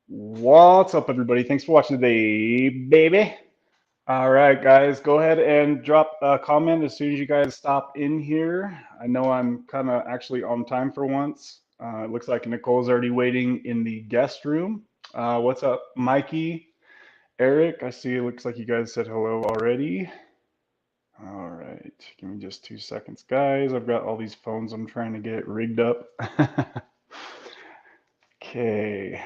What's up, everybody? Thanks for watching today, baby. All right, guys, go ahead and drop a comment as soon as you guys stop in here. I know I'm kind of actually on time for once. It looks like Nicole's already waiting in the guest room. What's up, Mikey, Eric? I see it looks like you guys said hello already. All right, give me just 2 seconds, guys. I've got all these phones I'm trying to get rigged up. Okay.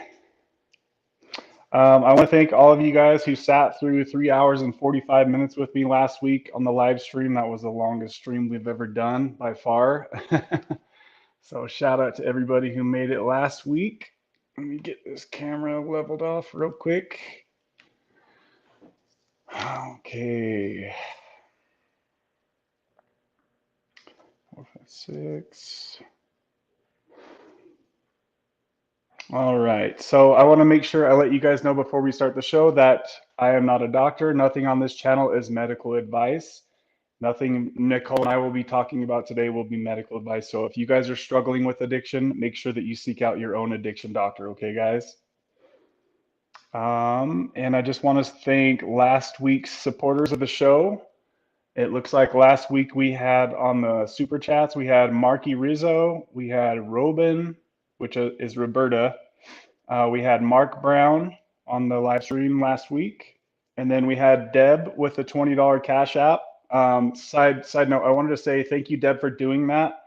I want to thank all of you guys who sat through 3 hours and 45 minutes with me last week on the live stream. That was the longest stream we've ever done by far. So shout out to everybody who made it last week. Let me get this camera leveled off real quick. Okay. 4, 5, 6. All right. So I want to make sure I let you guys know before we start the show that I am not a doctor. Nothing on this channel is medical advice. Nothing Nicole and I will be talking about today will be medical advice. So if you guys are struggling with addiction, make sure that you seek out your own addiction doctor. Okay, guys? And I just want to thank last week's supporters of the show. It looks like last week we had on the super chats, we had Marky Rizzo, we had Robin, which is Roberta. We had Mark Brown on the live stream last week. And then we had Deb with the $20 Cash App. Side note, I wanted to say thank you, Deb, for doing that.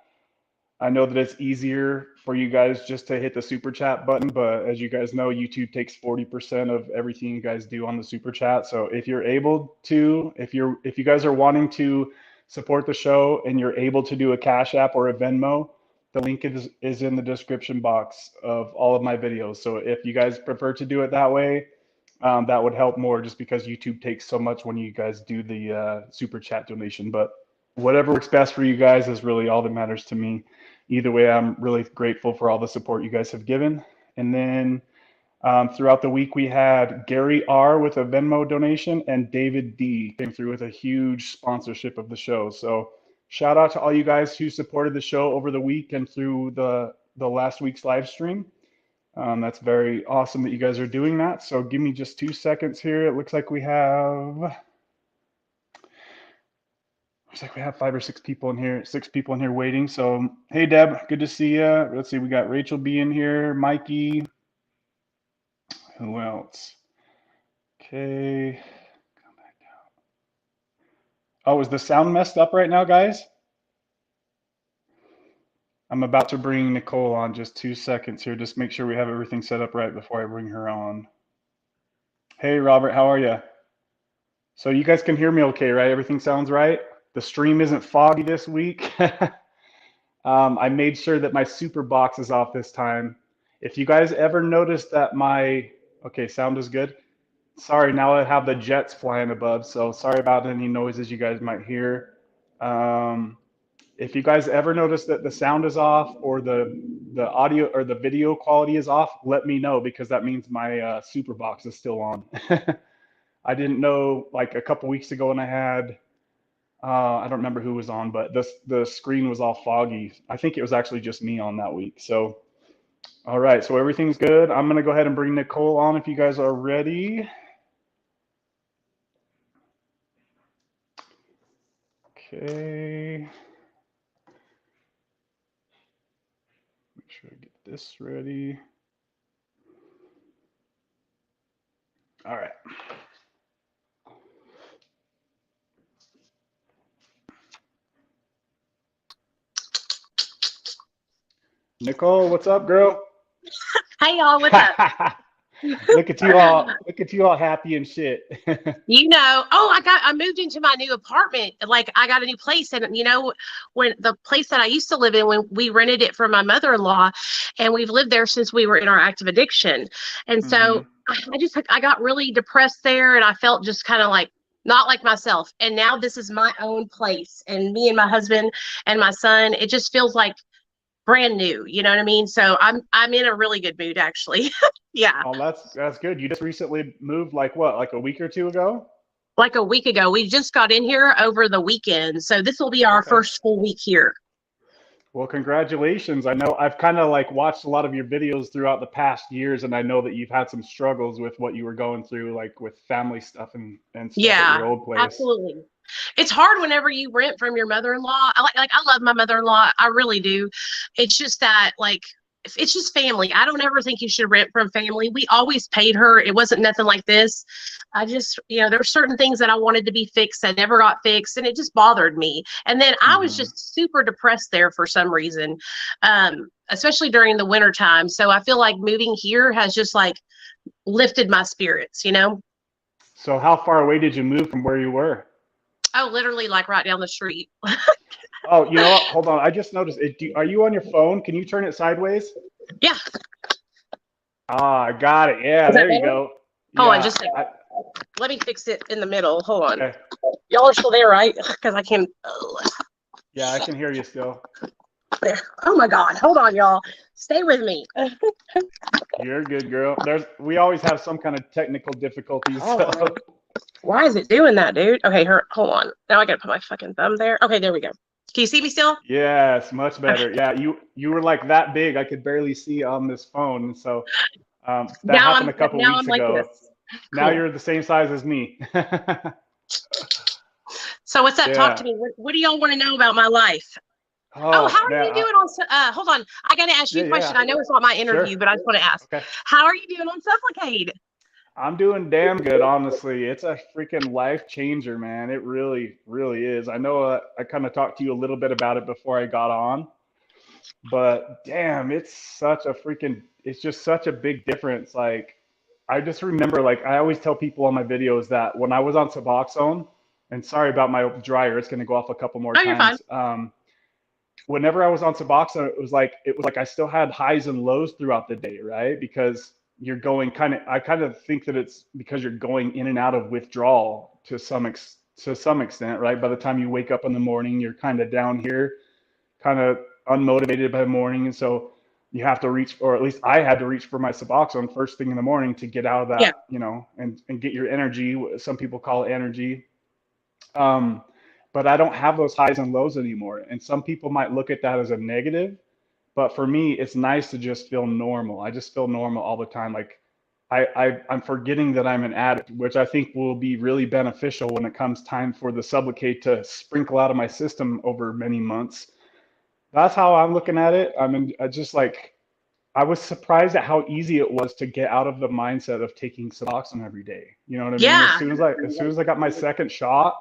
I know that it's easier for you guys just to hit the super chat button, but as you guys know, YouTube takes 40% of everything you guys do on the super chat. So if you're able to, if you guys are wanting to support the show and you're able to do a Cash App or a Venmo, the link is in the description box of all of my videos. So if you guys prefer to do it that way, that would help more just because YouTube takes so much when you guys do the super chat donation. But whatever works best for you guys is really all that matters to me. Either way, I'm really grateful for all the support you guys have given. And then throughout the week, we had Gary R. with a Venmo donation and David D. came through with a huge sponsorship of the show. So shout out to all you guys who supported the show over the week and through the last week's live stream. That's very awesome that you guys are doing that. So give me just 2 seconds here. It looks like we have 5 or 6 people in here, 6 people in here waiting. So, hey, Deb, good to see you. Let's see, we got Rachel B in here, Mikey. Who else? Okay. Come back down. Oh, is the sound messed up right now, guys? I'm about to bring Nicole on. Just 2 seconds here. Just make sure we have everything set up right before I bring her on. Hey, Robert, how are you? So you guys can hear me okay, right? Everything sounds right? The stream isn't foggy this week. I made sure that my super box is off this time. If you guys ever notice that okay, sound is good. Sorry, now I have the jets flying above, so sorry about any noises you guys might hear. If you guys ever notice that the sound is off or the audio or the video quality is off, let me know because that means my super box is still on. I didn't know like a couple weeks ago when I had I don't remember who was on, but the screen was all foggy. I think it was actually just me on that week. So, all right, so everything's good. I'm gonna go ahead and bring Nicole on if you guys are ready. Okay. Make sure I get this ready. All right. Nicole, what's up, girl? Hey y'all, what's up? Look at you all happy and shit. I moved into my new apartment. Like I got a new place, and when the place that I used to live in, when we rented it for my mother-in-law, and we've lived there since we were in our active addiction. And so I got really depressed there, and I felt just kind of like not like myself. And now this is my own place, and me and my husband and my son, it just feels like brand new. You know what I mean? So I'm in a really good mood actually. Yeah. Oh, that's good. You just recently moved, like what, like a week or two ago? Like a week ago. We just got in here over the weekend. So this will be our first full week here. Well, congratulations. I know I've kind of like watched a lot of your videos throughout the past years, and I know that you've had some struggles with what you were going through, like with family stuff and stuff at your Yeah, old place. absolutely. It's hard whenever you rent from your mother-in-law. I love my mother-in-law. I really do. It's just that like it's just family. I don't ever think you should rent from family. We always paid her. It wasn't nothing like this. I just, there were certain things that I wanted to be fixed that never got fixed, and it just bothered me. And then I was Hmm. just super depressed there for some reason, especially during the winter time. So I feel like moving here has just like lifted my spirits. So how far away did you move from where you were? Oh, literally like right down the street. Oh, you know what? Hold on. I just noticed it. Are you on your phone? Can you turn it sideways? Yeah. Ah, I got it. Yeah, Is that there you better? go. Hold on Yeah. just a second. Let me fix it in the middle. Hold on. Okay. Y'all are still there, right? Because I can't. Oh, Yeah, I can hear you still. there. Oh my God. Hold on, y'all. Stay with me. You're good, girl. We always have some kind of technical difficulties. Hold So on. Why is it doing that, dude? Okay, hold on. Now I gotta put my fucking thumb there. Okay, there we go. Can you see me still? yes, much Okay. better. Yeah, you were like that big. I could barely see on this phone. So that Now happened I'm a couple now I'm weeks like ago. this. Now Cool. you're the same size as me. So what's up? Talk to Yeah. me. What do y'all want to know about my life? Oh, how Oh are man. you doing on? Hold on. I got to ask you Yeah, a question. yeah. I know it's not my Sure. interview, but I just want to ask. Okay. How are you doing on Suffocade? I'm doing damn good, honestly. It's a freaking life changer, man. It really, really is. I know I kind of talked to you a little bit about it before I got on, but damn, it's just such a big difference. Like, I just remember, like, I always tell people on my videos that when I was on Suboxone, and sorry about my dryer, it's going to go off a couple more Oh, you're fine. times. Whenever I was on Suboxone, it was like I still had highs and lows throughout the day, right? Because you're going I kind of think that it's because you're going in and out of withdrawal to some extent, right? By the time you wake up in the morning, you're kind of down here, kind of unmotivated by the morning, and so you have to reach, or at least I had to reach for my Suboxone first thing in the morning to get out of Yeah. that, and get your energy. Some people call it energy. Um, but I don't have those highs and lows anymore. And some people might look at that as a negative, but for me, it's nice to just feel normal. I just feel normal all the time. Like I'm forgetting that I'm an addict, which I think will be really beneficial when it comes time for the Sublocade to sprinkle out of my system over many months. That's how I'm looking at it. I mean, I just like I was surprised at how easy it was to get out of the mindset of taking Suboxone every day. You know what I mean? Yeah. As soon as I got my second shot,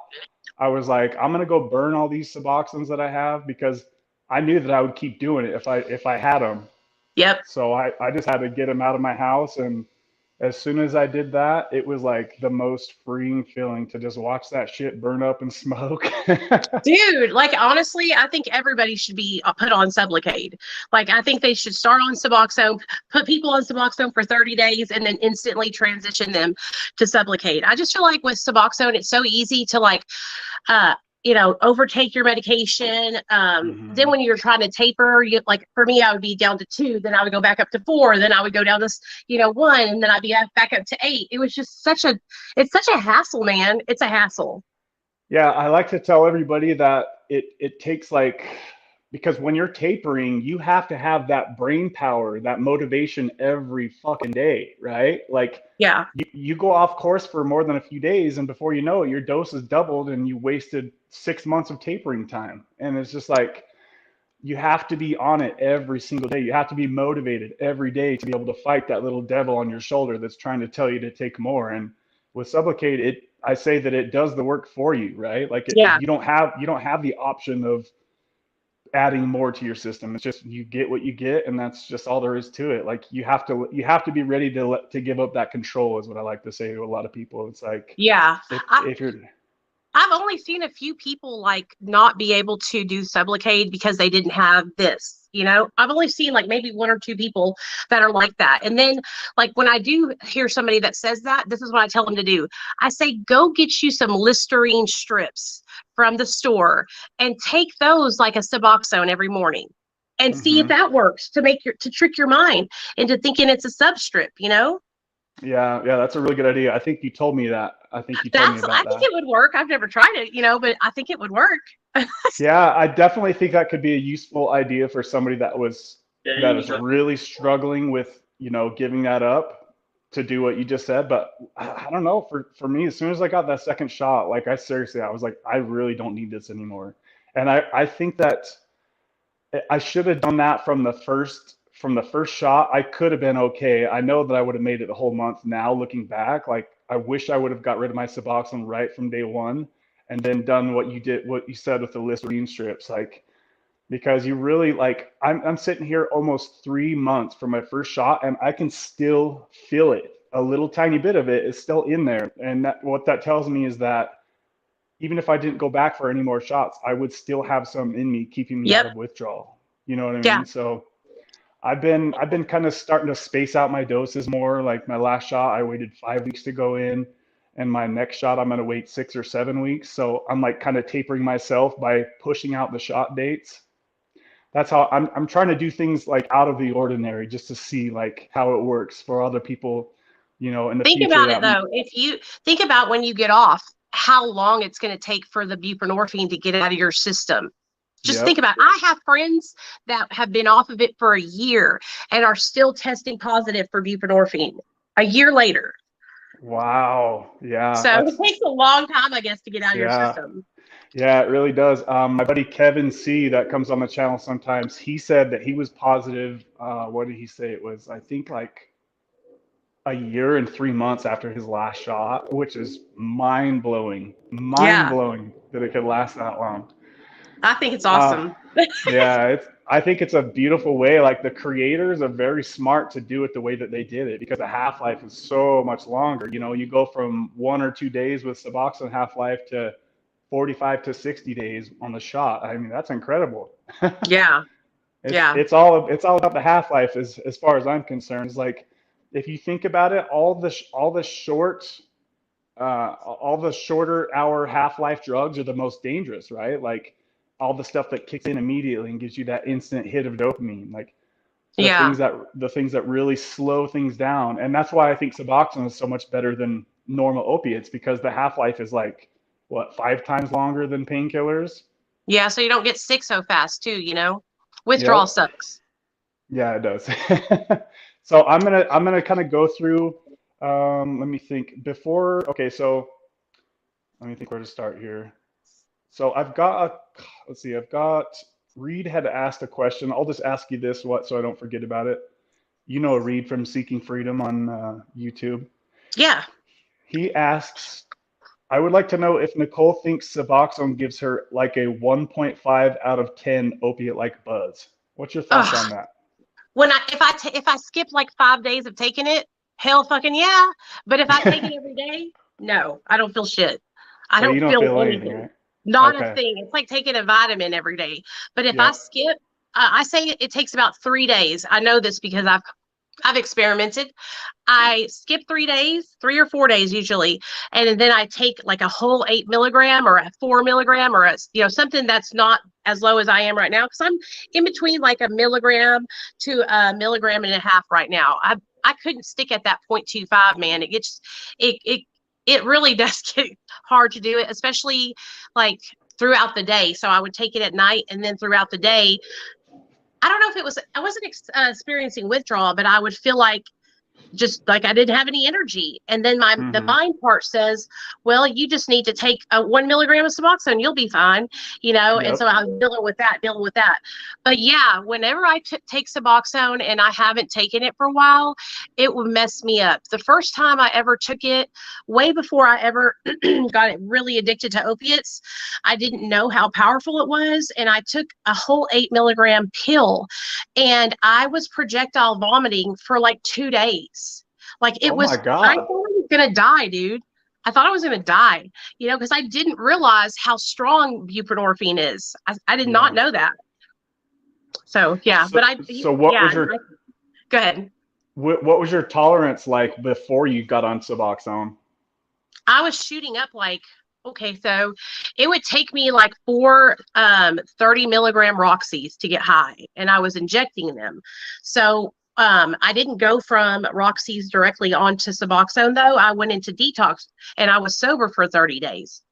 I was like, I'm gonna go burn all these Suboxones that I have because I knew that I would keep doing it if I had them. Yep. So I just had to get them out of my house, and as soon as I did that, it was like the most freeing feeling to just watch that shit burn up and smoke. Dude, like honestly, I think everybody should be put on Sublocade. Like I think they should start on Suboxone, put people on Suboxone for 30 days, and then instantly transition them to Sublocade. I just feel like with Suboxone, it's so easy to like uh overtake your medication. Then Hmm. when you're trying to taper, you like for me, I would be down to 2, then I would go back up to 4, then I would go down to 1, and then I'd be back up to 8. It was just it's such a hassle, man. It's a hassle. Yeah, I like to tell everybody that it takes like, because when you're tapering, you have to have that brain power, that motivation every fucking day, right? Like Yeah. you go off course for more than a few days, and before you know it, your dose is doubled, and you wasted 6 months of tapering time. And it's just like you have to be on it every single day. You have to be motivated every day to be able to fight that little devil on your shoulder that's trying to tell you to take more. And with Sublocade, I say that it does the work for you, right? Like Yeah. you don't have the option of adding more to your system. It's just you get what you get, and that's just all there is to it. Like you have to be ready to give up that control, is what I like to say to a lot of people. It's like Yeah. I've if you're I've only seen a few people like not be able to do Sublocade because they didn't have this. I've only seen like maybe 1 or 2 people that are like that. And then, like, when I do hear somebody that says that, this is what I tell them to do. I say, go get you some Listerine strips from the store and take those like a Suboxone every morning and see if Mhm. that works to trick your mind into thinking it's a substrip. Yeah, that's a really good idea. I think you told me that. I think you told me I about think that. it would work. I've never tried it, but I think it would work. Yeah, I definitely think that could be a useful idea for somebody that is really struggling with, giving that up to do what you just said. But I don't know, for me, as soon as I got that second shot, like I was like, I really don't need this anymore. And I think that I should have done that from the first shot. I could have been okay. I know that I would have made it the whole month now looking back. Like I wish I would have got rid of my Suboxone right from day one and then done what you said with the Listerine strips. Like because you really like I'm sitting here almost 3 months from my first shot and I can still feel it. A little tiny bit of it is still in there. And what that tells me is that even if I didn't go back for any more shots, I would still have some in me keeping me out Yep. of withdrawal. You know what I Yeah. mean? So I've been kind of starting to space out my doses more. Like my last shot, I waited 5 weeks to go in, and my next shot, I'm gonna wait 6 or 7 weeks. So I'm like kind of tapering myself by pushing out the shot dates. That's how I'm trying to do things like out of the ordinary just to see like how it works for other people, in the Think future about it that though. If you think about when you get off, how long it's going to take for the buprenorphine to get out of your system. Just think yep. about it. I have friends that have been off of it for a year and are still testing positive for buprenorphine a year later. Wow. Yeah, So it that's takes a long time, I guess, to get out of your yeah. system. Yeah, it really does. My buddy Kevin C, that comes on the channel sometimes, he said that he was positive. What did he say? It was, I think, like a year and 3 months after his last shot, which is mind blowing. Mind Yeah, blowing that it could last that long. I think it's Uh, awesome. yeah, I think it's a beautiful way. Like the creators are very smart to do it the way that they did it because the half life is so much longer. You go from 1 or 2 days with Suboxone half life to 45 to 60 days on the shot. I mean, that's incredible. Yeah, It's yeah, it's all about the half life as far as I'm concerned. It's like if you think about it, all the shorter hour half life drugs are the most dangerous, right? Like all the stuff that kicks in immediately and gives you that instant hit of dopamine, like yeah. the things that really slow things down. And that's why I think Suboxone is so much better than normal opiates because the half life is like what 5 times longer than painkillers. Yeah, so you don't get sick so fast too. Withdrawal Yep. sucks. Yeah, it does. So I'm gonna kind of go through. Let me think. Okay, so let me think where to start here. So let's see. Reed had asked a question. I'll just ask you this, so I don't forget about it. Reed from Seeking Freedom on YouTube. Yeah. He asks, I would like to know if Nicole thinks Suboxone gives her like a 1.5 out of 10 opiate-like buzz. What's your thoughts on Ugh. that? If I skip like 5 days of taking it, hell fucking yeah. But if I take it every day, no, I don't feel shit. I So you don't don't feel feel anything, anything. right? Not a Okay. thing. It's like taking a vitamin every day. But if I Yep. skip, I say it takes about 3 days. I know this because I've experimented. I skip 3 days, 3 or 4 days usually, and then I take like a whole 8 milligram or a 4 milligram or something that's not as low as I am right now because I'm in between like a milligram to a milligram and a half right now. I couldn't stick at that 0.25, man. It really does get hard to do it, especially like throughout the day. So I would take it at night and then throughout the day. I don't know if I wasn't experiencing withdrawal, but I would feel like just like I didn't have any energy. And then the Mm-hmm. mind part says, well, you just need to take a 1 milligram of Suboxone, you'll be fine. And so Yep. I was dealing with that. But yeah, whenever I take Suboxone and I haven't taken it for a while, it would mess me up. The first time I ever took it, way before I ever got it really addicted to opiates, I didn't know how powerful it was. And I took a whole 8 milligram pill and I was projectile vomiting for like 2 days. Like Oh my I God. thought I was gonna die, dude. I thought I was gonna die, because I didn't realize how strong buprenorphine is. I did not Yeah. know that. So yeah, but So yeah, go ahead. what was your tolerance like before you got on Suboxone? I was shooting up like, okay, so it would take me like four 30 milligram Roxys to get high, and I was injecting them. So I didn't go from Roxys directly onto Suboxone though. I went into detox and I was sober for 30 days.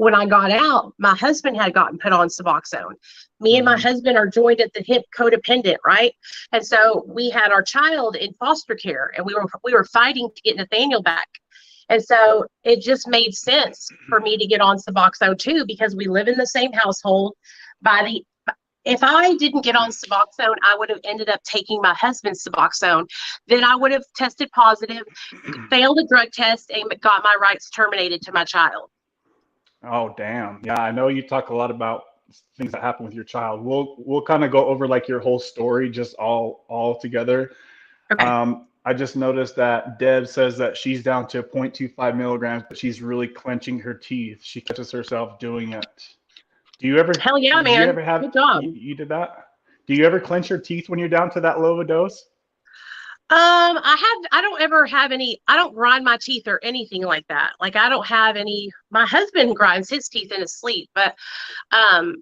when I got out, my husband had gotten put on Suboxone. Me and my husband are joined at the hip, codependent, right? And so we had our child in foster care, and we were fighting to get Nathaniel back. And so it just made sense for me to get on Suboxone too, because we live in the same household. If I didn't get on Suboxone, I would have ended up taking my husband's Suboxone. Then I would have tested positive, failed a drug test, and got my rights terminated to my child. Oh, damn. Yeah, I know you talk a lot about things that happen with your child. We'll kind of go over like your whole story just all together. Okay. I just noticed that Deb says that she's down to 0.25 milligrams, but she's really clenching her teeth. She catches herself doing it. Hell yeah, Do you man. ever have, Good job. you did that? Do you ever clench your teeth when you're down to that low of a dose? I don't ever have any, I don't grind my teeth or anything like that. Like I don't have any, my husband grinds his teeth in his sleep, but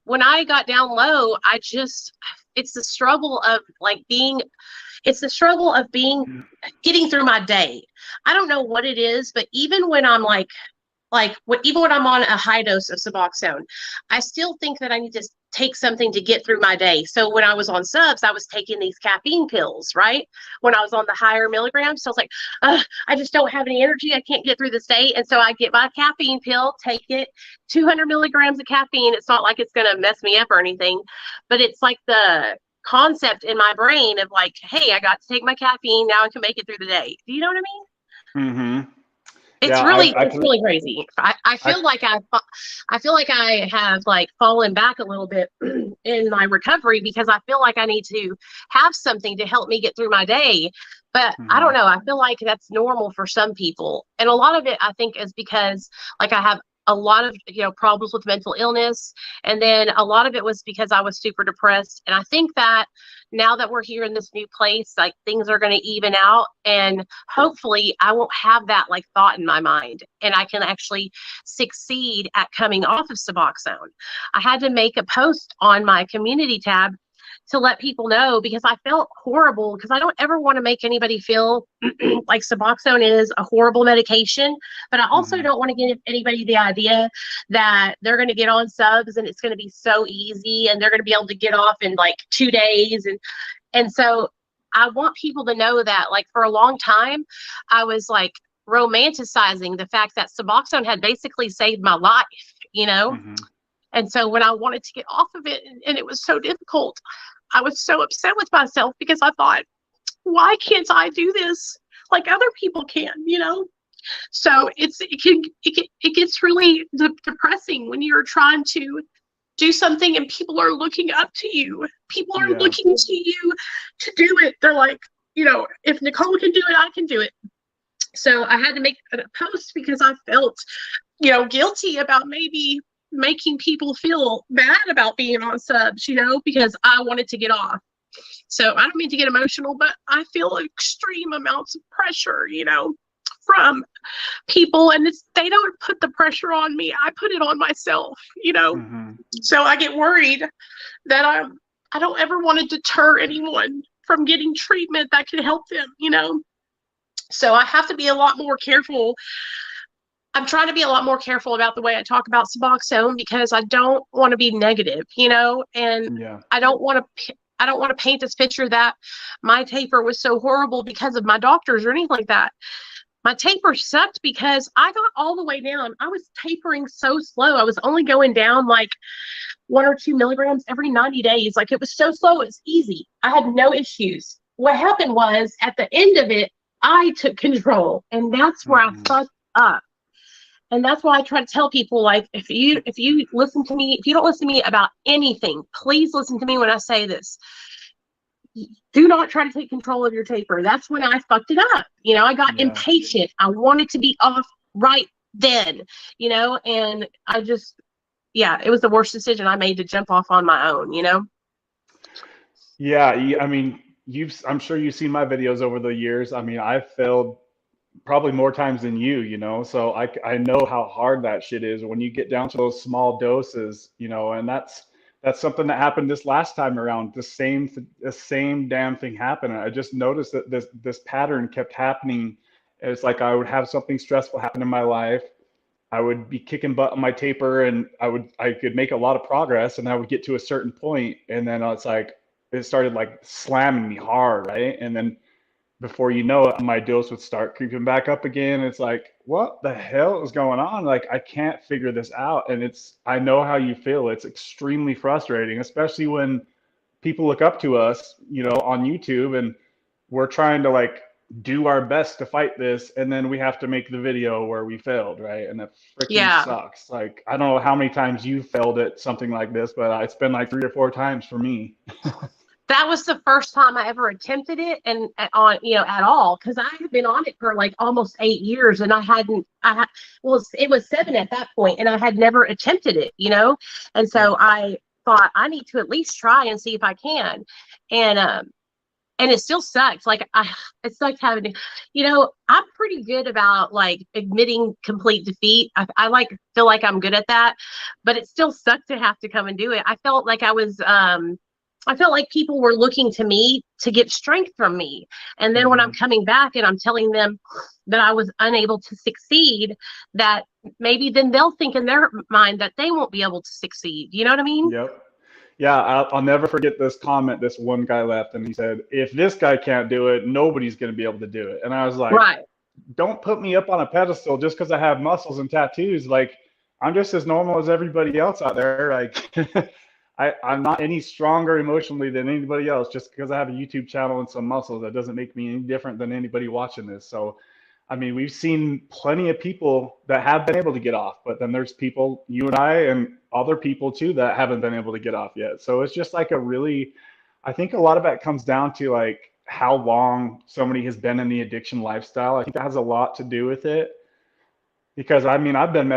when I got down low, it's the struggle of getting through my day. I don't know what it is, but even when I'm even when I'm on a high dose of Suboxone, I still think that I need to take something to get through my day. So when I was on subs, I was taking these caffeine pills, right? When I was on the higher milligrams, so I was like, I just don't have any energy. I can't get through this day. And so I get my caffeine pill, take it, 200 milligrams of caffeine. It's not like it's going to mess me up or anything, but it's like the concept in my brain of like, hey, I got to take my caffeine. Now I can make it through the day. Do you know what I mean? Mm-hmm. It's Yeah, really crazy. I feel like I have like fallen back a little bit in my recovery because I feel like I need to have something to help me get through my day. But I don't know. I feel like that's normal for some people. And a lot of it I think is because like I have a lot of problems with mental illness, and then a lot of it was because I was super depressed. And I think that now that we're here in this new place, like things are going to even out, and hopefully I won't have that like thought in my mind, and I can actually succeed at coming off of Suboxone. I had to make a post on my community tab to let people know because I felt horrible, because I don't ever want to make anybody feel like Suboxone is a horrible medication, but I also don't want to give anybody the idea that they're going to get on subs and it's going to be so easy and they're going to be able to get off in like 2 days. And so I want people to know that like for a long time, I was like romanticizing the fact that Suboxone had basically saved my life. And so when I wanted to get off of it and it was so difficult, I was so upset with myself because I thought, why can't I do this like other people can? So it gets really depressing when you're trying to do something and people are looking up to you. People are looking to you to do it. They're like, if Nicole can do it, I can do it. So I had to make a post because I felt, guilty about maybe making people feel bad about being on subs, because I wanted to get off. So I don't mean to get emotional, but I feel extreme amounts of pressure, from people, and they don't put the pressure on me. I put it on myself, So I get worried that I don't ever want to deter anyone from getting treatment that can help them, So I have to be a lot more careful. I'm trying to be a lot more careful about the way I talk about Suboxone because I don't want to be negative, and I don't want to paint this picture that my taper was so horrible because of my doctors or anything like that. My taper sucked because I got all the way down. I was tapering so slow. I was only going down like 1 or 2 milligrams every 90 days. Like it was so slow. It was easy. I had no issues. What happened was at the end of it, I took control, and that's where I fucked up. And that's why I try to tell people, like, if you listen to me, if you don't listen to me about anything, please listen to me when I say this. Do not try to take control of your taper. That's when I fucked it up. I got impatient. I wanted to be off right then, and I just, it was the worst decision I made to jump off on my own, Yeah, I mean, I'm sure you've seen my videos over the years. I mean, I've failed probably more times than you, so I know how hard that shit is when you get down to those small doses, and that's something that happened this last time around. The same damn thing happened. I just noticed that this pattern kept happening. It's like I would have something stressful happen in my life, I would be kicking butt on my taper, and I could make a lot of progress, and I would get to a certain point, and then it's like it started like slamming me hard, right? And then before you know it, my dose would start creeping back up again. It's like, what the hell is going on? Like, I can't figure this out. And I know how you feel. It's extremely frustrating, especially when people look up to us, on YouTube, and we're trying to like do our best to fight this, and then we have to make the video where we failed, right? And it freaking Yeah. sucks. Like, I don't know how many times you failed at something like this, but it's been like 3 or 4 times for me. That was the first time I ever attempted it, and at all, because I had been on it for like almost 8 years, and well, it was 7 at that point, and I had never attempted it, and so I thought I need to at least try and see if I can, and it still sucks. Like it sucks having to, I'm pretty good about like admitting complete defeat. I like feel like I'm good at that, but it still sucked to have to come and do it. I felt like I felt like people were looking to me to get strength from me. And then when I'm coming back and I'm telling them that I was unable to succeed, that maybe then they'll think in their mind that they won't be able to succeed. You know what I mean? Yep. Yeah, I'll never forget this comment this one guy left, and he said, if this guy can't do it, nobody's going to be able to do it. And I was like, right. Don't put me up on a pedestal just because I have muscles and tattoos. Like, I'm just as normal as everybody else out there. Like, I'm not any stronger emotionally than anybody else. Just because I have a YouTube channel and some muscles, that doesn't make me any different than anybody watching this. So, I mean, we've seen plenty of people that have been able to get off, but then there's people, you and I and other people too, that haven't been able to get off yet. So it's just like I think a lot of that comes down to like how long somebody has been in the addiction lifestyle. I think that has a lot to do with it, because I mean, I've been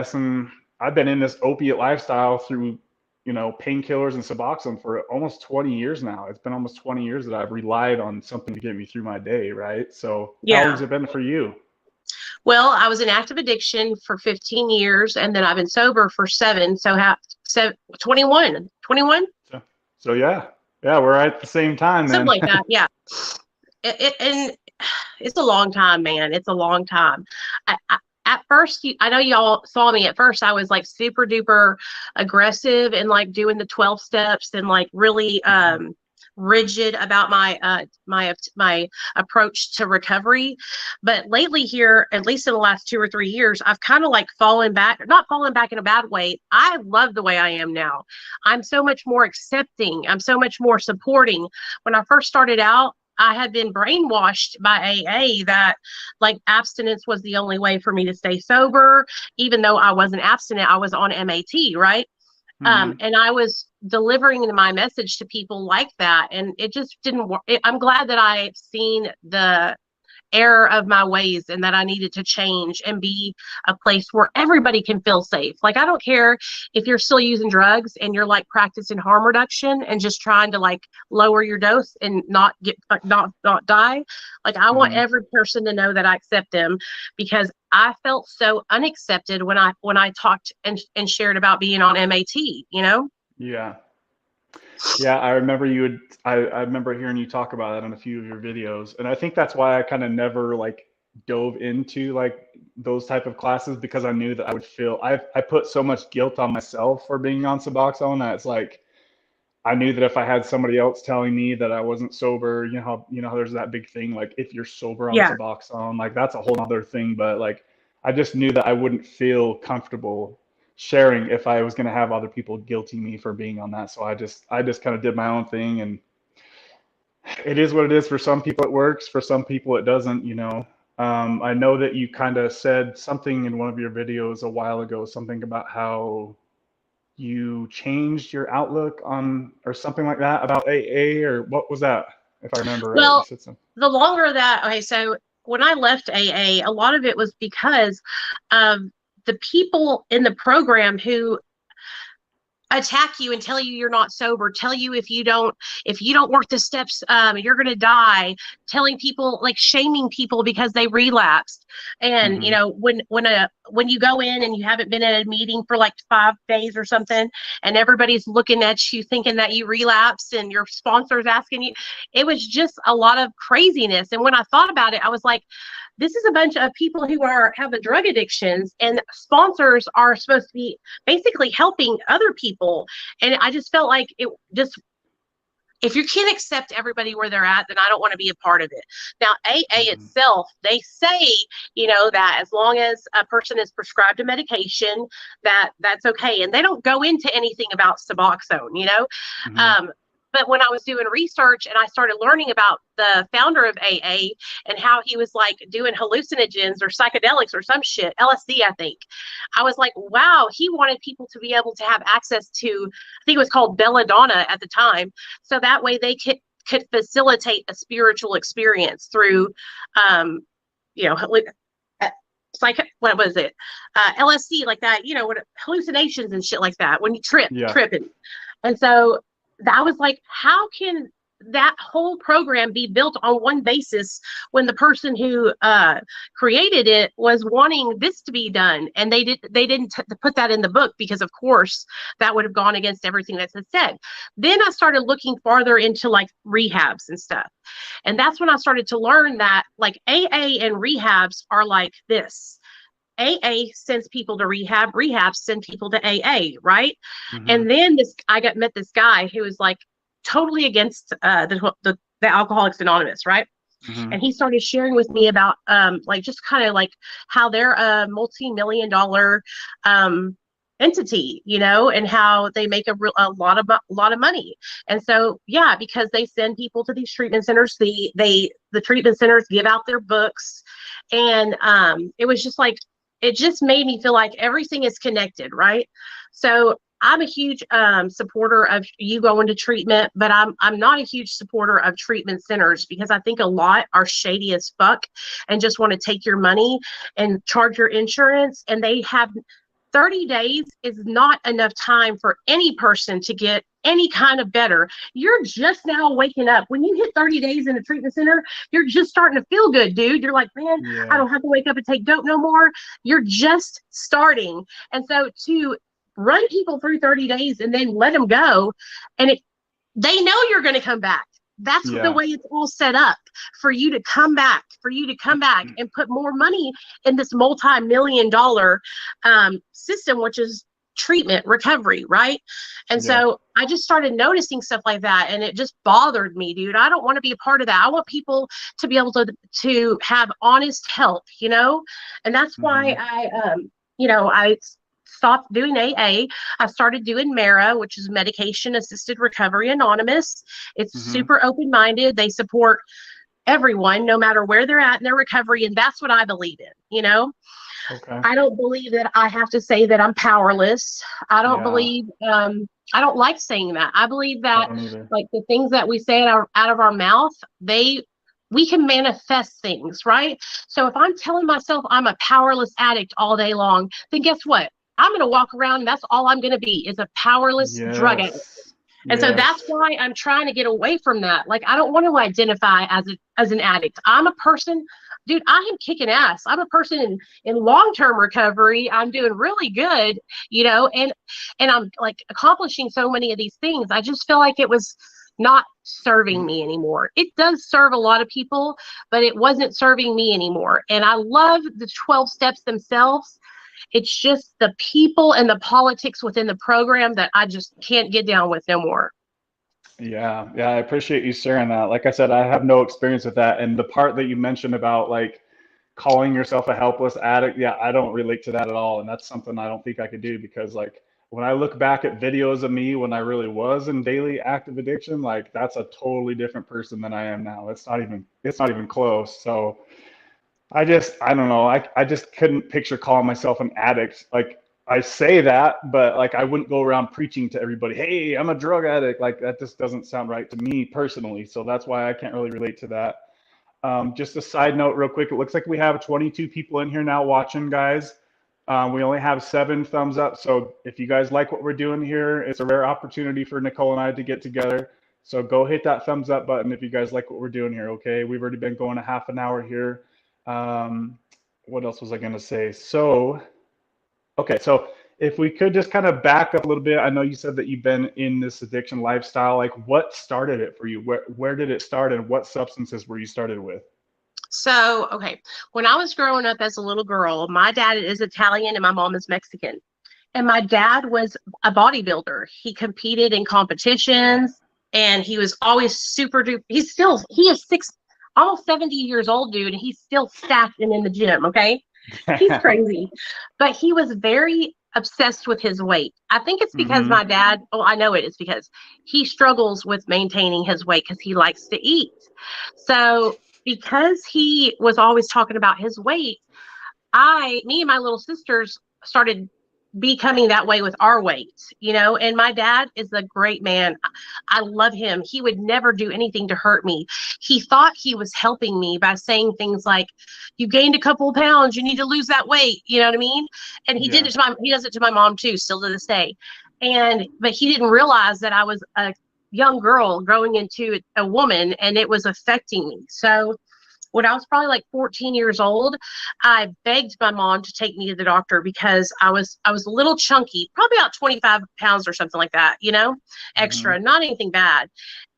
in this opiate lifestyle through, painkillers and Suboxone for almost 20 years now. It's been almost 20 years that I've relied on something to get me through my day, right? So how long has it been for you? Well, I was in active addiction for 15 years, and then I've been sober for 7. So 21. So yeah, we're at the same time then. Something like that. Yeah. And it's a long time, man. It's a long time. At first, I know y'all saw me. At first, I was like super duper aggressive and like doing the 12 steps and like really rigid about my approach to recovery. But lately here, at least in the last 2 or 3 years, I've kind of like not fallen back in a bad way. I love the way I am now. I'm so much more accepting. I'm so much more supporting. When I first started out, I had been brainwashed by AA that like abstinence was the only way for me to stay sober. Even though I wasn't abstinent, I was on MAT, right? And I was delivering my message to people like that, and it just didn't work. I'm glad that I've seen the error of my ways and that I needed to change and be a place where everybody can feel safe. Like, I don't care if you're still using drugs and you're like practicing harm reduction and just trying to like lower your dose and not die. Like, I want every person to know that I accept them, because I felt so unaccepted when I talked and shared about being on MAT, Yeah. Yeah, I remember I remember hearing you talk about that in a few of your videos. And I think that's why I kind of never like dove into like those type of classes, because I knew that I would I put so much guilt on myself for being on Suboxone that it's like, I knew that if I had somebody else telling me that I wasn't sober, how there's that big thing, like if you're sober on Suboxone, like that's a whole other thing. But like, I just knew that I wouldn't feel comfortable sharing if I was going to have other people guilty me for being on that. So I just kind of did my own thing, and it is what it is. For some people it works, for some people it doesn't, I know that you kind of said something in one of your videos a while ago, something about how you changed your outlook on, or something like that, about AA, or what was that, if I remember right? Well, the longer that, okay, so when I left AA, a lot of it was because of the people in the program who attack you and tell you you're not sober, tell you if you don't work the steps, you're going to die, telling people, like shaming people because they relapsed. And when when you go in and you haven't been at a meeting for like 5 days or something, and everybody's looking at you thinking that you relapsed and your sponsor's asking you, it was just a lot of craziness. And when I thought about it, I was like, this is a bunch of people who have a drug addictions, and sponsors are supposed to be basically helping other people. And I just felt like it just, if you can't accept everybody where they're at, then I don't want to be a part of it. Now, AA itself, they say, that as long as a person is prescribed a medication, that's okay. And they don't go into anything about Suboxone. But when I was doing research and I started learning about the founder of AA and how he was like doing hallucinogens or psychedelics or some shit, LSD, I think, I was like, wow, he wanted people to be able to have access to, I think it was called belladonna at the time. So that way they could facilitate a spiritual experience through, what was it? LSD, like that, hallucinations and shit like that when you tripping. And so I was like, how can that whole program be built on one basis when the person who created it was wanting this to be done? And they didn't put that in the book, because of course that would have gone against everything that's said. Then I started looking farther into like rehabs and stuff. And that's when I started to learn that like AA and rehabs are like this. AA sends people to rehab, rehab send people to AA, right? And then met this guy who was like totally against the Alcoholics Anonymous, right? And he started sharing with me about like just kind of like how they're a multi-million-dollar entity, and how they make a lot of money. And so because they send people to these treatment centers, the treatment centers give out their books, and it was just like, it just made me feel like everything is connected, right? So I'm a huge supporter of you going to treatment, but I'm not a huge supporter of treatment centers, because I think a lot are shady as fuck and just want to take your money and charge your insurance. And they have 30 days is not enough time for any person to get any kind of better. You're just now waking up. When you hit 30 days in a treatment center, you're just starting to feel good, dude. You're like, man, I don't have to wake up and take dope no more. You're just starting. And so to run people through 30 days and then let them go, and they know you're going to come back. That's the way it's all set up for you to come back, and put more money in this multi-million-dollar system, which is treatment recovery, right? And so I just started noticing stuff like that, and it just bothered me, dude. I don't want to be a part of that. I want people to be able to have honest help, and that's why I stopped doing AA. I started doing MARA, which is Medication Assisted Recovery Anonymous. It's super open-minded. They support everyone, no matter where they're at in their recovery, and that's what I believe in, Okay. I don't believe that I have to say that I'm powerless. I don't believe, I don't like saying that. I believe that like the things that we say out of our mouth, we can manifest things, right? So if I'm telling myself I'm a powerless addict all day long, then guess what? I'm going to walk around, and that's all I'm going to be, is a powerless drug addict. And so that's why I'm trying to get away from that. Like, I don't want to identify as an addict. I'm a person, dude, I am kicking ass. I'm a person in long-term recovery. I'm doing really good, and I'm like accomplishing so many of these things. I just feel like it was not serving me anymore. It does serve a lot of people, but it wasn't serving me anymore. And I love the 12 steps themselves. It's just the people and the politics within the program that I just can't get down with no more. Yeah, I appreciate you sharing that. Like I said, I have no experience with that. And the part that you mentioned about like calling yourself a helpless addict, I don't relate to that at all. And that's something I don't think I could do, because like when I look back at videos of me when I really was in daily active addiction, like that's a totally different person than I am now. It's not even close. So I don't know. I just couldn't picture calling myself an addict. Like I say that, but like I wouldn't go around preaching to everybody, hey, I'm a drug addict. Like that just doesn't sound right to me personally. So that's why I can't really relate to that. Just a side note real quick. It looks like we have 22 people in here now watching, guys. We only have 7 thumbs up. So if you guys like what we're doing here, it's a rare opportunity for Nicole and I to get together. So go hit that thumbs up button if you guys like what we're doing here. Okay. We've already been going a half an hour here. What else was I going to say? So Okay, so if we could just kind of back up a little bit, I know you said that you've been in this addiction lifestyle. Like, what started it for you? Where did it start, and what substances were you started with? So, okay, when I was growing up as a little girl, my dad is Italian and my mom is Mexican. And my dad was a bodybuilder. He competed in competitions and he was always super duper. He is almost 70 years old, dude, and he's still stacked and in the gym. Okay. He's crazy. But he was very obsessed with his weight. I think it's because Mm-hmm. my dad, well, I know it is because he struggles with maintaining his weight because he likes to eat. So, because he was always talking about his weight, me and my little sisters started becoming that way with our weight, and my dad is a great man. I love him. He would never do anything to hurt me. He thought he was helping me by saying things like, you gained a couple of pounds, you need to lose that weight. You know what I mean? And Yeah. he does it to my mom too, still to this day. But he didn't realize that I was a young girl growing into a woman and it was affecting me. So when I was probably like 14 years old, I begged my mom to take me to the doctor because I was a little chunky, probably about 25 pounds or something like that, Mm-hmm. extra, not anything bad.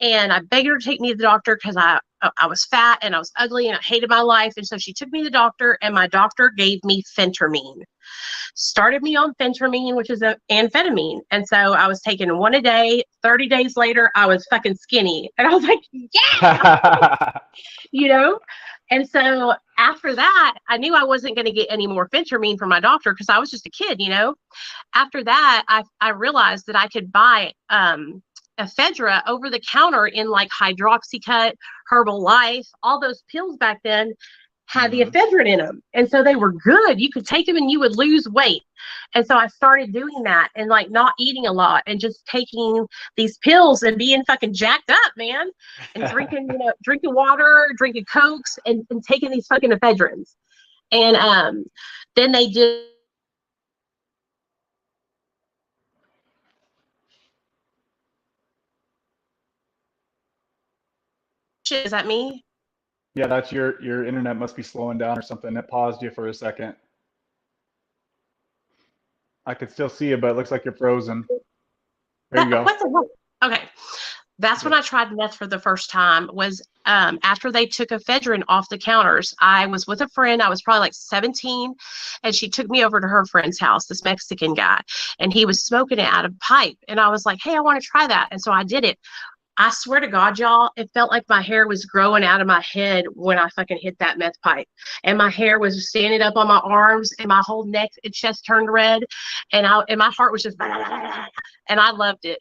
And I begged her to take me to the doctor because I was fat and I was ugly and I hated my life. And so she took me to the doctor and my doctor gave me phentermine, started me on phentermine, which is an amphetamine. And so I was taking one a day. 30 days later, I was fucking skinny. And I was like, yeah, you know? And so after that, I knew I wasn't going to get any more phentermine from my doctor because I was just a kid. After that, I realized that I could buy ephedra over the counter in like Hydroxycut, Herbalife, all those pills back then had the Mm-hmm. ephedrine in them. And so they were good. You could take them and you would lose weight. And so I started doing that and like not eating a lot and just taking these pills and being fucking jacked up, man. And drinking water, drinking Cokes and taking these fucking ephedrines. And then they did. Is that me? Yeah, that's your internet must be slowing down or something. It paused you for a second. I could still see you, but it looks like you're frozen. There you go. What the hell? Okay. That's when Good. I tried meth for the first time was after they took ephedrine off the counters. I was with a friend. I was probably like 17 and she took me over to her friend's house, this Mexican guy, and he was smoking it out of a pipe. And I was like, hey, I want to try that. And so I did it. I swear to God, y'all, it felt like my hair was growing out of my head when I fucking hit that meth pipe. And my hair was standing up on my arms and my whole neck and chest turned red. And my heart was just, and I loved it.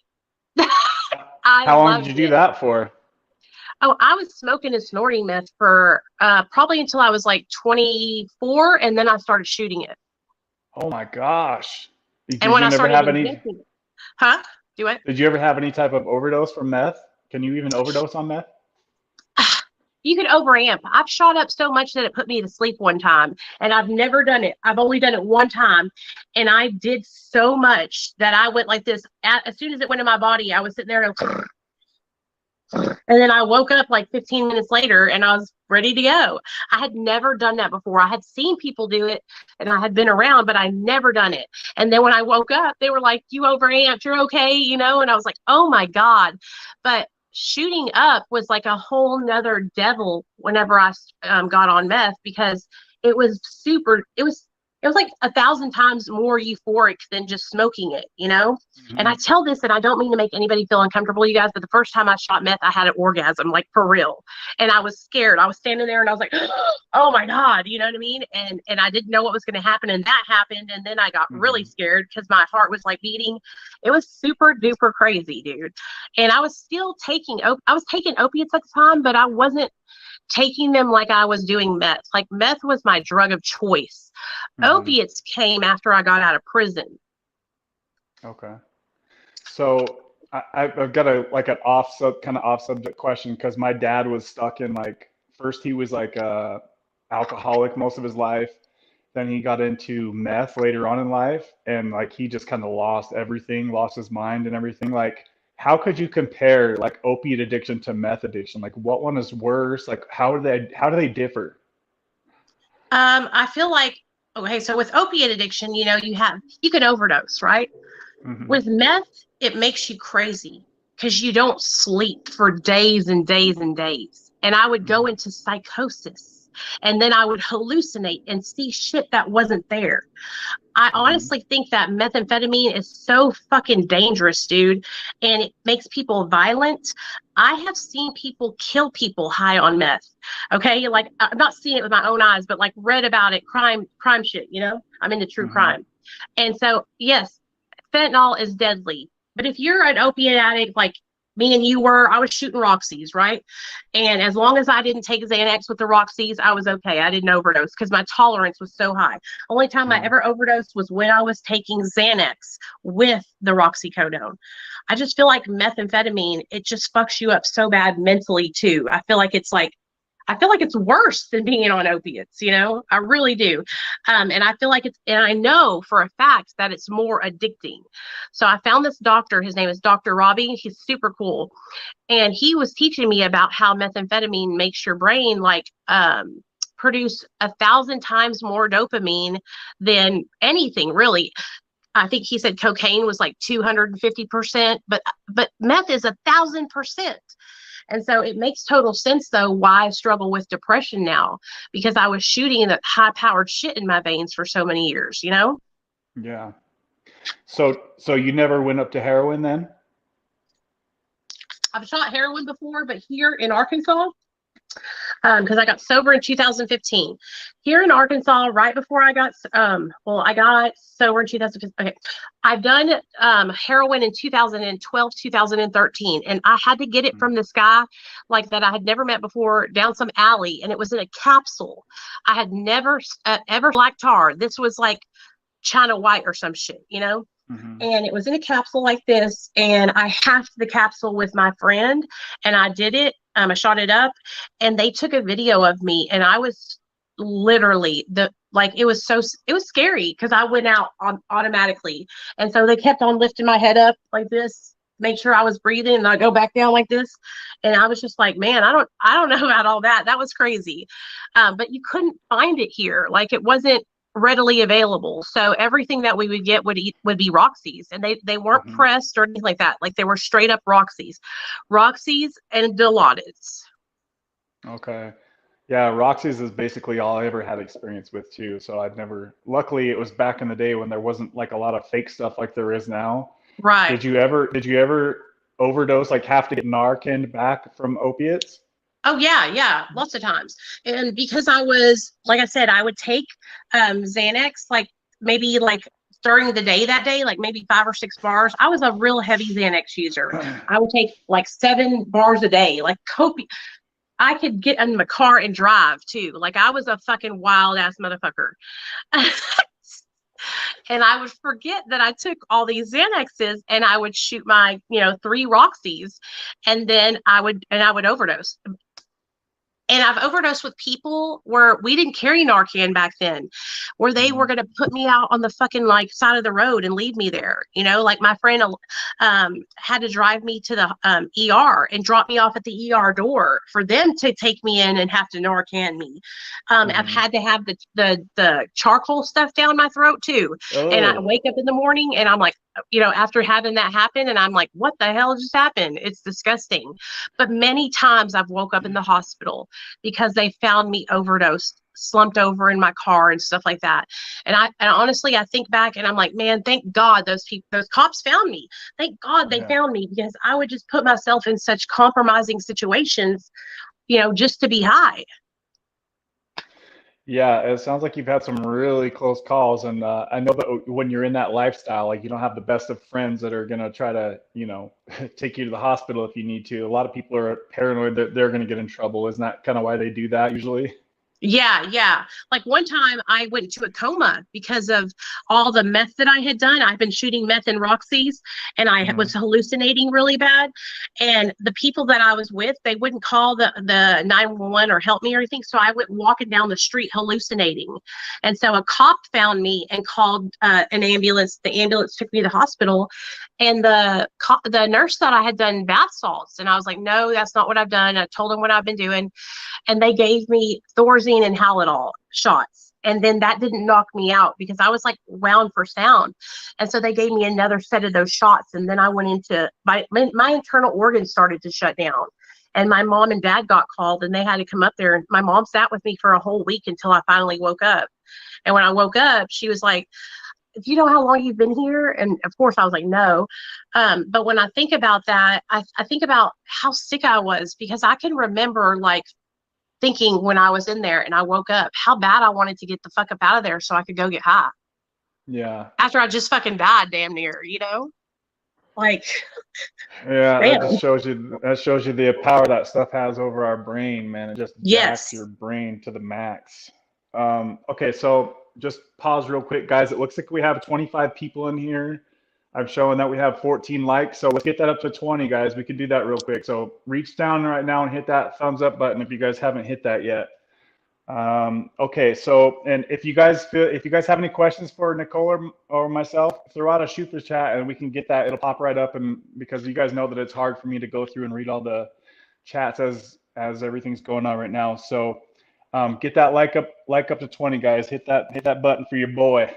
I How long did loved you do it. that for? Oh, I was smoking and snorting meth for probably until I was like 24, and then I started shooting it. Oh my gosh. Did And when you I never started have any, injecting it, huh? Do it. did you ever have any type of overdose from meth? Can you even overdose on meth? You could overamp. I've shot up so much that it put me to sleep one time, and I've never done it. I've only done it one time, and I did so much that I went like this. As soon as it went in my body, I was sitting there and then I woke up like 15 minutes later and I was ready to go. I had never done that before. I had seen people do it and I had been around, but I never done it. And then when I woke up, they were like, you overamped, you're okay, And I was like, oh my God. But shooting up was like a whole nother devil whenever I got on meth because it was like 1,000 times more euphoric than just smoking it. And Hmm. I tell this, and I don't mean to make anybody feel uncomfortable, you guys, but the first time I shot meth, I had an orgasm, like for real. And I was scared. I was standing there and I was like, oh my God, you know what I mean? And I didn't know what was going to happen. And that happened. And then I got really Hmm. scared because my heart was like beating. It was super duper crazy, dude. And I was still I was taking opiates at the time, but I wasn't taking them like I was doing meth. Like meth was my drug of choice. Hmm. Opiates came after I got out of prison. Okay. So I've got a like an off subject question because my dad was stuck in like first he was like a alcoholic most of his life, then he got into meth later on in life, and like he just kind of lost everything, lost his mind and everything. Like, how could you compare like opiate addiction to meth addiction? Like, what one is worse? Like, how do they differ? I feel like Okay, so with opiate addiction, you can overdose, right? Hmm. With meth, it makes you crazy because you don't sleep for days and days and days. And I would go Hmm. into psychosis, and then I would hallucinate and see shit that wasn't there. I Hmm. honestly think that methamphetamine is so fucking dangerous, dude, and it makes people violent. I have seen people kill people high on meth. Okay, like I'm not seeing it with my own eyes, but like read about it, crime shit. I'm into true Hmm. crime, and so yes, fentanyl is deadly. But if you're an opiate addict like me and you were, I was shooting Roxy's, right? And as long as I didn't take Xanax with the Roxy's, I was okay. I didn't overdose because my tolerance was so high. Only time I Hmm. ever overdosed was when I was taking Xanax with the roxycodone. I just feel like methamphetamine, it just fucks you up so bad mentally too. I feel like it's worse than being on opiates. I really do. And I feel like and I know for a fact that it's more addicting. So I found this doctor, his name is Dr. Robbie. He's super cool. And he was teaching me about how methamphetamine makes your brain produce 1,000 times more dopamine than anything really. I think he said cocaine was like 250%, but meth is 1,000%. And so it makes total sense though why I struggle with depression now, because I was shooting that high powered shit in my veins for so many years. Yeah. So you never went up to heroin then? I've shot heroin before, but here in Arkansas, because I got sober in 2015. Here in Arkansas, right before I got sober in 2015. Okay, I've done heroin in 2012, 2013, and I had to get it from this guy like that I had never met before down some alley, and it was in a capsule. I had never ever black tar. This was like China White or some shit. Hmm. And it was in a capsule like this, and I halved the capsule with my friend, and I did it. I shot it up, and they took a video of me, and I was literally it was scary because I went out automatically, and so they kept on lifting my head up like this, make sure I was breathing, and I go back down like this, and I was just like, man, I don't know about all that. That was crazy, but you couldn't find it here. Like it wasn't readily available. So everything that we would get would be Roxy's, and they weren't Hmm. pressed or anything like that. Like they were straight up Roxy's and Dilaudid's. Okay. Yeah, Roxy's is basically all I ever had experience with too. So I've never, luckily it was back in the day when there wasn't like a lot of fake stuff like there is now. Right. Did you ever overdose, like have to get Narcan back from opiates? Oh yeah, yeah, lots of times. And because I was, like I said, I would take Xanax like maybe like during the day that day, like maybe 5 or 6 bars. I was a real heavy Xanax user. I would take like 7 bars a day, like copious. I could get in the car and drive too. Like I was a fucking wild ass motherfucker. And I would forget that I took all these Xanaxes, and I would shoot my, 3 Roxys, and then I would overdose. And I've overdosed with people where we didn't carry Narcan back then, where they Hmm. were going to put me out on the fucking like side of the road and leave me there. Like my friend had to drive me to the ER and drop me off at the ER door for them to take me in and have to Narcan me. I've Hmm. had to have the charcoal stuff down my throat too. And I Oh, wake up in the morning and I'm like, after having that happen, and I'm like, what the hell just happened? It's disgusting. But many times I've woke up in the hospital because they found me overdosed, slumped over in my car and stuff like that. And honestly, I think back and I'm like, man, thank God those cops found me. Thank God they yeah. found me, because I would just put myself in such compromising situations, just to be high. Yeah, it sounds like you've had some really close calls, and I know that when you're in that lifestyle, like you don't have the best of friends that are gonna try to, take you to the hospital if you need to. A lot of people are paranoid that they're gonna get in trouble. Isn't that kind of why they do that usually? Yeah, yeah. Like one time I went into a coma because of all the meth that I had done. I've been shooting meth in Roxy's, and I was Hmm. hallucinating really bad. And the people that I was with, they wouldn't call the 911 or help me or anything. So I went walking down the street hallucinating. And so a cop found me and called an ambulance. The ambulance took me to the hospital, and the nurse thought I had done bath salts. And I was like, no, that's not what I've done. I told them what I've been doing, and they gave me Thorazine and Halidol shots. And then that didn't knock me out because I was like wound for sound. And so they gave me another set of those shots. And then I went into my internal organs started to shut down. And my mom and dad got called and they had to come up there. And my mom sat with me for a whole week until I finally woke up. And when I woke up, she was like, do you know how long you've been here? And of course I was like, no. But when I think about that, I think about how sick I was, because I can remember like thinking when I was in there and I woke up, how bad I wanted to get the fuck up out of there so I could go get high. Yeah. After I just fucking died damn near, you know? Like, yeah, damn. that shows you the power that stuff has over our brain, man. It just jacks your brain to the max. Okay, so just pause real quick, guys. It looks like we have 25 people in here. I'm showing that we have 14 likes, so let's get that up to 20, guys. We can do that real quick. So reach down right now and hit that thumbs up button if you guys haven't hit that yet. Okay, so, and if you guys have any questions for Nicole or myself, throw out a super chat and we can get that. It'll pop right up, and because you guys know that it's hard for me to go through and read all the chats as everything's going on right now. So get that like up to 20, guys. Hit that button for your boy.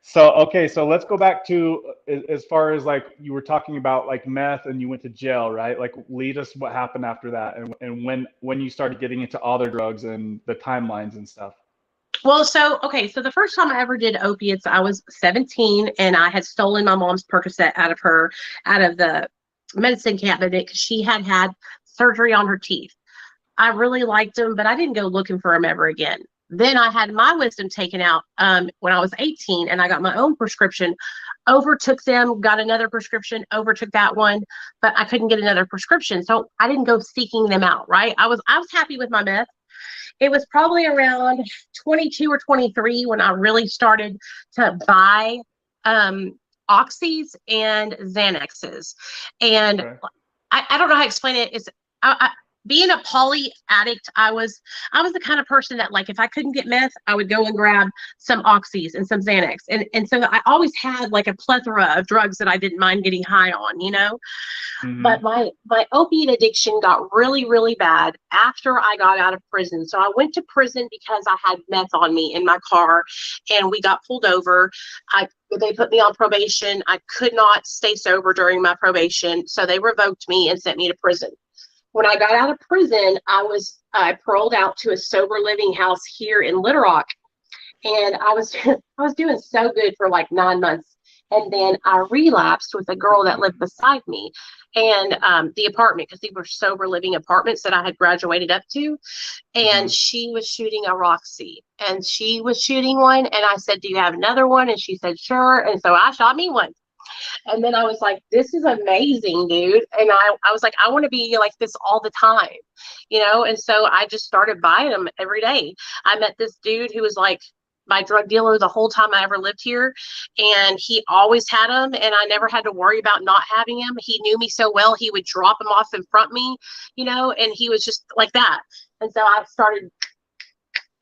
So okay, so let's go back to as far as like you were talking about like meth and you went to jail, right? Like lead us what happened after that, and when you started getting into other drugs and the timelines and stuff. Well, so the first time I ever did opiates, I was 17 and I had stolen my mom's Percocet out of the medicine cabinet because she had surgery on her teeth. I really liked them, but I didn't go looking for them ever again. Then I had my wisdom taken out when I was 18 and I got my own prescription, overtook them, got another prescription, overtook that one, but I couldn't get another prescription. So I didn't go seeking them out, right? I was happy with my meth. It was probably around 22 or 23 when I really started to buy Oxys and Xanaxes. And okay. I don't know how to explain it. It's being a poly addict, I was the kind of person that, like, if I couldn't get meth, I would go and grab some Oxys and some Xanax. And so I always had like a plethora of drugs that I didn't mind getting high on, you know? Mm-hmm. But my opiate addiction got really, really bad after I got out of prison. So I went to prison because I had meth on me in my car and we got pulled over. They put me on probation. I could not stay sober during my probation. So they revoked me and sent me to prison. When I got out of prison, I paroled out to a sober living house here in Little Rock, and I was doing so good for like 9 months, and then I relapsed with a girl that lived beside me, and the apartment, because these were sober living apartments that I had graduated up to, and she was shooting a Roxy, and she was shooting one, and I said, "Do you have another one?" And she said, "Sure," and so I shot me one. And then I was like, this is amazing, dude. And I was like, I want to be like this all the time, you know? And so I just started buying them every day. I met this dude who was like my drug dealer the whole time I ever lived here. And he always had them. And I never had to worry about not having him. He knew me so well, he would drop them off in front of me, you know? And he was just like that. And so I started,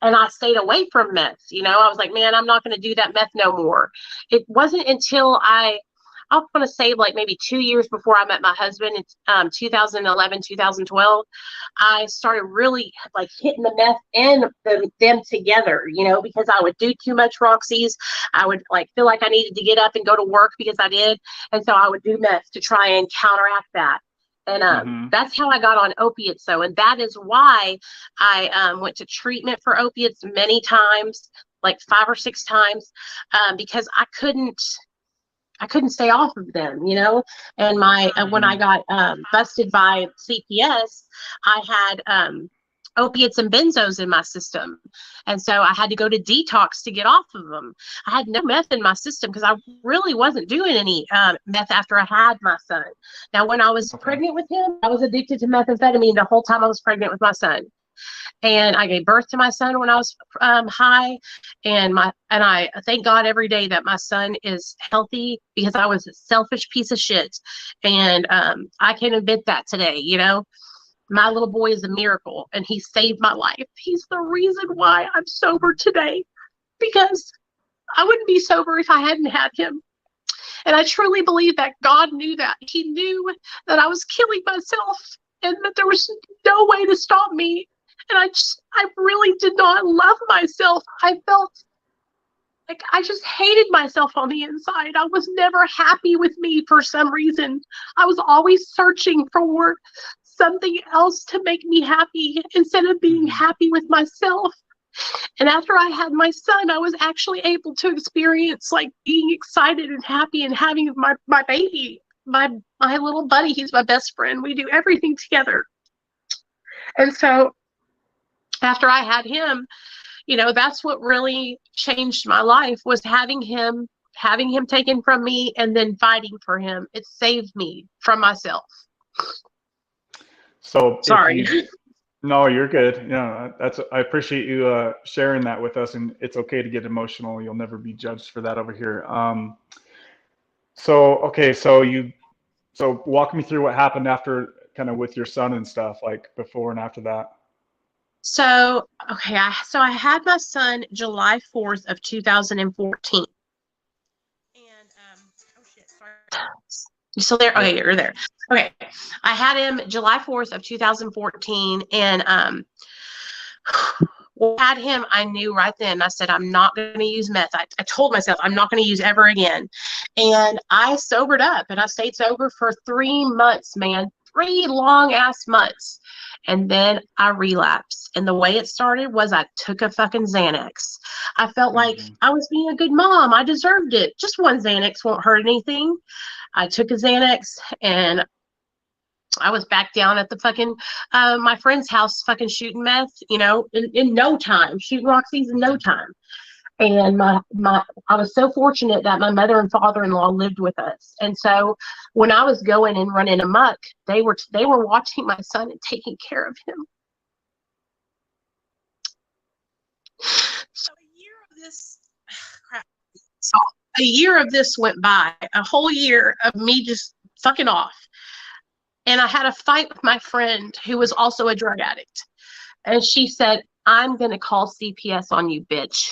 and I stayed away from meth, you know? I was like, man, I'm not going to do that meth no more. It wasn't until I want to say like maybe 2 years before I met my husband in 2011, 2012, I started really like hitting the meth and them together, you know, because I would do too much Roxy's. I would like feel like I needed to get up and go to work because I did. And so I would do meth to try and counteract that. And that's how I got on opiates. So, and that is why I went to treatment for opiates many times, like 5 or 6 times, because I couldn't stay off of them, you know. And when I got busted by CPS, I had opiates and benzos in my system, and so I had to go to detox to get off of them. I had no meth in my system because I really wasn't doing any meth after I had my son. Now, when I was pregnant with him, I was addicted to methamphetamine the whole time I was pregnant with my son. And I gave birth to my son when I was high, and I thank God every day that my son is healthy, because I was a selfish piece of shit, and I can admit that today. You know, my little boy is a miracle, and he saved my life. He's the reason why I'm sober today, because I wouldn't be sober if I hadn't had him. And I truly believe that God knew that. He knew that I was killing myself, and that there was no way to stop me. And I really did not love myself. I felt like I just hated myself on the inside. I was never happy with me for some reason. I was always searching for something else to make me happy instead of being happy with myself. And after I had my son, I was actually able to experience like being excited and happy and having my baby, my little buddy. He's my best friend. We do everything together. And so after I had him, that's what really changed my life, was having him taken from me and then fighting for him. It saved me from myself. So sorry. No, you're good. I appreciate you sharing that with us, and it's okay to get emotional. You'll never be judged for that over here. So walk me through what happened after, kind of with your son and stuff, like before and after that. So I had my son July 4th of 2014. And oh shit, sorry. You still there? Okay, you're there. Okay. I had him July 4th of 2014, and had him, I knew right then. I said, I'm not going to use meth. I told myself I'm not going to use ever again. And I sobered up, and I stayed sober for 3 months, man. 3 long ass months. And then I relapsed. And the way it started was I took a fucking Xanax. I felt like I was being a good mom. I deserved it. Just one Xanax won't hurt anything. I took a Xanax, and I was back down at the fucking my friend's house, fucking shooting meth, in no time, shooting Roxy's in no time. And I was so fortunate that my mother and father-in-law lived with us. And so when I was going and running amok, they were watching my son and taking care of him. So a year of this went by, a whole year of me just fucking off. And I had a fight with my friend who was also a drug addict. And she said, I'm going to call CPS on you, bitch.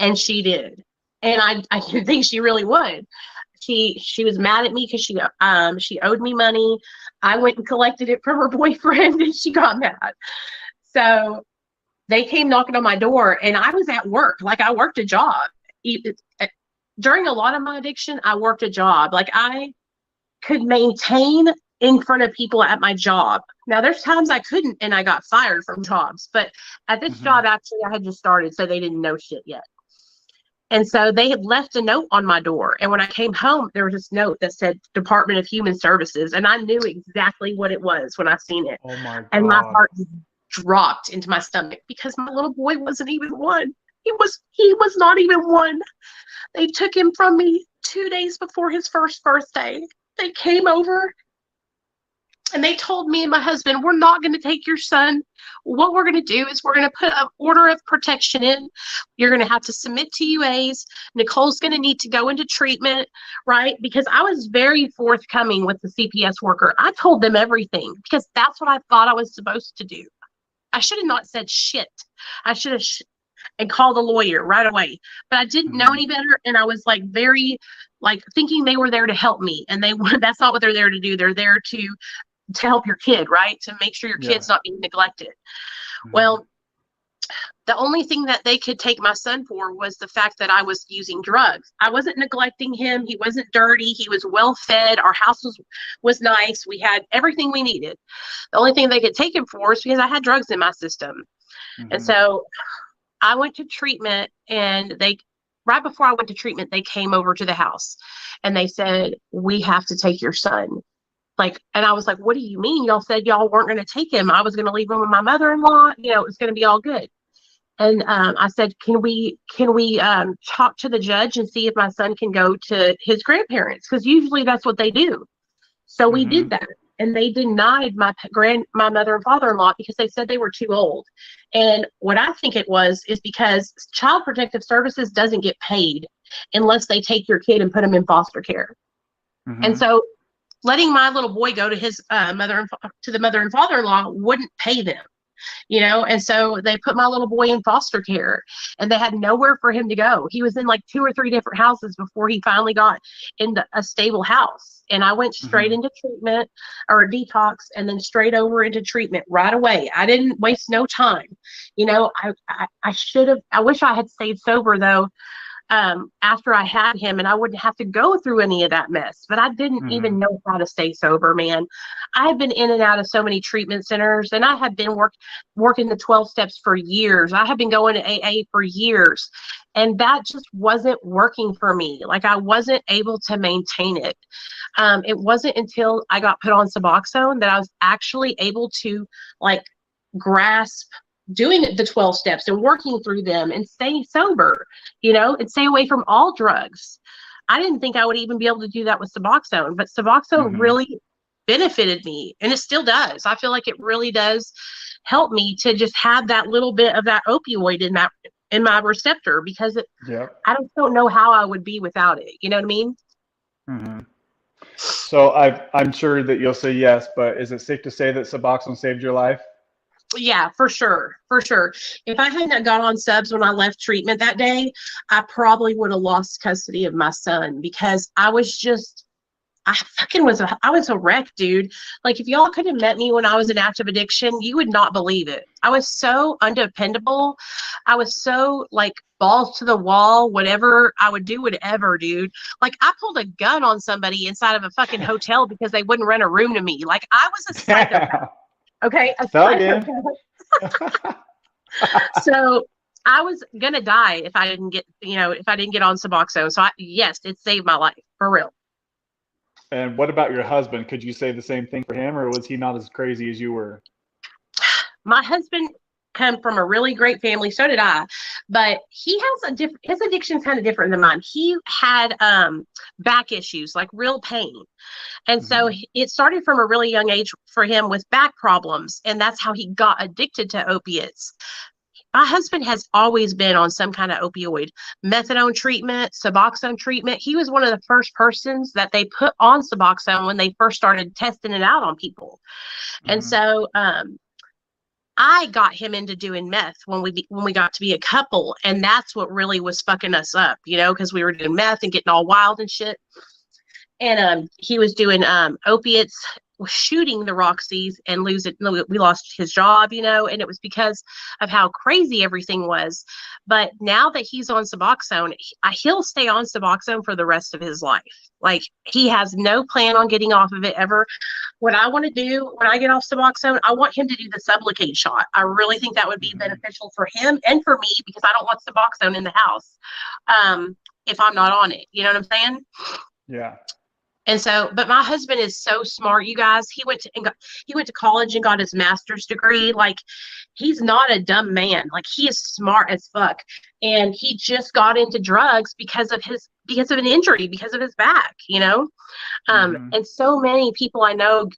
And she did. And I didn't think she really would. She was mad at me because she owed me money. I went and collected it from her boyfriend, and she got mad. So they came knocking on my door, and I was at work. Like, I worked a job. During a lot of my addiction, I worked a job. Like, I could maintain in front of people at my job. Now, there's times I couldn't, and I got fired from jobs. But at this job, actually, I had just started, so they didn't know shit yet. And so they had left a note on my door. And when I came home, there was this note that said Department of Human Services. And I knew exactly what it was when I seen it. Oh my God. And my heart dropped into my stomach because my little boy wasn't even one. He was not even one. They took him from me 2 days before his first birthday. They came over and they told me and my husband, we're not going to take your son. What we're going to do is we're going to put an order of protection in. You're going to have to submit to UAs. Nicole's going to need to go into treatment, right? Because I was very forthcoming with the CPS worker. I told them everything because that's what I thought I was supposed to do. I should have not said shit. I should have and called a lawyer right away. But I didn't know any better, and I was like very thinking they were there to help me, and that's not what they're there to do. They're there to help your kid, right? To make sure your kid's not being neglected. Well, the only thing that they could take my son for was the fact that I was using drugs. I wasn't neglecting him. He wasn't dirty. He was well fed. Our house was nice. We had everything we needed. The only thing they could take him for is because I had drugs in my system. And so I went to treatment, and right before I went to treatment, they came over to the house and they said, we have to take your son. And I was like, what do you mean? Y'all said y'all weren't going to take him. I was going to leave him with my mother-in-law. It was going to be all good. And I said, can we talk to the judge and see if my son can go to his grandparents? Because usually that's what they do. So we did that. And they denied my mother and father-in-law because they said they were too old. And what I think it was is because Child Protective Services doesn't get paid unless they take your kid and put him in foster care. And so letting my little boy go to his mother and father-in-law wouldn't pay them. And so they put my little boy in foster care, and they had nowhere for him to go. He was in like 2 or 3 different houses before he finally got into a stable house. And I went straight into treatment or detox, and then straight over into treatment right away. I didn't waste no time. I should have, I wish I had stayed sober though, after I had him, and I wouldn't have to go through any of that mess. But I didn't even know how to stay sober, man. I have been in and out of so many treatment centers, and I have been working the 12 steps for years. I have been going to AA for years, and that just wasn't working for me. Like, I wasn't able to maintain it. It wasn't until I got put on Suboxone that I was actually able to, like, grasp doing the 12 steps and working through them and staying sober, and stay away from all drugs. I didn't think I would even be able to do that with Suboxone, but Suboxone really benefited me, and it still does. I feel like it really does help me to just have that little bit of that opioid in my receptor, because I just don't know how I would be without it. You know what I mean? So I'm sure that you'll say yes, but is it safe to say that Suboxone saved your life? Yeah, for sure. For sure. If I hadn't got on subs when I left treatment that day, I probably would have lost custody of my son, because I was a wreck, dude. Like, if y'all could have met me when I was in active addiction, you would not believe it. I was so undependable. I was so, like, balls to the wall. Whatever I would do, whatever, dude. Like, I pulled a gun on somebody inside of a fucking hotel because they wouldn't rent a room to me. Like, I was a psychopath. Okay, a psychopath. So I was gonna die if I didn't get on Suboxone. So yes, it saved my life, for real. And what about your husband? Could you say the same thing for him, or was he not as crazy as you were? My husband come from a really great family. So did I, but he has his addiction's kind of different than mine. He had back issues, like real pain. And so it started from a really young age for him with back problems. And that's how he got addicted to opiates. My husband has always been on some kind of opioid, methadone treatment, Suboxone treatment. He was one of the first persons that they put on Suboxone when they first started testing it out on people. And so I got him into doing meth when we got to be a couple. And that's what really was fucking us up, because we were doing meth and getting all wild and shit. And he was doing opiates, shooting the Roxys, and we lost his job, and it was because of how crazy everything was. But now that he's on Suboxone, he'll stay on Suboxone for the rest of his life. Like, he has no plan on getting off of it ever. What I want to do when I get off Suboxone, I want him to do the Sublocade shot. I really think that would be beneficial for him and for me, because I don't want Suboxone in the house if I'm not on it. You know what I'm saying? Yeah. And so, but my husband is so smart, you guys. He went to college and got his master's degree. Like, he's not a dumb man. Like, he is smart as fuck. And he just got into drugs because of an injury, because of his back, And so many people I know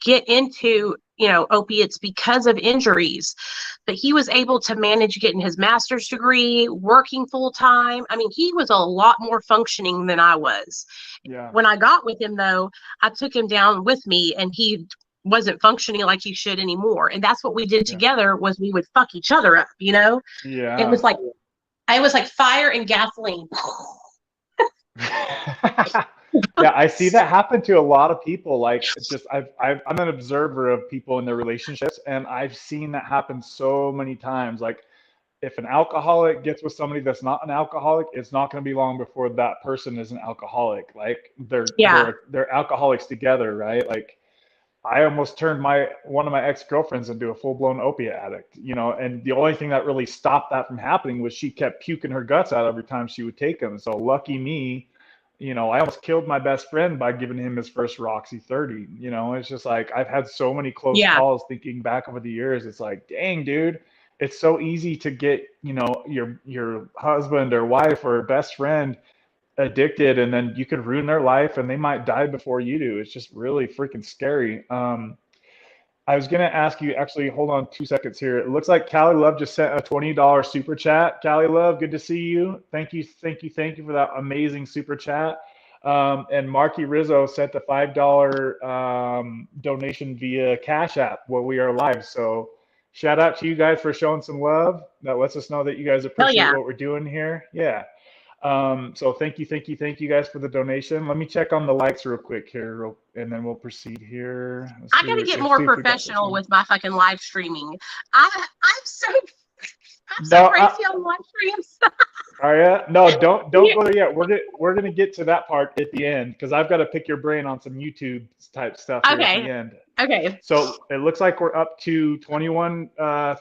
get into, opiates because of injuries. But he was able to manage getting his master's degree, working full time. I mean, he was a lot more functioning than I was. Yeah. When I got with him, though, I took him down with me, and he wasn't functioning like he should anymore. And that's what we did together, was we would fuck each other up, Yeah. It was like fire and gasoline. Yeah, I see that happen to a lot of people. Like, it's just I'm an observer of people in their relationships, and I've seen that happen so many times. Like, if an alcoholic gets with somebody that's not an alcoholic, it's not going to be long before that person is an alcoholic. Like, they're alcoholics together, right? Like, I almost turned one of my ex-girlfriends into a full-blown opiate addict, and the only thing that really stopped that from happening was she kept puking her guts out every time she would take them. So lucky me. I almost killed my best friend by giving him his first Roxy 30. It's just like, I've had so many close calls thinking back over the years. It's like, dang, dude, it's so easy to get, your husband or wife or best friend addicted, and then you could ruin their life and they might die before you do. It's just really freaking scary. I was going to ask you, actually, hold on 2 seconds here. It looks like Callie Love just sent a $20 super chat. Callie Love, good to see you. Thank you for that amazing super chat. And Marky Rizzo sent a $5 donation via Cash App while we are live. So shout out to you guys for showing some love. That lets us know that you guys Hell appreciate yeah. what we're doing here. Yeah. So thank you guys for the donation. Let me check on the likes real quick here, and then we'll proceed here. I got to get Let's more see if we got this professional one. with my fucking live streaming. I'm so No, crazy on live streams. are ya? No, don't Yeah. go there yet. We're gonna get to that part at the end because I've got to pick your brain on some YouTube type stuff here at the Okay. end. Okay. So it looks like we're up to 21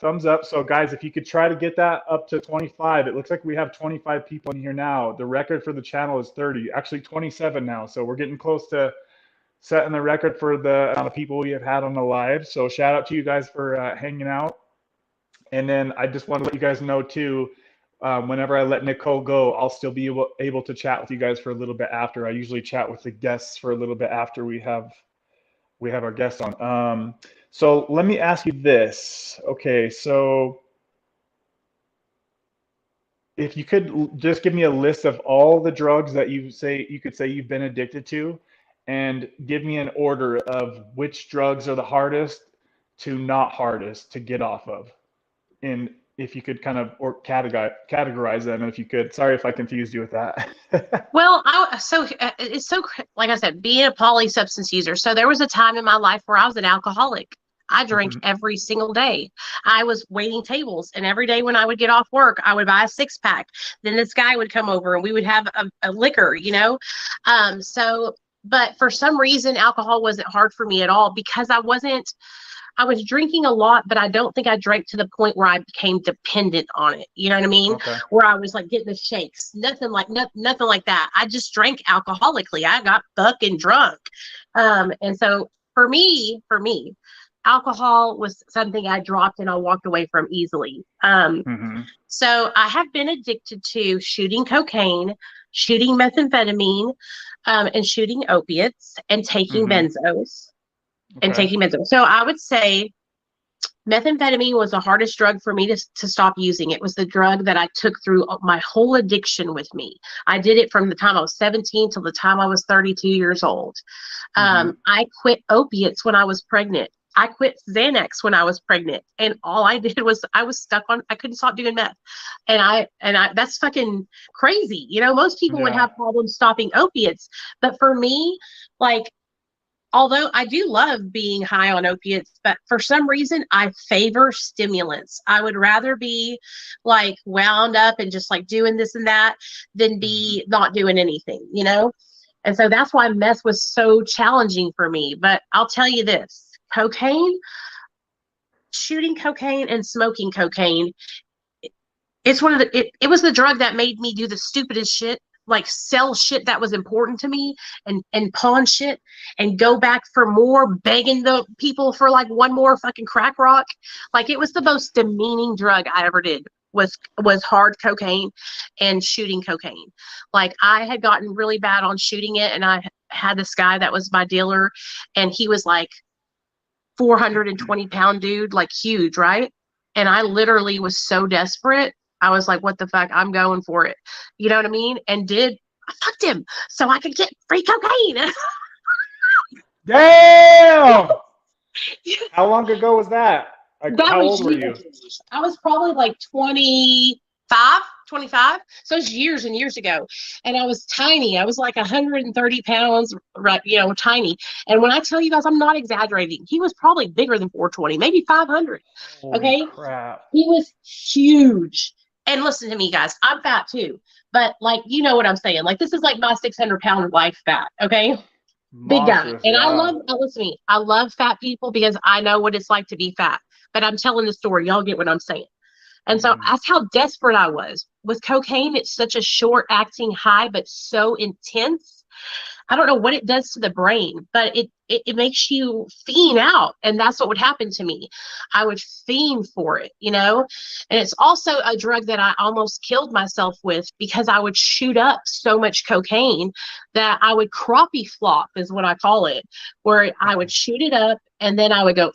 thumbs up. So guys, if you could try to get that up to 25, it looks like we have 25 people in here now. The record for the channel is 30, actually 27 now. So we're getting close to setting the record for the amount of people we have had on the live. So shout out to you guys for hanging out. And then I just want to let you guys know too, whenever I let Nicole go, I'll still be able to chat with you guys for a little bit after. I usually chat with the guests for a little bit after we have our guest on. So let me ask you this. Okay, so if you could just give me a list of all the drugs that you could say you've been addicted to, and give me an order of which drugs are the hardest to not hardest to get off of. And if you could kind of or categorize them, if you could. Sorry if I confused you with that. Well, it's so, like I said, being a poly substance user. So there was a time in my life where I was an alcoholic. I drank Mhm. every single day. I was waiting tables, and every day when I would get off work, I would buy a 6-pack. Then this guy would come over, and we would have a liquor, you know. But for some reason, alcohol wasn't hard for me at all because I was drinking a lot, but I don't think I drank to the point where I became dependent on it. You know what I mean? Okay. Where I was like getting the shakes, nothing like that. I just drank alcoholically. I got fucking drunk. And so for me, alcohol was something I dropped and I walked away from easily. Hmm. So I have been addicted to shooting cocaine, shooting methamphetamine, and shooting opiates and taking Hmm. benzos and Okay. taking benzos. So I would say methamphetamine was the hardest drug for me to stop using. It was the drug that I took through my whole addiction with me. I did it from the time I was 17 till the time I was 32 years old. Hmm. I quit opiates when I was pregnant. I quit Xanax when I was pregnant, and all I did was I was stuck on. I couldn't stop doing meth, and I that's fucking crazy. You know, most people would Yeah. have problems stopping opiates, but for me, like, although I do love being high on opiates, but for some reason I favor stimulants. I would rather be like wound up and just like doing this and that than Hmm. be not doing anything, you know? And so that's why meth was so challenging for me. But I'll tell you this, cocaine, shooting cocaine and smoking cocaine, it was the drug that made me do the stupidest shit, like sell shit that was important to me and pawn shit and go back for more, begging the people for like one more fucking crack rock. Like, it was the most demeaning drug I ever did, was hard cocaine and shooting cocaine. Like, I had gotten really bad on shooting it, and I had this guy that was my dealer, and he was like 420-pound dude, like huge, right? And I literally was so desperate. I was like, what the fuck? I'm going for it. You know what I mean? I fucked him so I could get free cocaine. Damn! How long ago was that? Like, That how was old were years. you? I was probably like 25, 25. So it's years and years ago. And I was tiny. I was like 130 pounds, right, you know, tiny. And when I tell you guys, I'm not exaggerating. He was probably bigger than 420, maybe 500. Holy Okay. crap. He was huge. And listen to me, guys. I'm fat too. But like, you know what I'm saying? Like, this is like my 600-pound life fat. Okay. Big guy. Monstrous, And yeah. listen to me, I love fat people because I know what it's like to be fat. But I'm telling the story. Y'all get what I'm saying. And so Hmm. that's how desperate I was. With cocaine, it's such a short acting high, but so intense. I don't know what it does to the brain, but it makes you fiend out. And that's what would happen to me. I would fiend for it, you know? And it's also a drug that I almost killed myself with because I would shoot up so much cocaine that I would crappie flop, is what I call it, where I would shoot it up and then I would go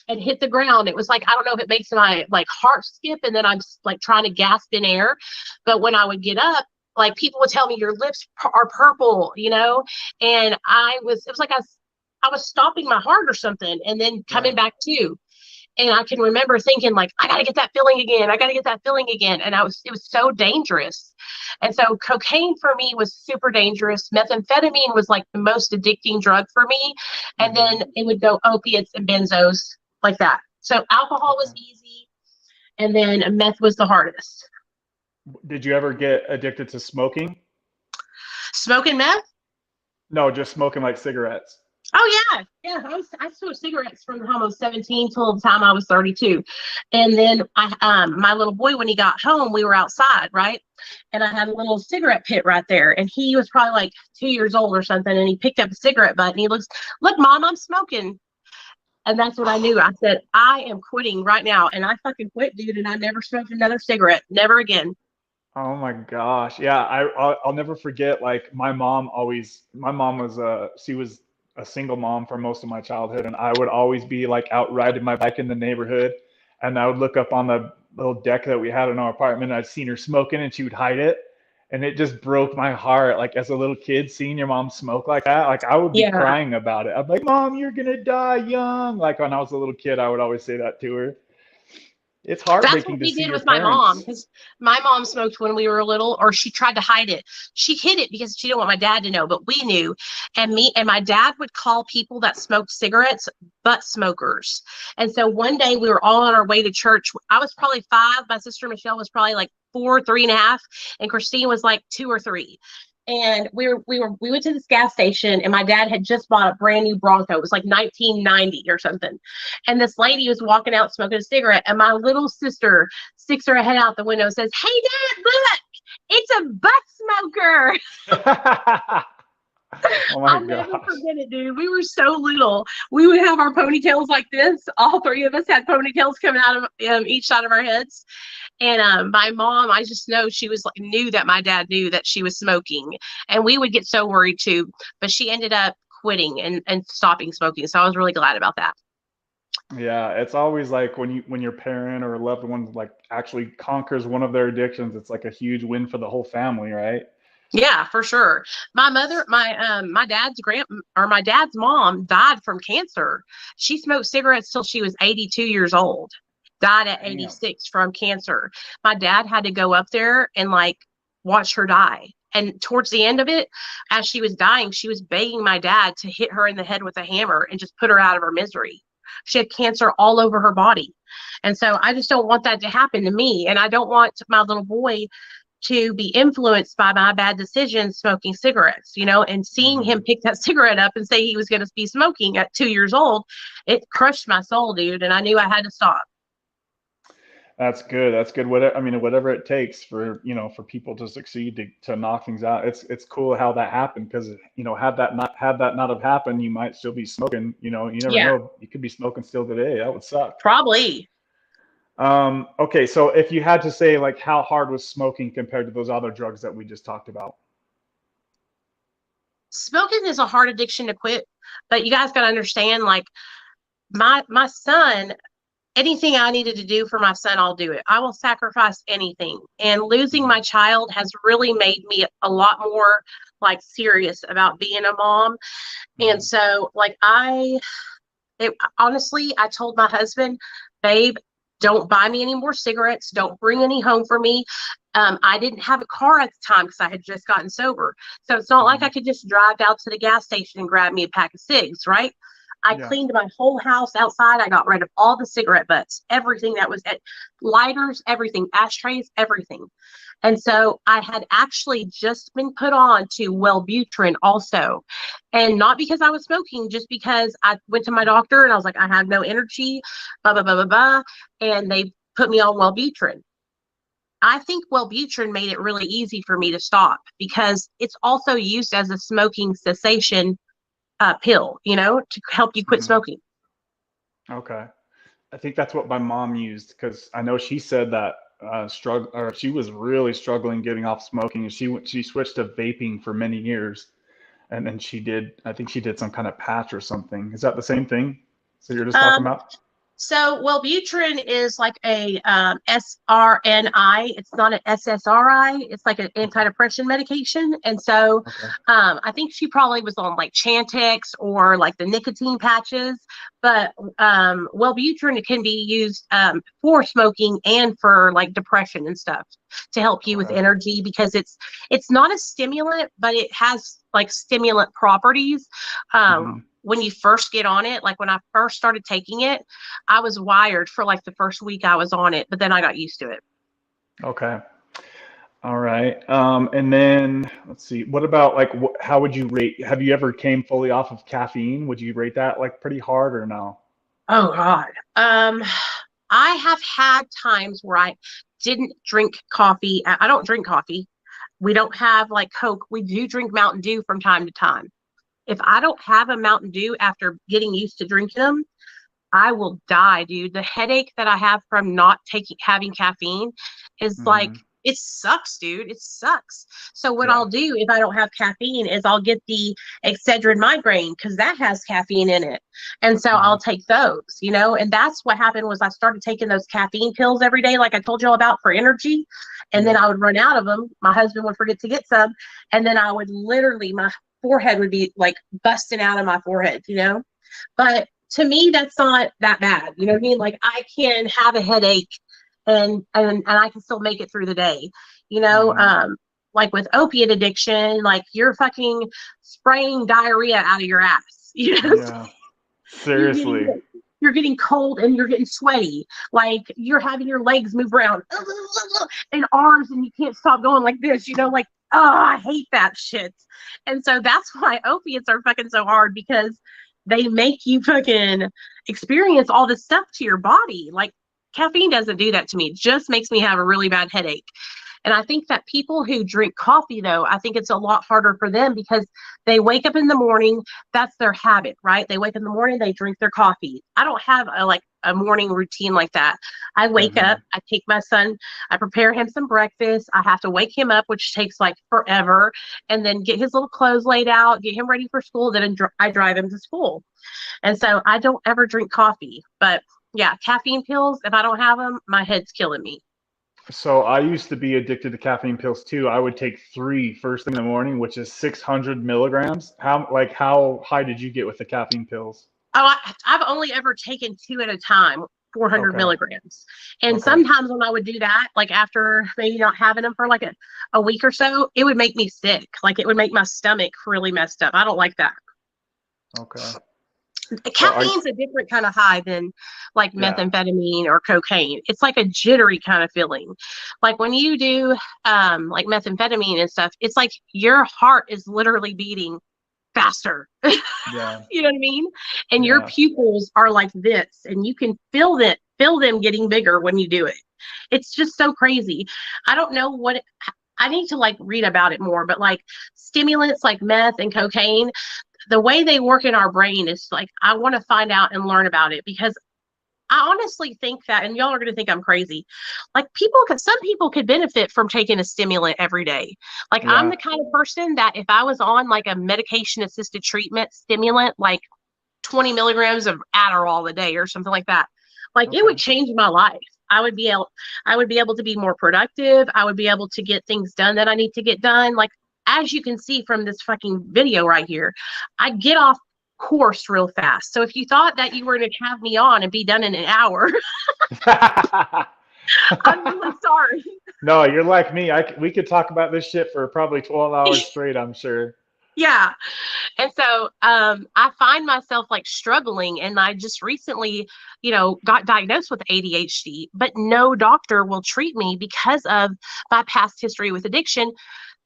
and hit the ground. It was like, I don't know if it makes my like heart skip, and then I'm like trying to gasp in air. But when I would get up, like, people would tell me your lips are purple, you know, and it was like I was stopping my heart or something and then Yeah. coming back to. And I can remember thinking like, I got to get that feeling again. I got to get that feeling again. And it was so dangerous. And so cocaine for me was super dangerous. Methamphetamine was like the most addicting drug for me. And then it would go opiates and benzos like that. So alcohol was easy. And then meth was the hardest. Did you ever get addicted to smoking? Smoking meth? No, just smoking like cigarettes. Oh yeah. I smoked cigarettes from the time I was 17 till the time I was 32. And then my little boy, when he got home, we were outside, right? And I had a little cigarette pit right there. And he was probably like 2 years old or something. And he picked up a cigarette butt and he looks, look, Mom, I'm smoking. And that's what I knew. I said, I am quitting right now. And I fucking quit, dude. And I never smoked another cigarette. Never again. Oh my gosh. Yeah, I'll never forget, like my mom was she was a single mom for most of my childhood, and I would always be like out riding my bike in the neighborhood, and I would look up on the little deck that we had in our apartment, and I'd seen her smoking and she would hide it. And it just broke my heart. Like as a little kid, seeing your mom smoke like that, like I would be Yeah. crying about it. I'm like, Mom, you're gonna die young. Like when I was a little kid, I would always say that to her. It's That's what heartbreaking to we see did your with my mom, parents. because my mom smoked when we were little, or she tried to hide it. She hid it because she didn't want my dad to know, but we knew. And me and my dad would call people that smoked cigarettes butt smokers. And so one day we were all on our way to church. I was probably 5. My sister Michelle was probably like 4, 3.5, and Christine was like 2 or 3. And we went to this gas station, and my dad had just bought a brand new Bronco. It was like 1990 or something. And this lady was walking out smoking a cigarette, and my little sister sticks her head out the window and says, "Hey Dad, look, it's a butt smoker." Oh my I'll never gosh. forget it, dude. We were so little. We would have our ponytails like this. All 3 of us had ponytails coming out of each side of our heads. And my mom, I just know she was like, knew that my dad knew that she was smoking, and we would get so worried too. But she ended up quitting and stopping smoking, so I was really glad about that. Yeah, it's always like when your parent or a loved one like actually conquers one of their addictions, it's like a huge win for the whole family, right? Yeah, for sure. My dad's my dad's mom died from cancer. She smoked cigarettes till she was 82 years old. Died at Damn. 86 from cancer. My dad had to go up there and like watch her die. And towards the end of it, as she was dying, she was begging my dad to hit her in the head with a hammer and just put her out of her misery. She had cancer all over her body. And so I just don't want that to happen to me. And I don't want my little boy to be influenced by my bad decisions smoking cigarettes, and seeing him Hmm. pick that cigarette up and say he was going to be smoking at 2 years old, it crushed my soul, dude. And I knew I had to stop. That's good. That's good. Whatever, I mean, whatever it takes for, for people to succeed to knock things out. It's cool how that happened because, had that not have happened, you might still be smoking, you never Yeah, know. You could be smoking still today. That would suck. probably. Okay, so if you had to say like how hard was smoking compared to those other drugs that we just talked about? Smoking is a hard addiction to quit, but you guys got to understand, like my son, anything I needed to do for my son, I'll do it. I will sacrifice anything. And losing my child has really made me a lot more like serious about being a mom. And Mm-hmm. so, like, honestly, I told my husband, babe, don't buy me any more cigarettes. Don't bring any home for me. I didn't have a car at the time because I had just gotten sober. So it's not like Mm-hmm. I could just drive out to the gas station and grab me a pack of cigs, right? I Yeah. cleaned my whole house outside. I got rid of all the cigarette butts, everything that was at lighters, everything, ashtrays, everything. And so I had actually just been put on to Wellbutrin also. And not because I was smoking, just because I went to my doctor and I was like, I have no energy, blah, blah, blah, blah, blah. And they put me on Wellbutrin. I think Wellbutrin made it really easy for me to stop because it's also used as a smoking cessation pill, to help you quit Hmm. smoking. Okay. I think that's what my mom used because I know she said that struggle or she was really struggling getting off smoking. She switched to vaping for many years, and then I think she did some kind of patch or something. Is that the same thing? So you're just talking Um, about? So Wellbutrin is like a SRNI. It's not an SSRI. It's like an Okay. antidepressant medication. And so Okay. I think she probably was on like Chantix or like the nicotine patches. But Wellbutrin can be used for smoking and for like depression and stuff to help you with Okay. energy, because it's not a stimulant, but it has like stimulant properties. Hmm. When you first get on it, like when I first started taking it, I was wired for like the first week I was on it, but then I got used to it. Okay. All right. And then let's see. What about like how would you rate? Have you ever came fully off of caffeine? Would you rate that like pretty hard or no? Oh God. I have had times where I didn't drink coffee. I don't drink coffee. We don't have like Coke. We do drink Mountain Dew from time to time. If I don't have a Mountain Dew after getting used to drinking them, I will die, dude. The headache that I have from not taking having caffeine is like, Hmm. it sucks, dude. It sucks. So what Yeah. I'll do if I don't have caffeine is I'll get the Excedrin migraine because that has caffeine in it. And so Hmm. I'll take those, and that's what happened was I started taking those caffeine pills every day, like I told you all about for energy. And then Yeah. I would run out of them. My husband would forget to get some. And then I would literally, my forehead would be like busting out of my forehead. But to me, that's not that bad. You know what I mean? Like I can have a headache and I can still make it through the day. You know, Hmm. like with opiate addiction, like you're fucking spraying diarrhea out of your ass. Yeah. You're getting Seriously. you're getting cold and you're getting sweaty. Like you're having your legs move around and arms, and you can't stop going like this. Like, oh, I hate that shit. And so that's why opiates are fucking so hard, because they make you fucking experience all this stuff to your body. Like caffeine doesn't do that to me. It just makes me have a really bad headache. And I think that people who drink coffee, though, I think it's a lot harder for them because they wake up in the morning. That's their habit, right? They wake up in the morning, they drink their coffee. I don't have a morning routine like that. I wake up, Hmm. I take my son, I prepare him some breakfast. I have to wake him up, which takes like forever, and then get his little clothes laid out, get him ready for school. Then I drive him to school. And so I don't ever drink coffee. But yeah, caffeine pills, if I don't have them, my head's killing me. So I used to be addicted to caffeine pills too. I would take three first thing in the morning, which is 600 milligrams. How high did you get with the caffeine pills? Oh, I've only ever taken two at a time, 400 Okay. milligrams. And Okay. sometimes when I would do that, like after maybe not having them for like a week or so, it would make me sick. Like it would make my stomach really messed up. I don't like that. Okay. So I, Caffeine's a different kind of high than like yeah. methamphetamine or cocaine. It's like a jittery kind of feeling. Like when you do like methamphetamine and stuff, it's like your heart is literally beating faster. Yeah. You know what I mean? And your Yeah. pupils are like this, and you can feel them getting bigger when you do it. It's just so crazy. I don't know I need to like read about it more, but like stimulants like meth and cocaine, the way they work in our brain is like I want to find out and learn about it, because I honestly think that, and y'all are going to think I'm crazy. Like some people could benefit from taking a stimulant every day. Like I'm Yeah. the kind of person that if I was on like a medication assisted treatment stimulant, like 20 milligrams of Adderall a day or something like that, like it would Okay. change my life. I would be able to be more productive. I would be able to get things done that I need to get done. Like, as you can see from this fucking video right here, I get off course real fast. So if you thought that you were going to have me on and be done in an hour, I'm really sorry. No, you're like me. We could talk about this shit for probably 12 hours straight, I'm sure. Yeah. And so I find myself like struggling. And I just recently, got diagnosed with ADHD, but no doctor will treat me because of my past history with addiction.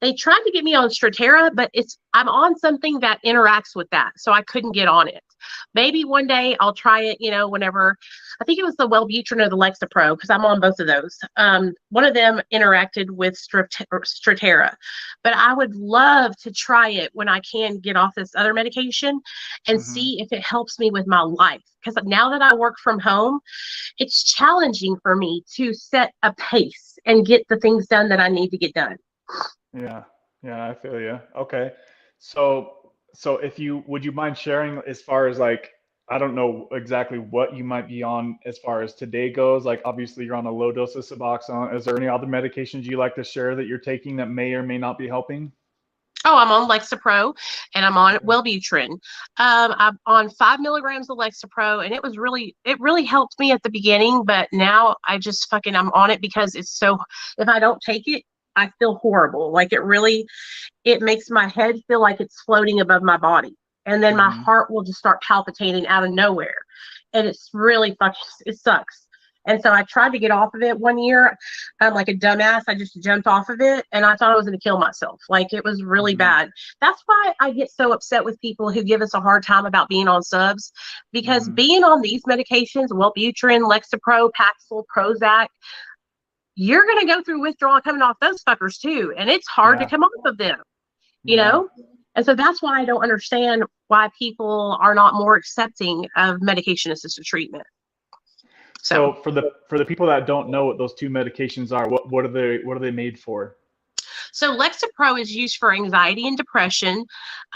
They tried to get me on Stratera, but I'm on something that interacts with that, so I couldn't get on it. Maybe one day I'll try it. Whenever I think it was the Wellbutrin or the Lexapro, because I'm on both of those. One of them interacted with Stratera, but I would love to try it when I can get off this other medication and Hmm. see if it helps me with my life. Because now that I work from home, it's challenging for me to set a pace and get the things done that I need to get done. Yeah. Yeah, I feel you. Okay. So if you would you mind sharing as far as like I don't know exactly what you might be on as far as today goes. Like obviously you're on a low dose of Suboxone. Is there any other medications you like to share that you're taking that may or may not be helping? Oh, I'm on Lexapro and I'm on Okay. Wellbutrin. I'm on 5 milligrams of Lexapro, and it really helped me at the beginning, but now I just fucking, I'm on it because it's so, if I don't take it, I feel horrible. Like it makes my head feel like it's floating above my body. And then my Hmm. heart will just start palpitating out of nowhere. And it's really fucking, it sucks. And so I tried to get off of it one year. Like a dumbass, I just jumped off of it and I thought I was going to kill myself. Like it was really Hmm. bad. That's why I get so upset with people who give us a hard time about being on subs, because Hmm. being on these medications, Wellbutrin, Lexapro, Paxil, Prozac, you're going to go through withdrawal coming off those fuckers too. And it's hard to Yeah. come off of them, you Yeah. know? And so that's why I don't understand why people are not more accepting of medication assisted treatment. So, So for the people that don't know what those two medications are, what are they made for? so Lexapro is used for anxiety and depression.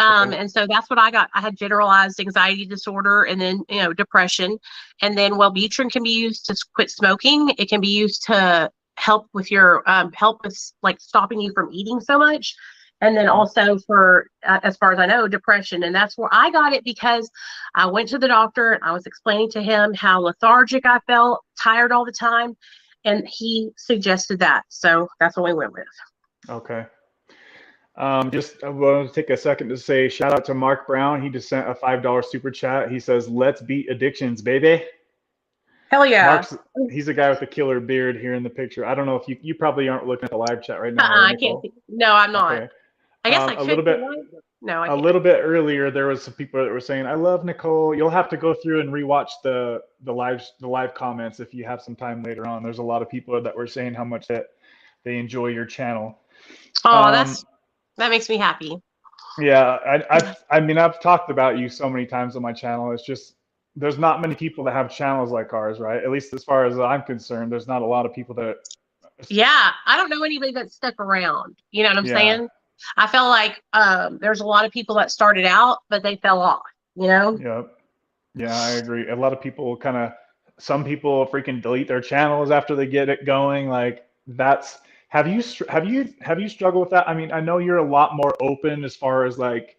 Okay. And so that's what I got. I had generalized anxiety disorder and then, depression. And then Wellbutrin can be used to quit smoking. It can be used to help with your, help with like stopping you from eating so much. And then Okay. also for, as far as I know, depression. And that's where I got it because I went to the doctor and I was explaining to him how lethargic I felt, tired all the time. And he suggested that. So that's what we went with. Okay. Just I want to take a second to say shout out to Mark Brown. He just sent a $5 super chat. He says, "Let's beat addictions, baby." Hell yeah. Mark's he's a guy with a killer beard here in the picture. I don't know if you probably aren't looking at the live chat right now, are you, I can't Nicole? see. No, I'm not. Okay. I guess I A could little be bit one. No, I a can't. little bit earlier there was some people that were saying, "I love Nicole." You'll have to go through and rewatch the live comments if you have some time later on. There's a lot of people that were saying how much that they enjoy your channel. Oh, Um, that makes me happy. Yeah, I mean, I've talked about you so many times on my channel. It's just there's not many people that have channels like ours, right? At least as far as I'm concerned, there's not a lot of people that. Yeah, I don't know anybody that stuck around. You know what I'm Yeah, saying? I felt like there's a lot of people that started out, but they fell off. You know? yeah, yeah. I agree. A lot of people some people freaking delete their channels after they get it going. Like that's. Have you struggled with that? I mean, I know you're a lot more open as far as like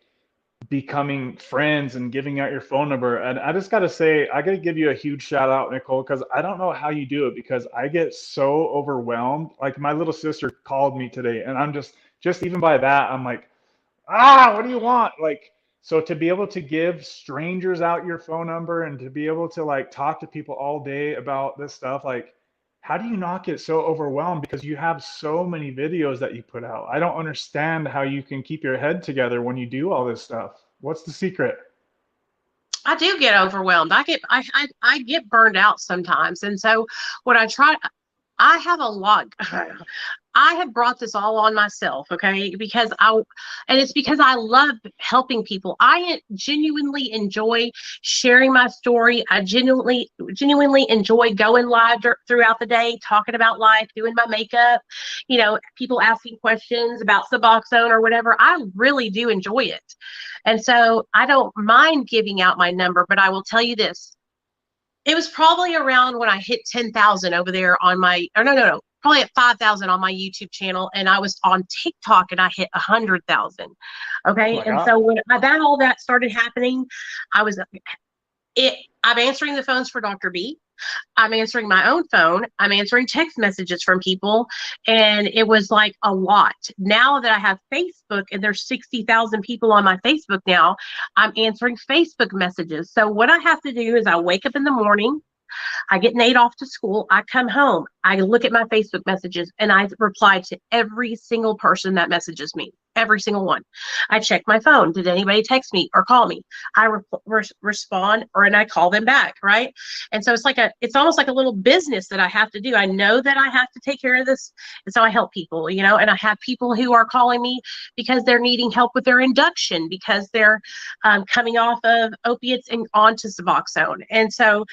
becoming friends and giving out your phone number. And I just got to say, I got to give you a huge shout out, Nicole, because I don't know how you do it because I get so overwhelmed. Like my little sister called me today and I'm just even by that, I'm like, what do you want? Like, so to be able to give strangers out your phone number and to be able to like talk to people all day about this stuff, like, how do you not get so overwhelmed because you have so many videos that you put out? I don't understand how you can keep your head together when you do all this stuff. What's the secret? I do get overwhelmed. I get burned out sometimes. And so what I have a lot. I have brought this all on myself, okay? And it's because I love helping people. I genuinely enjoy sharing my story. I genuinely enjoy going live throughout the day, talking about life, doing my makeup, people asking questions about Suboxone or whatever. I really do enjoy it. And so I don't mind giving out my number, but I will tell you this. It was probably around when I hit 10,000 over there on no, probably at 5,000 on my YouTube channel. And I was on TikTok and I hit 100,000. Oh Okay. my And God. so when all that started happening, I was, I'm answering the phones for Dr. B. I'm answering my own phone. I'm answering text messages from people. And it was like a lot. Now that I have Facebook and there's 60,000 people on my Facebook now, I'm answering Facebook messages. So what I have to do is I wake up in the morning, I get Nate off to school. I come home. I look at my Facebook messages and I reply to every single person that messages me, every single one. I check my phone. Did anybody text me or call me? I respond and I call them back. Right. And so it's almost like a little business that I have to do. I know that I have to take care of this. And so I help people, and I have people who are calling me because they're needing help with their induction because they're coming off of opiates and onto Suboxone. And so,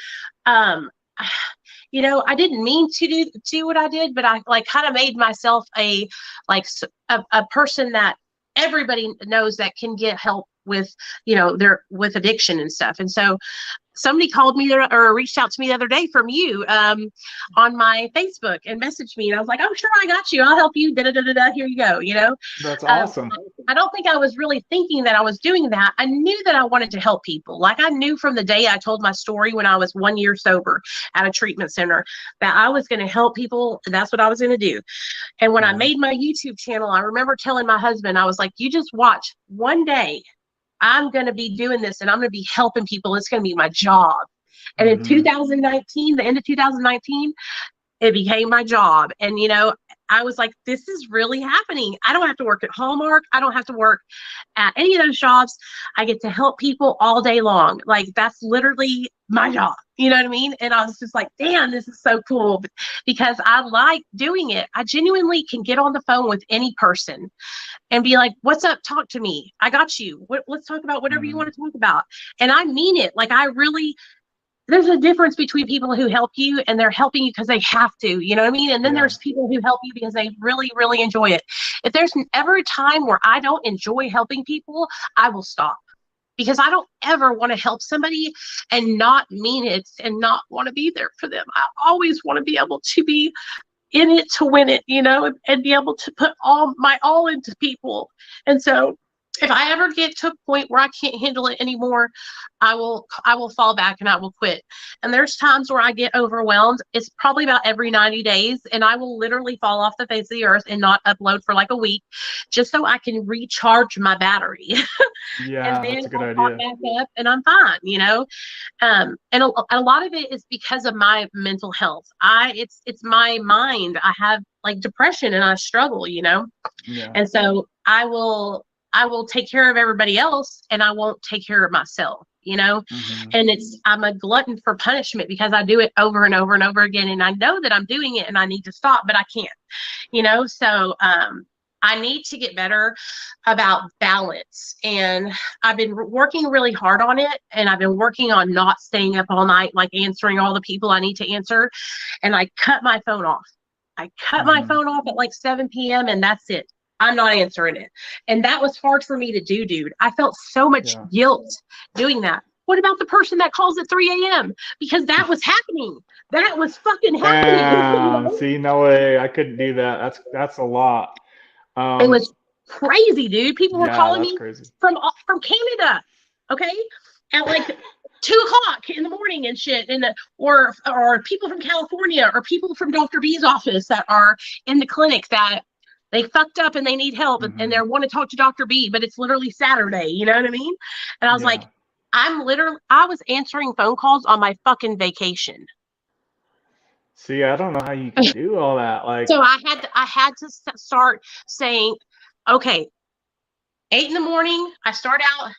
um, I didn't mean to do what I did, but I like kind of made myself a person that everybody knows that can get help with, with addiction and stuff. And so somebody called me there or reached out to me the other day from you on my Facebook and messaged me. And I was like, oh, sure, I got you. I'll help you. Da, da, da, da, da. Here you go. That's awesome. I don't think I was really thinking that I was doing that. I knew that I wanted to help people. Like I knew from the day I told my story when I was 1 year sober at a treatment center that I was going to help people. And that's what I was going to do. And when I made my YouTube channel, I remember telling my husband, I was like, you just watch one day. I'm going to be doing this and I'm going to be helping people. It's going to be my job. And in 2019, the end of 2019, it became my job. And, I was like, this is really happening. I don't have to work at Hallmark. I don't have to work at any of those jobs. I get to help people all day long. Like that's literally my job. You know what I mean? And I was just like, damn, this is so cool because I like doing it. I genuinely can get on the phone with any person and be like, what's up? Talk to me. I got you. Let's talk about whatever you want to talk about. And I mean it. Like there's a difference between people who help you and they're helping you because they have to, you know what I mean? And then there's people who help you because they really, really enjoy it. If there's ever a time where I don't enjoy helping people, I will stop because I don't ever want to help somebody and not mean it and not want to be there for them. I always want to be able to be in it to win it, and be able to put my all into people. And so if I ever get to a point where I can't handle it anymore, I will fall back and I will quit. And there's times where I get overwhelmed. It's probably about every 90 days. And I will literally fall off the face of the earth and not upload for like a week just so I can recharge my battery. Yeah, and then that's a good I'll idea. pop back up and I'm fine, and a lot of it is because of my mental health. It's my mind. I have like depression and I struggle, Yeah. And so I will take care of everybody else and I won't take care of myself, and I'm a glutton for punishment because I do it over and over and over again. And I know that I'm doing it and I need to stop, but I can't, so, I need to get better about balance. And I've been working really hard on it. And I've been working on not staying up all night, like answering all the people I need to answer. And I cut my phone off. I cut my phone off at like 7 p.m. and that's it. I'm not answering it. And that was hard for me to do, dude. I felt so much guilt doing that. What about the person that calls at 3 a.m.? Because that was happening. That was fucking happening. See, no way. I couldn't do that. That's a lot. It was crazy, dude. People were calling me crazy. from Canada, okay, at like 2:00 in the morning and shit, and or people from California or people from Dr. B's office that are in the clinic that they fucked up and they need help and they want to talk to Dr. B, but it's literally Saturday. You know what I mean? And I was like, I was answering phone calls on my fucking vacation. See, I don't know how you can do all that. Like, so I had to start saying, okay, 8 in the morning, I start out,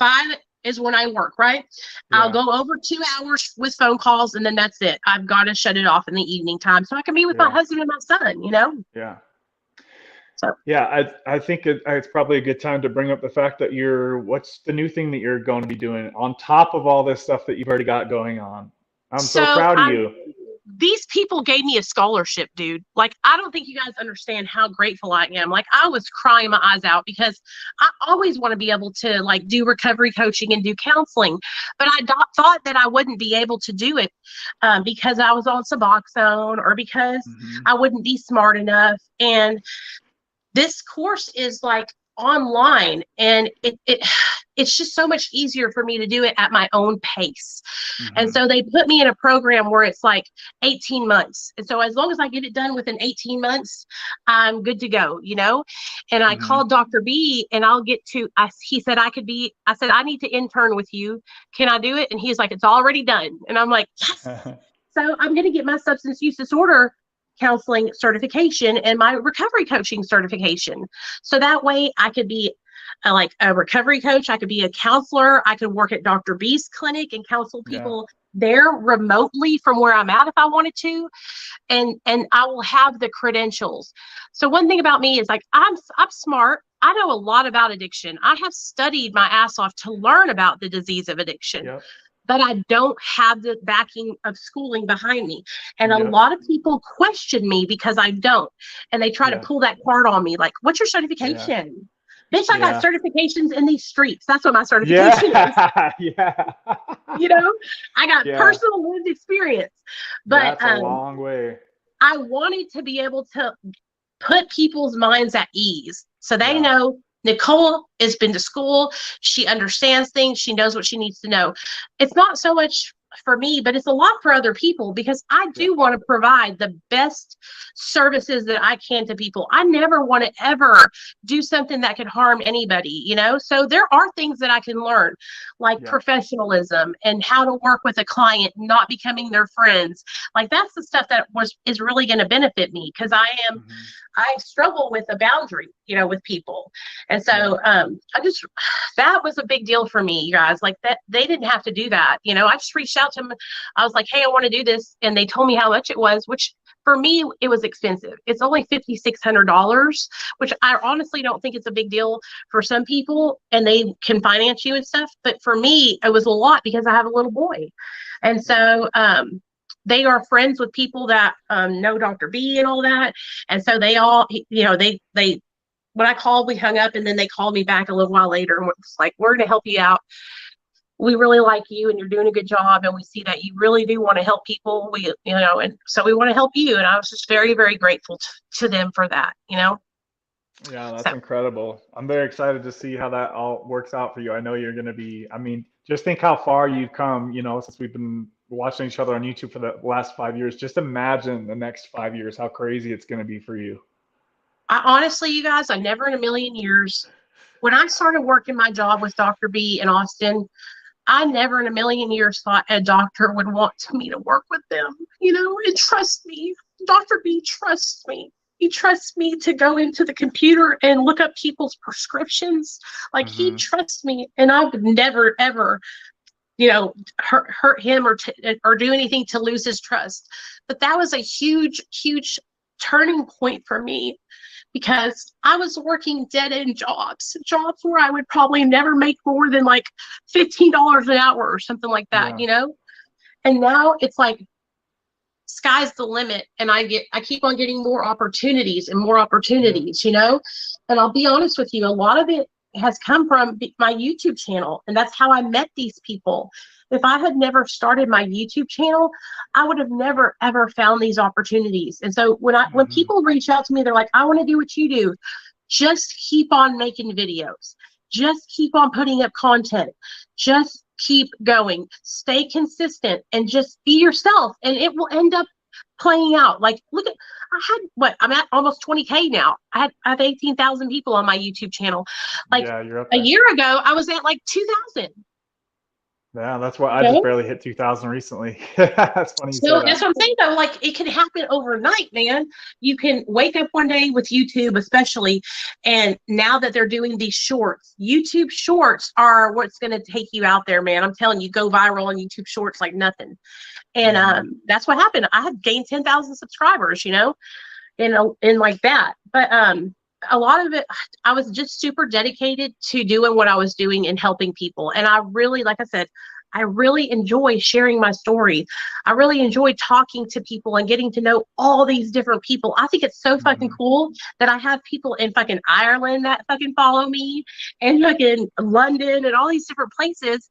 5 is when I work, right? Yeah. I'll go over 2 hours with phone calls and then that's it. I've got to shut it off in the evening time so I can be with my husband and my son, Yeah. So I think it's probably a good time to bring up the fact that what's the new thing that you're going to be doing on top of all this stuff that you've already got going on? I'm so proud of you. These people gave me a scholarship, dude. Like, I don't think you guys understand how grateful I am. Like, I was crying my eyes out because I always want to be able to like do recovery coaching and do counseling, but I thought that I wouldn't be able to do it because I was on Suboxone or because I wouldn't be smart enough. And this course is like online and it's just so much easier for me to do it at my own pace. And so they put me in a program where it's like 18 months. And so as long as I get it done within 18 months, I'm good to go, And I called Dr. B and he said I said, I need to intern with you. Can I do it? And he's like, it's already done. And I'm like, yes. So I'm going to get my substance use disorder counseling certification and my recovery coaching certification. So that way I could be like a recovery coach. I could be a counselor. I could work at Dr. B's clinic and counsel people there remotely from where I'm at if I wanted to. And I will have the credentials. So one thing about me is like, I'm smart. I know a lot about addiction. I have studied my ass off to learn about the disease of addiction. Yep. But I don't have the backing of schooling behind me. And a lot of people question me because I don't. And they try to pull that card on me. Like, what's your certification? Bitch, I got Yeah. certifications in these streets. That's what my certification is. Yeah. Yeah. You know, I got Yeah. personal lived experience. But That's a long way. I wanted to be able to put people's minds at ease so they Yeah. know Nicole has been to school. She understands things. She knows what she needs to know. It's not so much for me, but it's a lot for other people because I Yeah. do want to provide the best services that I can to people. I never want to ever do something that could harm anybody, you know? So there are things that I can learn, like Yeah. professionalism and how to work with a client, not becoming their friends. Like that's the stuff that is really going to benefit me because Hmm. I struggle with a boundary, you know, with people. And Yeah. so that was a big deal for me, you guys. Like that they didn't have to do that. You know, I just reached out to them. I was like, hey, I want to do this. And they told me how much it was, which for me, it was expensive. It's only $5,600, which I honestly don't think it's a big deal for some people and they can finance you and stuff. But for me, it was a lot because I have a little boy. And Yeah. so they are friends with people that know Dr. B and all that. And so they all, you know, they, when I called, we hung up and then they called me back a little while later and was like, we're going to help you out. We really like you and you're doing a good job. And we see that you really do want to help people. We, you know, and so we want to help you. And I was just very, very grateful to them for that, you know? Yeah, that's So incredible. I'm very excited to see how that all works out for you. I know you're going to be, I mean, just think how far you've come, you know, since we've been watching each other on YouTube for the last 5 years. Just imagine the next 5 years, how crazy it's going to be for you. I honestly, you guys, I never in a million years, when I started working my job with Dr. B in Austin, I never in a million years thought a doctor would want me to work with them, you know, and trust me. Dr. B trusts me. He trusts me to go into the computer and look up people's prescriptions. Like he Hmm. trusts me, and I've never ever, you know, hurt him or do anything to lose his trust. But that was a huge, huge turning point for me because I was working dead end jobs where I would probably never make more than like $15 an hour or something like that, Yeah. you know? And now it's like sky's the limit and I keep on getting more opportunities and more Yeah. opportunities, you know? And I'll be honest with you, a lot of it has come from my YouTube channel and that's how I met these people. If I had never started my YouTube channel, I would have never ever found these opportunities. And so when Hmm. people reach out to me, they're like, I want to do what you do. Just keep on making videos. Just keep on putting up content. Just keep going. Stay consistent and just be yourself. And it will end up playing out. Like, look at, I had what I'm at almost 20K now. I have 18,000 people on my YouTube channel. Like Yeah, you're up a there. year ago, I was at like 2,000. Yeah, that's why I just Okay. barely hit 2,000 recently. That's funny you say So that's that. what I'm saying though. Like it can happen overnight, man. You can wake up one day with YouTube, especially, and now that they're doing these shorts, YouTube shorts are what's going to take you out there, man. I'm telling you, go viral on YouTube shorts like nothing. And Hmm. that's what happened. I had gained 10,000 subscribers, you know, in like that. But a lot of it, I was just super dedicated to doing what I was doing and helping people. And I really, like I said, I really enjoy sharing my story. I really enjoy talking to people and getting to know all these different people. I think it's so fucking Hmm. cool that I have people in fucking Ireland that fucking follow me and fucking London and all these different places.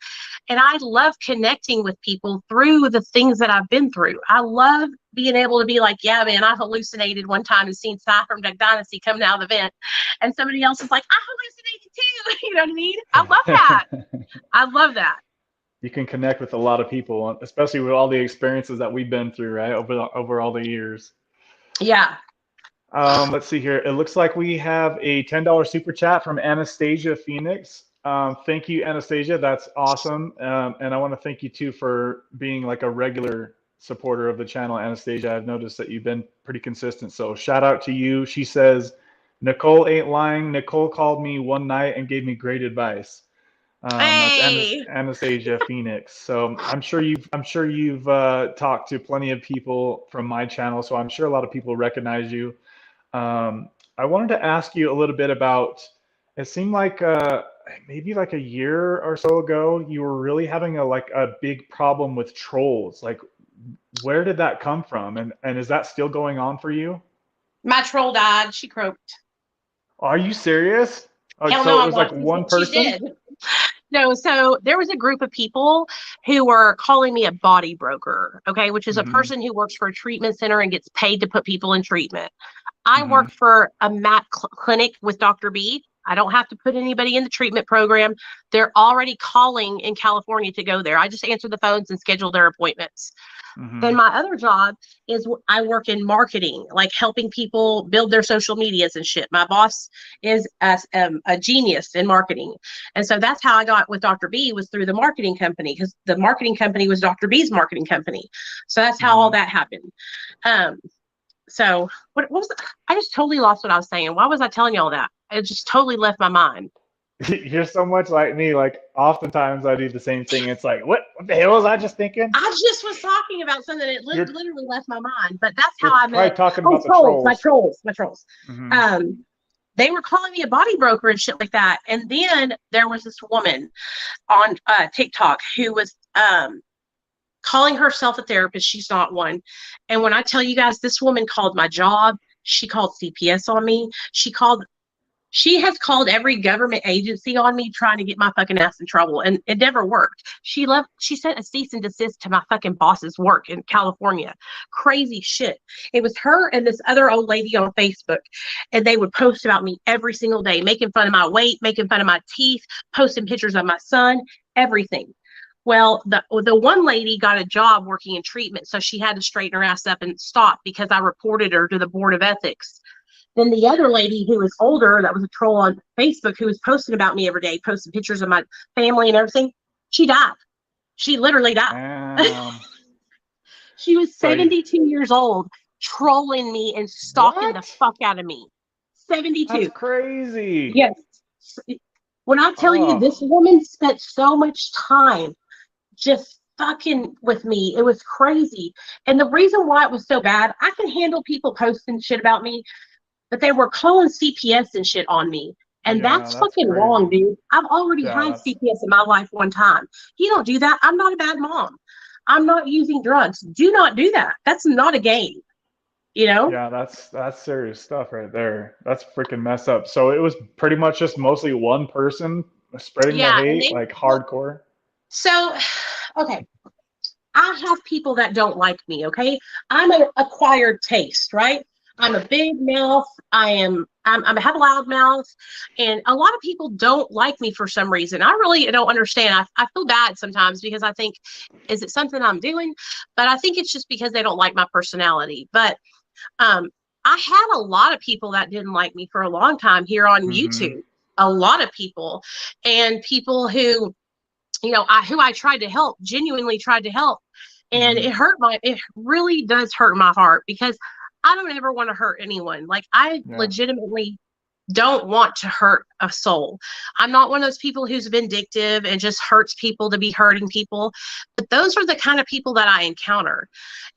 And I love connecting with people through the things that I've been through. I love being able to be like, yeah, man, I hallucinated one time and seen Cy from Duck Dynasty coming out of the vent. And somebody else is like, I hallucinated too. You know what I mean? I love that. I love that. You can connect with a lot of people, especially with all the experiences that we've been through, right? Over all the years. Yeah. Let's see here. It looks like we have a $10 super chat from Anastasia Phoenix. Thank you, Anastasia. That's awesome. And I want to thank you too for being like a regular supporter of the channel, Anastasia. I've noticed that you've been pretty consistent. So shout out to you. She says, Nicole ain't lying. Nicole called me one night and gave me great advice. That's Hey. Anastasia Phoenix. So I'm sure you've talked to plenty of people from my channel. So I'm sure a lot of people recognize you. I wanted to ask you a little bit about, it seemed like maybe like a year or so ago, you were really having a big problem with trolls. Like, where did that come from? And is that still going on for you? My troll died. She croaked. Are you serious? Oh, Hell so no, it I'm was not. like one She person? did. No, so there was a group of people who were calling me a body broker, okay, which is a Mm-hmm. person who works for a treatment center and gets paid to put people in treatment. I Mm-hmm. work for a MAT clinic with Dr. B. I don't have to put anybody in the treatment program. They're already calling in California to go there. I just answer the phones and schedule their appointments. Mm-hmm. Then my other job is I work in marketing, like helping people build their social medias and shit. My boss is a genius in marketing. And so that's how I got with Dr. B, was through the marketing company, because the marketing company was Dr. B's marketing company. So that's how all Mm-hmm. that happened. Um, so what was I just totally lost what I was saying. Why was I telling you all that? It just totally left my mind. You're so much like me. Like oftentimes I do the same thing. It's like, what the hell was I just thinking? I just was talking about something that You're literally left my mind, but that's how you're I probably met. talking Oh, about the trolls, my trolls. trolls, my trolls. Mm-hmm. Um, they were calling me a body broker and shit like that. And then there was this woman on TikTok who was calling herself a therapist. She's not one. And when I tell you guys, this woman called my job. She called CPS on me. She has called every government agency on me trying to get my fucking ass in trouble, and it never worked. She sent a cease and desist to my fucking boss's work in California. Crazy shit. It was her and this other old lady on Facebook, and they would post about me every single day, making fun of my weight, making fun of my teeth, posting pictures of my son, everything. Well, the one lady got a job working in treatment, so she had to straighten her ass up and stop because I reported her to the Board of Ethics. Then the other lady who was older, that was a troll on Facebook, who was posting about me every day, posting pictures of my family and everything, she died. She literally died. Um, She was so 72 years old, trolling me and stalking the what? fuck out of me. That's 72. crazy. Yes. When I tell you, Oh, this woman spent so much time just fucking with me, it was crazy. And the reason why it was so bad, I can handle people posting shit about me, but they were calling CPS and shit on me. And yeah, that's that's fucking wrong, crazy. dude. I've already Yeah, had that's CPS in my life one time. You don't do that. I'm not a bad mom. I'm not using drugs. Do not do that. That's not a game, you know? yeah, that's serious stuff right there. That's freaking messed up. So it was pretty much just mostly one person spreading the Yeah. And hate, they, like well, hardcore. so, okay. I have people that don't like me, okay? I'm an acquired taste, right? I'm a big mouth. I have a loud mouth, and a lot of people don't like me for some reason. I really don't understand. I feel bad sometimes because I think, is it something I'm doing? But I think it's just because they don't like my personality. But um, I had a lot of people that didn't like me for a long time here on Mm-hmm. YouTube. A lot of people, and people who, who I tried to help, genuinely tried to help. And Mm-hmm. it really does hurt my heart because I don't ever want to hurt anyone. Like, I Yeah. legitimately don't want to hurt a soul. I'm not one of those people who's vindictive and just hurts people to be hurting people. But those are the kind of people that I encounter.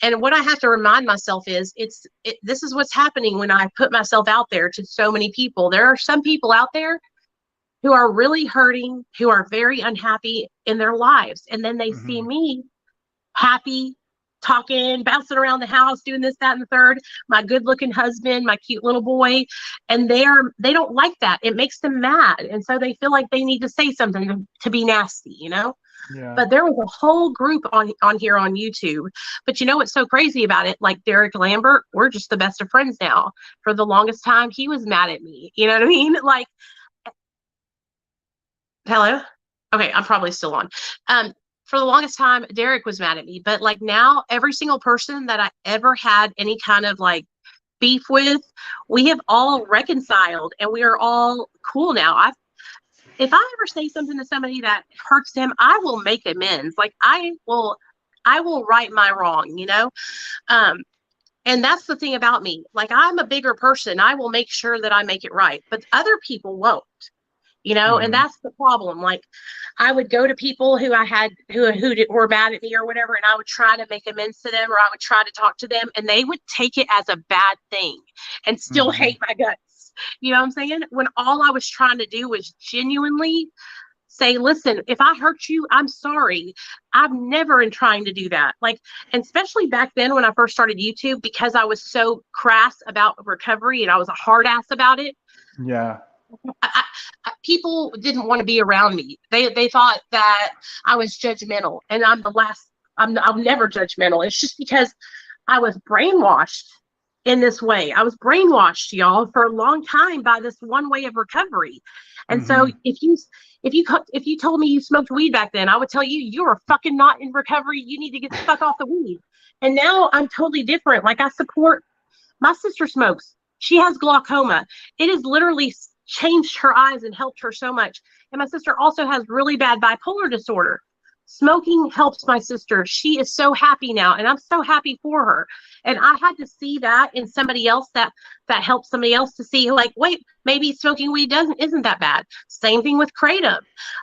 And what I have to remind myself is this is what's happening when I put myself out there to so many people. There are some people out there who are really hurting, who are very unhappy in their lives. And then they see Mm-hmm. me happy, talking, bouncing around the house, doing this, that, and the third, my good looking husband, my cute little boy. And they don't like that. It makes them mad. And so they feel like they need to say something to be nasty, you know? Yeah. But there was a whole group on here on YouTube. But you know what's so crazy about it? Like Derek Lambert, we're just the best of friends now. For the longest time, he was mad at me. You know what I mean? Like, hello? Okay, I'm probably still on. Um, for the longest time, Derek was mad at me, but like now, every single person that I ever had any kind of like beef with, we have all reconciled and we are all cool now. If I ever say something to somebody that hurts them, I will make amends. Like, I will right my wrong, you know? Um, and that's the thing about me. Like, I'm a bigger person. I will make sure that I make it right, but other people won't, and Mm-hmm. that's the problem. Like, I would go to people who I had who were mad at me or whatever, and I would try to make amends to them, or I would try to talk to them, and they would take it as a bad thing and still Mm-hmm. hate my guts. You know what I'm saying? When all I was trying to do was genuinely say, listen, if I hurt you, I'm sorry. I'm never in trying to do that. Like, and especially back then when I first started YouTube, because I was so crass about recovery and I was a hard ass about it. Yeah. I, people didn't want to be around me. They thought that I was judgmental, and I'm never judgmental. It's just because I was brainwashed in this way. I was brainwashed, y'all, for a long time by this one way of recovery. And so if you told me you smoked weed back then, I would tell you, you are fucking not in recovery. You need to get the fuck off the weed. And now I'm totally different. Like, I support my sister smokes. She has glaucoma. It has literally changed her eyes and helped her so much. And my sister also has really bad bipolar disorder. Smoking helps my sister. She is so happy now, and I'm so happy for her. And I had to see that in somebody else, that helps somebody else to see, like, wait, maybe smoking weed isn't that bad. Same thing with kratom.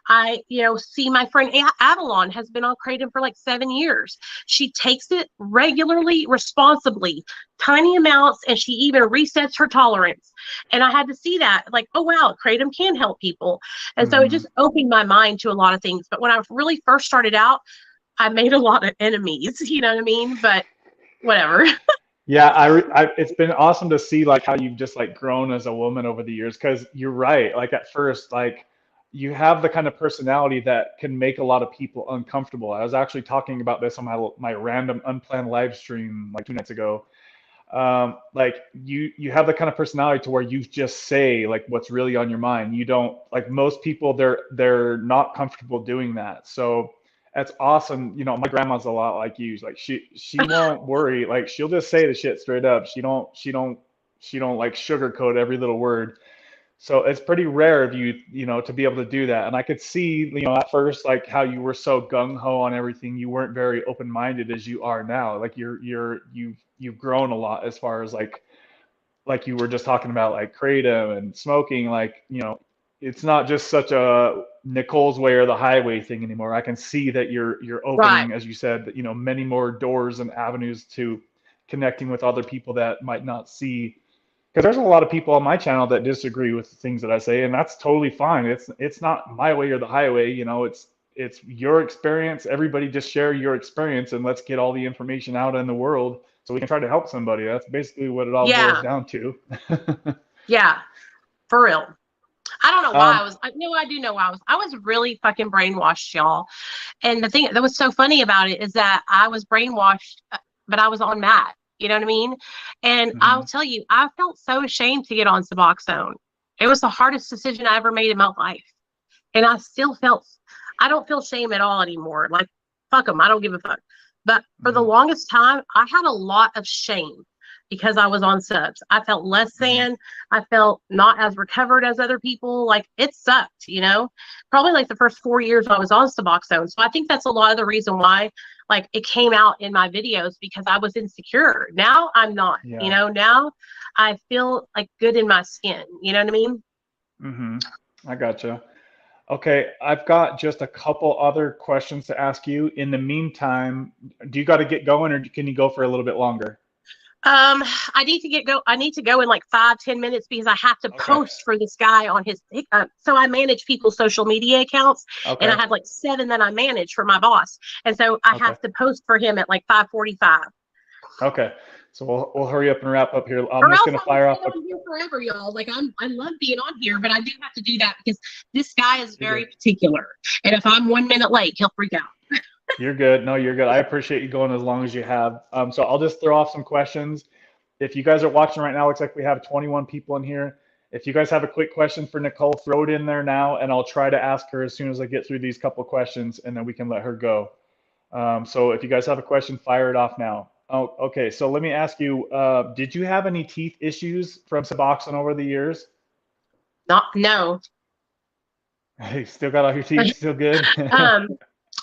I, see my friend Avalon has been on kratom for like 7 years. She takes it regularly, responsibly, tiny amounts, and she even resets her tolerance. And I had to see that, like, oh wow, kratom can help people. And so it just opened my mind to a lot of things. But when I really first started out, I made a lot of enemies, you know what I mean? But whatever. Yeah, it's been awesome to see like how you've just like grown as a woman over the years, because you're right. Like at first, like you have the kind of personality that can make a lot of people uncomfortable. I was actually talking about this on my random unplanned live stream like 2 nights ago. Like you have the kind of personality to where you just say like what's really on your mind. You don't, like most people, they're not comfortable doing that. So that's awesome. My grandma's a lot like you. Like she won't worry. Like she'll just say the shit straight up. She don't like sugarcoat every little word. So it's pretty rare of you, to be able to do that. And I could see, at first, like how you were so gung ho on everything. You weren't very open minded as you are now. Like you've grown a lot as far as like you were just talking about like kratom and smoking. Like, it's not just such a Nicole's way or the highway thing anymore. I can see that you're opening, Right. as you said, many more doors and avenues to connecting with other people that might not see. Because there's a lot of people on my channel that disagree with the things that I say, and that's totally fine. It's not my way or the highway. It's your experience. Everybody just share your experience, and let's get all the information out in the world so we can try to help somebody. That's basically what it all boils Yeah. down to. Yeah. For real. I don't know why Um, I do know why I was really fucking brainwashed, y'all. And the thing that was so funny about it is that I was brainwashed, but I was on Matt. You know what I mean? And I'll mhm. tell you, I felt so ashamed to get on Suboxone. It was the hardest decision I ever made in my life. And I don't feel shame at all anymore. Like, fuck them. I don't give a fuck. But for the Mhm. longest time, I had a lot of shame because I was on subs. I felt less Mhm. than, I felt not as recovered as other people. Like, it sucked, probably like the first 4 years I was on Suboxone. So I think that's a lot of the reason why, like, it came out in my videos, because I was insecure. Now I'm not, Yeah. now I feel like good in my skin. You know what I mean? Mhm. I gotcha. Okay, I've got just a couple other questions to ask you. In the meantime, do you got to get going, or can you go for a little bit longer? Um, I need to go in like 5-10 minutes because I have to Okay. post for this guy on his. So I manage people's social media accounts, and I Okay. have like 7 that I manage for my boss, and so I Okay. have to post for him at like 5:45. Okay. So we'll hurry up and wrap up here. I'm Or just else gonna I will fire stay off a. on here forever, y'all. Like, I love being on here, but I do have to do that because this guy is You're very good. particular, and if I'm 1 minute late, he'll freak out. You're good. No, you're good. I appreciate you going as long as you have. So I'll just throw off some questions. If you guys are watching right now, looks like we have 21 people in here. If you guys have a quick question for Nicole, throw it in there now, and I'll try to ask her as soon as I get through these couple questions, and then we can let her go. So if you guys have a question, fire it off now. Oh, okay. So let me ask you, did you have any teeth issues from Suboxone over the years? Not no. Hey, still got all your teeth? Still good? um,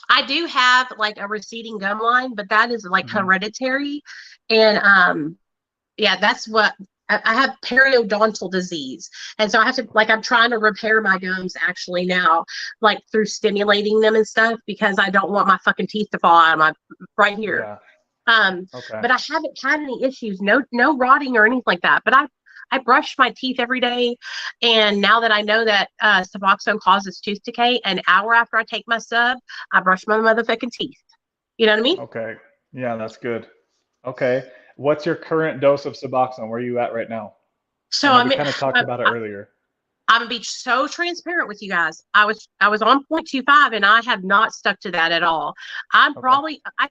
I do have like a receding gum line, but that is like Mhm. hereditary, and yeah, that's what I have, periodontal disease. And so I have to, like, I'm trying to repair my gums actually now, like through stimulating them and stuff, because I don't want my fucking teeth to fall out of my right here. Yeah. Um, Okay. but I haven't had any issues, no rotting or anything like that. But I brush my teeth every day. And now that I know that Suboxone causes tooth decay, an hour after I take my sub, I brush my motherfucking teeth. You know what I mean? Okay. Yeah, that's good. Okay. What's your current dose of Suboxone? Where are you at right now? I So know I we mean, kind of talked about it earlier. I'm gonna be so transparent with you guys. I was on 0.25 and I have not stuck to that at all. I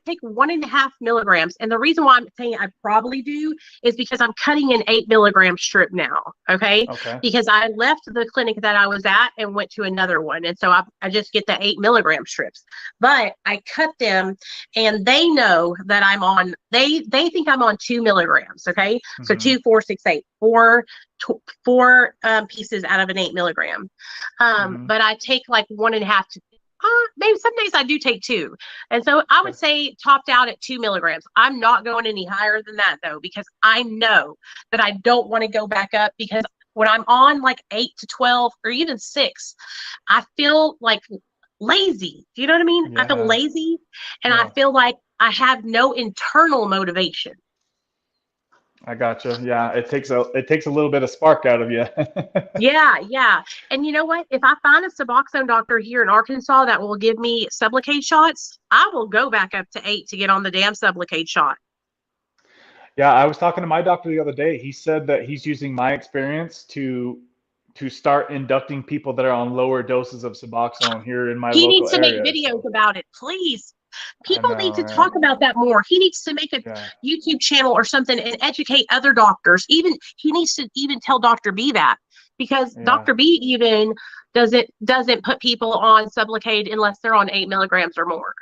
take 1.5 milligrams. And the reason why I'm saying I probably do is because I'm cutting an 8 milligram strip now. Okay. Because I left the clinic that I was at and went to another one. And so I just get the 8 milligram strips, but I cut them and they know that I'm on, they think I'm on 2 milligrams. Okay. So 2, 4, 6, 8, four pieces out of an 8 milligram. But I take like 1.5 to maybe some days I do take 2. And so I would say topped out at 2 milligrams. I'm not going any higher than that though, because I know that I don't want to go back up, because when I'm on like 8 to 12 or even 6, I feel like lazy. Do you know what I mean? I feel lazy and I feel like I have no internal motivation. I gotcha. Yeah, it takes a little bit of spark out of you. Yeah. And you know what? If I find a Suboxone doctor here in Arkansas that will give me Sublocade shots, I will go back up to 8 to get on the damn Sublocade shot. Yeah, I was talking to my doctor the other day. He said that he's using my experience to start inducting people that are on lower doses of Suboxone here in my He local needs to make area. videos about it, please. I People know, need to right? talk about that more. He needs to make a YouTube channel or something and educate other doctors. Even he needs to even tell Dr. B that, because Dr. B even doesn't put people on Sublocade unless they're on 8 milligrams or more.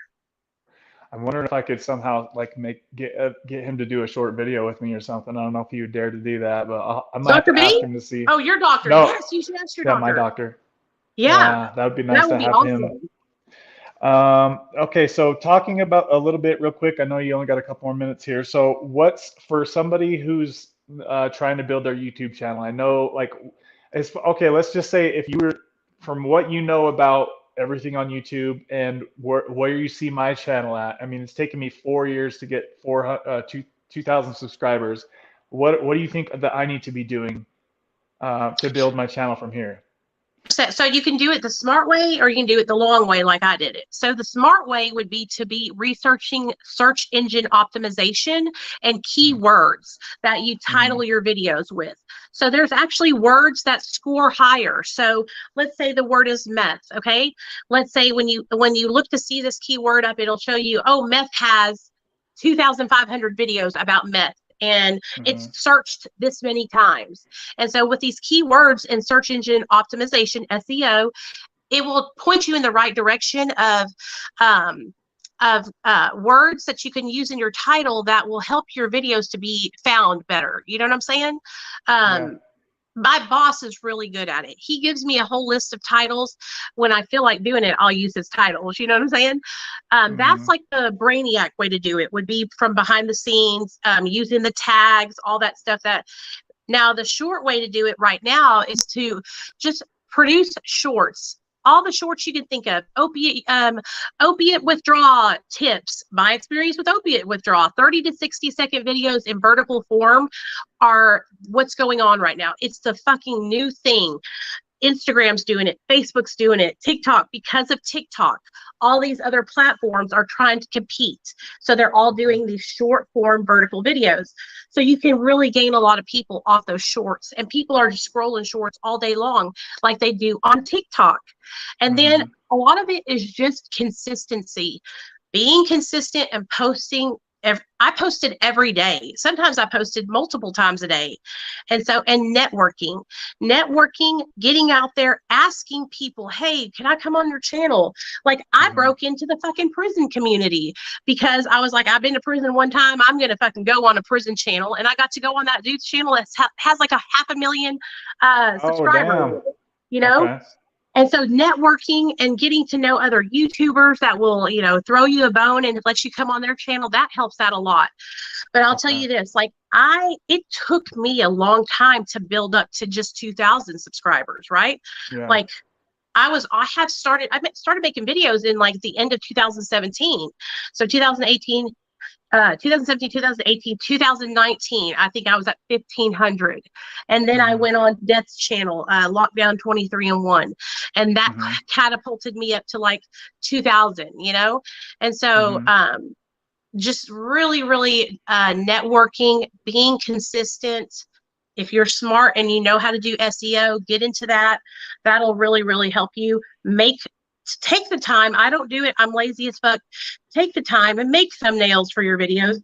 I'm wondering if I could somehow like get him to do a short video with me or something. I don't know if he would dare to do that, but I might have to ask him to see. Oh, your doctor. No. Yes, you should ask your doctor. Yeah, my doctor. Yeah, that would be nice to have awesome. him. Okay, so talking about a little bit real quick, I know you only got a couple more minutes here. So what's for somebody who's trying to build their YouTube channel? I know like, let's just say if you were, from what you know about everything on YouTube and where you see my channel at, I mean, it's taken me 4 years to get 2,000 subscribers. What do you think that I need to be doing to build my channel from here? So you can do it the smart way or you can do it the long way like I did it. So the smart way would be to be researching search engine optimization and keywords that you title your videos with. So there's actually words that score higher. So let's say the word is meth, okay? Let's say when you look to see this keyword up, it'll show you, oh, meth has 2,500 videos about meth. And it's searched this many times. And so with these keywords in search engine optimization, SEO, it will point you in the right direction of words that you can use in your title that will help your videos to be found better. You know what I'm saying? My boss is really good at it. He gives me a whole list of titles. When I feel like doing it, I'll use his titles. You know what I'm saying? That's like the brainiac way to do it, would be from behind the scenes, using the tags, all that stuff. Now the short way to do it right now is to just produce shorts. All the shorts you can think of, opiate withdrawal tips, my experience with opiate withdrawal, 30 to 60-second videos in vertical form are what's going on right now. It's the fucking new thing. Instagram's doing it, Facebook's doing it, TikTok, because of TikTok, all these other platforms are trying to compete. So they're all doing these short form vertical videos. So you can really gain a lot of people off those shorts, and people are just scrolling shorts all day long like they do on TikTok. And then a lot of it is just consistency, being consistent and posting. I posted every day. Sometimes I posted multiple times a day. And networking, getting out there, asking people, hey, can I come on your channel? Like I broke into the fucking prison community because I was like, I've been to prison one time. I'm going to fucking go on a prison channel. And I got to go on that dude's channel that has like 500,000 subscribers, you know? Okay. And so networking and getting to know other YouTubers that will, throw you a bone and let you come on their channel, that helps out a lot. But I'll tell you this, like it took me a long time to build up to just 2,000 subscribers, right? Yeah. Like I started making videos in like the end of 2017. So 2018, 2017, 2018, 2019, I think I was at 1,500. And then I went on Death's channel, Lockdown 23-1. And that catapulted me up to like 2,000, And so just really, really networking, being consistent If you're smart and you know how to do SEO, get into that. That'll really, really help you take the time. I don't do it. I'm lazy as fuck. Take the time and make thumbnails for your videos.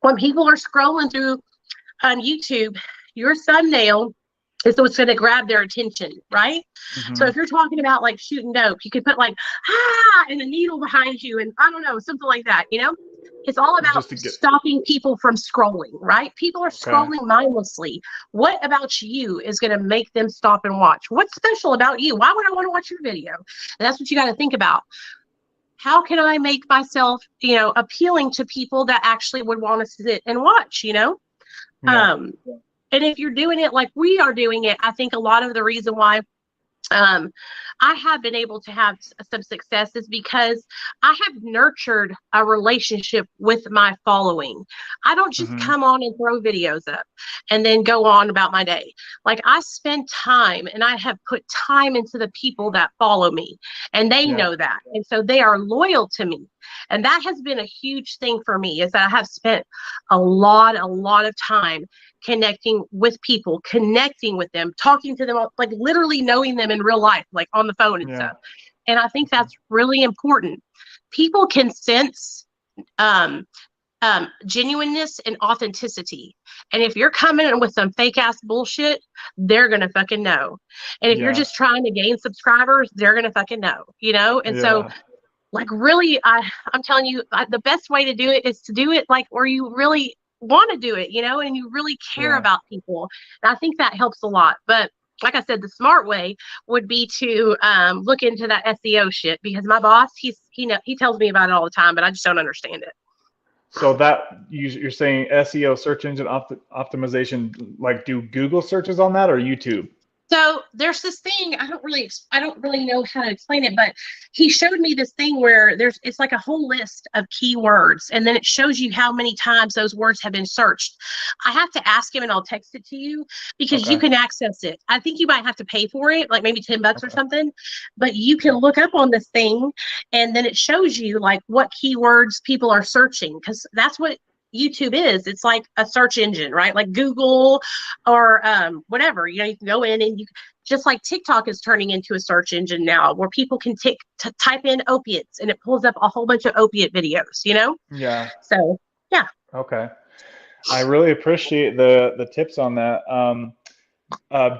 When people are scrolling through on YouTube, your thumbnail is what's going to grab their attention, right? So if you're talking about like shooting dope, you could put like, and a needle behind you, and I don't know, something like that, you know? It's all about stopping people from scrolling, right? People are scrolling mindlessly. What about you is going to make them stop and watch? What's special about you? Why would I want to watch your video? And that's what you got to think about. How can I make myself, you know, appealing to people that actually would want to sit and watch, you know? Yeah. And if you're doing it like we are doing it, I think a lot of the reason why I have been able to have some success is because I have nurtured a relationship with my following. I don't just come on and throw videos up and then go on about my day. Like, I spend time, and I have put time into the people that follow me, and they know that. And so they are loyal to me. And that has been a huge thing for me, is that I have spent a lot of time connecting with people, connecting with them, talking to them, like literally knowing them in real life, like on the phone and stuff. And I think that's really important. People can sense genuineness and authenticity. And if you're coming in with some fake ass bullshit, they're going to fucking know. And if you're just trying to gain subscribers, they're going to fucking know, you know? And so, like, really, I'm telling you, the best way to do it is to do it like where you really want to do it, you know, and you really care about people. And I think that helps a lot. But like I said, the smart way would be to look into that SEO shit, because my boss, he tells me about it all the time, but I just don't understand it. So that you're saying SEO, search engine optimization, like do Google searches on that or YouTube? So there's this thing, I don't really know how to explain it, but he showed me this thing where it's like a whole list of keywords, and then it shows you how many times those words have been searched. I have to ask him, and I'll text it to you, because you can access it. I think you might have to pay for it, like maybe $10 or something, but you can look up on this thing, and then it shows you like what keywords people are searching, because that's what YouTube is. It's like a search engine, right? Like Google or whatever, you know, you can go in and just like TikTok is turning into a search engine now, where people can type in opiates and it pulls up a whole bunch of opiate videos, you know? Yeah. So, yeah. Okay. I really appreciate the tips on that.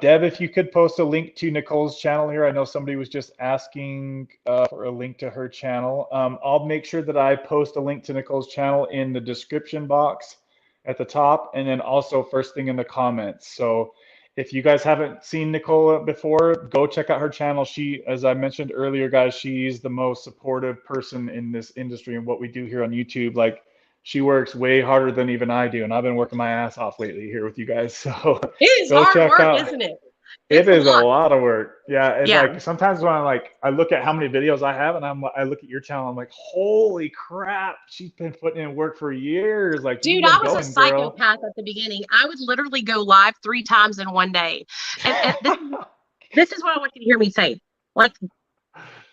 Deb, if you could post a link to Nicole's channel here. I know somebody was just asking for a link to her channel. I'll make sure that I post a link to Nicole's channel in the description box at the top, and then also first thing in the comments. So if you guys haven't seen Nicole before, go check out her channel. She, as I mentioned earlier, guys, she's the most supportive person in this industry and what we do here on YouTube. Like, she works way harder than even I do, and I've been working my ass off lately here with you guys. So it is hard work, isn't it? It is a lot of work. Yeah, it's like sometimes when I look at how many videos I have, and I look at your channel, I'm like, holy crap, she's been putting in work for years. Like, dude, I was a psychopath at the beginning. I would literally go live 3 times in one day, and this is what I want you to hear me say. Like,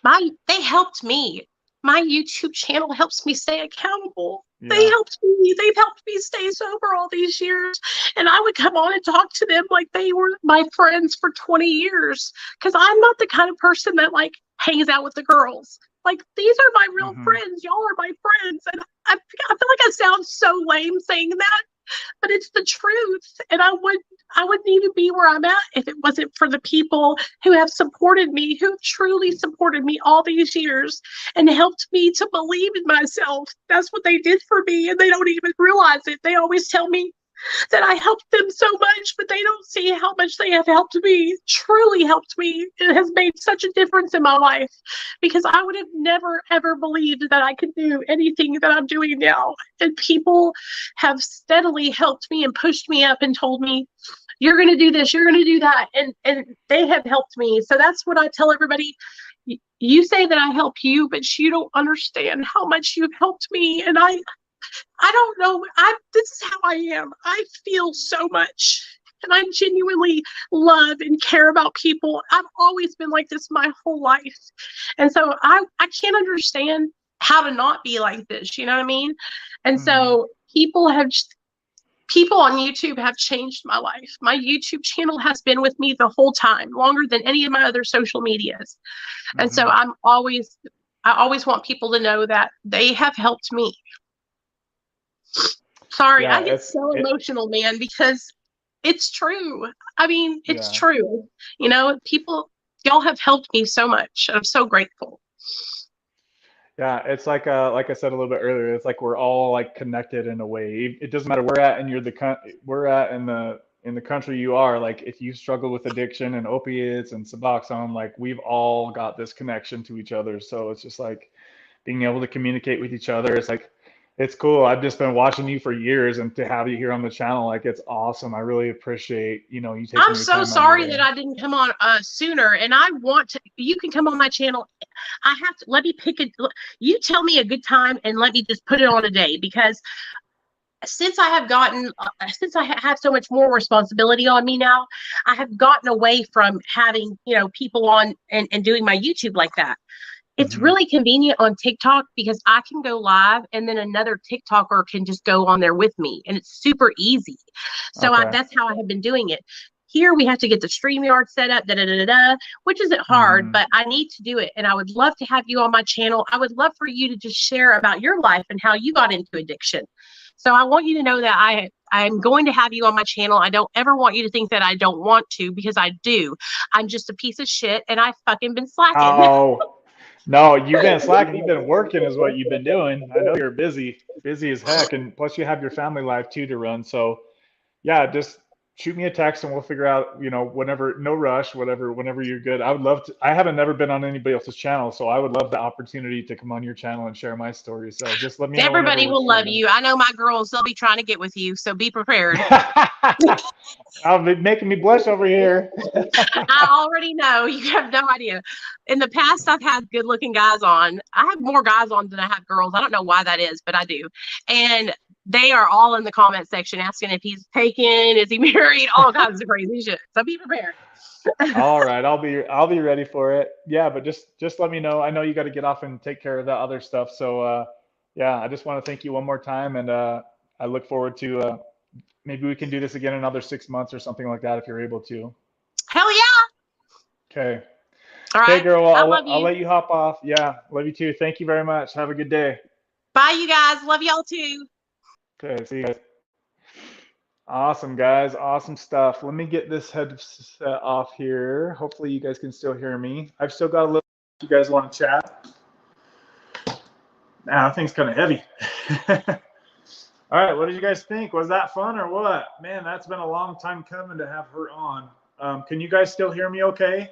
they helped me. My YouTube channel helps me stay accountable. Yeah. They've helped me stay sober all these years. And I would come on and talk to them like they were my friends for 20 years. Because I'm not the kind of person that like hangs out with the girls. Like, these are my real friends. Y'all are my friends. And I feel like I sound so lame saying that, but it's the truth. And I wouldn't even be where I'm at if it wasn't for the people who have supported me, who truly supported me all these years and helped me to believe in myself. That's what they did for me, and they don't even realize it. They always tell me that I helped them so much, but they don't see how much they have helped me, truly helped me. It has made such a difference in my life, because I would have never, ever believed that I could do anything that I'm doing now. And people have steadily helped me and pushed me up and told me, you're going to do this, you're going to do that. And they have helped me. So that's what I tell everybody. You say that I help you, but you don't understand how much you've helped me. And I don't know. This is how I am. I feel so much, and I genuinely love and care about people. I've always been like this my whole life. And so I can't understand how to not be like this. You know what I mean? And so people People on YouTube have changed my life. My YouTube channel has been with me the whole time, longer than any of my other social medias. And so I always want people to know that they have helped me. Sorry, Yeah, I get so emotional, man, because it's true. I mean, it's true. You know, y'all have helped me so much. I'm so grateful. Yeah, it's like I said a little bit earlier, it's like we're all like connected in a way. It doesn't matter where at and we're at in the country you are. Like if you struggle with addiction and opiates and Suboxone, like we've all got this connection to each other. So it's just like being able to communicate with each other. It's like it's cool. I've just been watching you for years, and to have you here on the channel, like it's awesome. I really appreciate you taking I'm your so time sorry out that I didn't come on sooner, and I want to. You can come on my channel. I have to let me pick a. You tell me a good time, and let me just put it on a day, because since I have so much more responsibility on me now, I have gotten away from having people on and doing my YouTube like that. It's really convenient on TikTok because I can go live and then another TikToker can just go on there with me, and it's super easy. So that's how I have been doing it. Here we have to get the StreamYard set up, which isn't hard, but I need to do it. And I would love to have you on my channel. I would love for you to just share about your life and how you got into addiction. So I want you to know that I'm going to have you on my channel. I don't ever want you to think that I don't want to, because I do. I'm just a piece of shit, and I've fucking been slacking. Oh, no, you've been slacking. You've been working is what you've been doing. I know you're busy as heck. And plus you have your family life too to run. So yeah, just shoot me a text and we'll figure out, whenever, no rush, whenever you're good. I would love to. I haven't never been on anybody else's channel, so I would love the opportunity to come on your channel and share my story. So just let me know whenever Everybody works will for love you. I know my girls, they'll be trying to get with you, so be prepared. I'll be making me blush over here. I already know. You have no idea. In the past, I've had good looking guys on. I have more guys on than I have girls. I don't know why that is, but I do. And they are all in the comment section asking if he's taken, is he married, all kinds of crazy shit. So be prepared. All right, I'll be ready for it. Yeah, but just let me know. I know you got to get off and take care of that other stuff. So yeah, I just want to thank you one more time, and I look forward to maybe we can do this again in another 6 months or something like that if you're able to. Hell yeah. Okay. All Okay, right. girl. Well, I love I'll you. let you hop off. Yeah, love you too. Thank you very much. Have a good day. Bye, you guys. Love y'all too. Okay, see you guys. Awesome, guys. Awesome stuff. Let me get this headset off here. Hopefully, you guys can still hear me. I've still got a little. You guys want to chat? Nah, that thing's kind of heavy. All right, what did you guys think? Was that fun or what? Man, that's been a long time coming to have her on. Can you guys still hear me okay?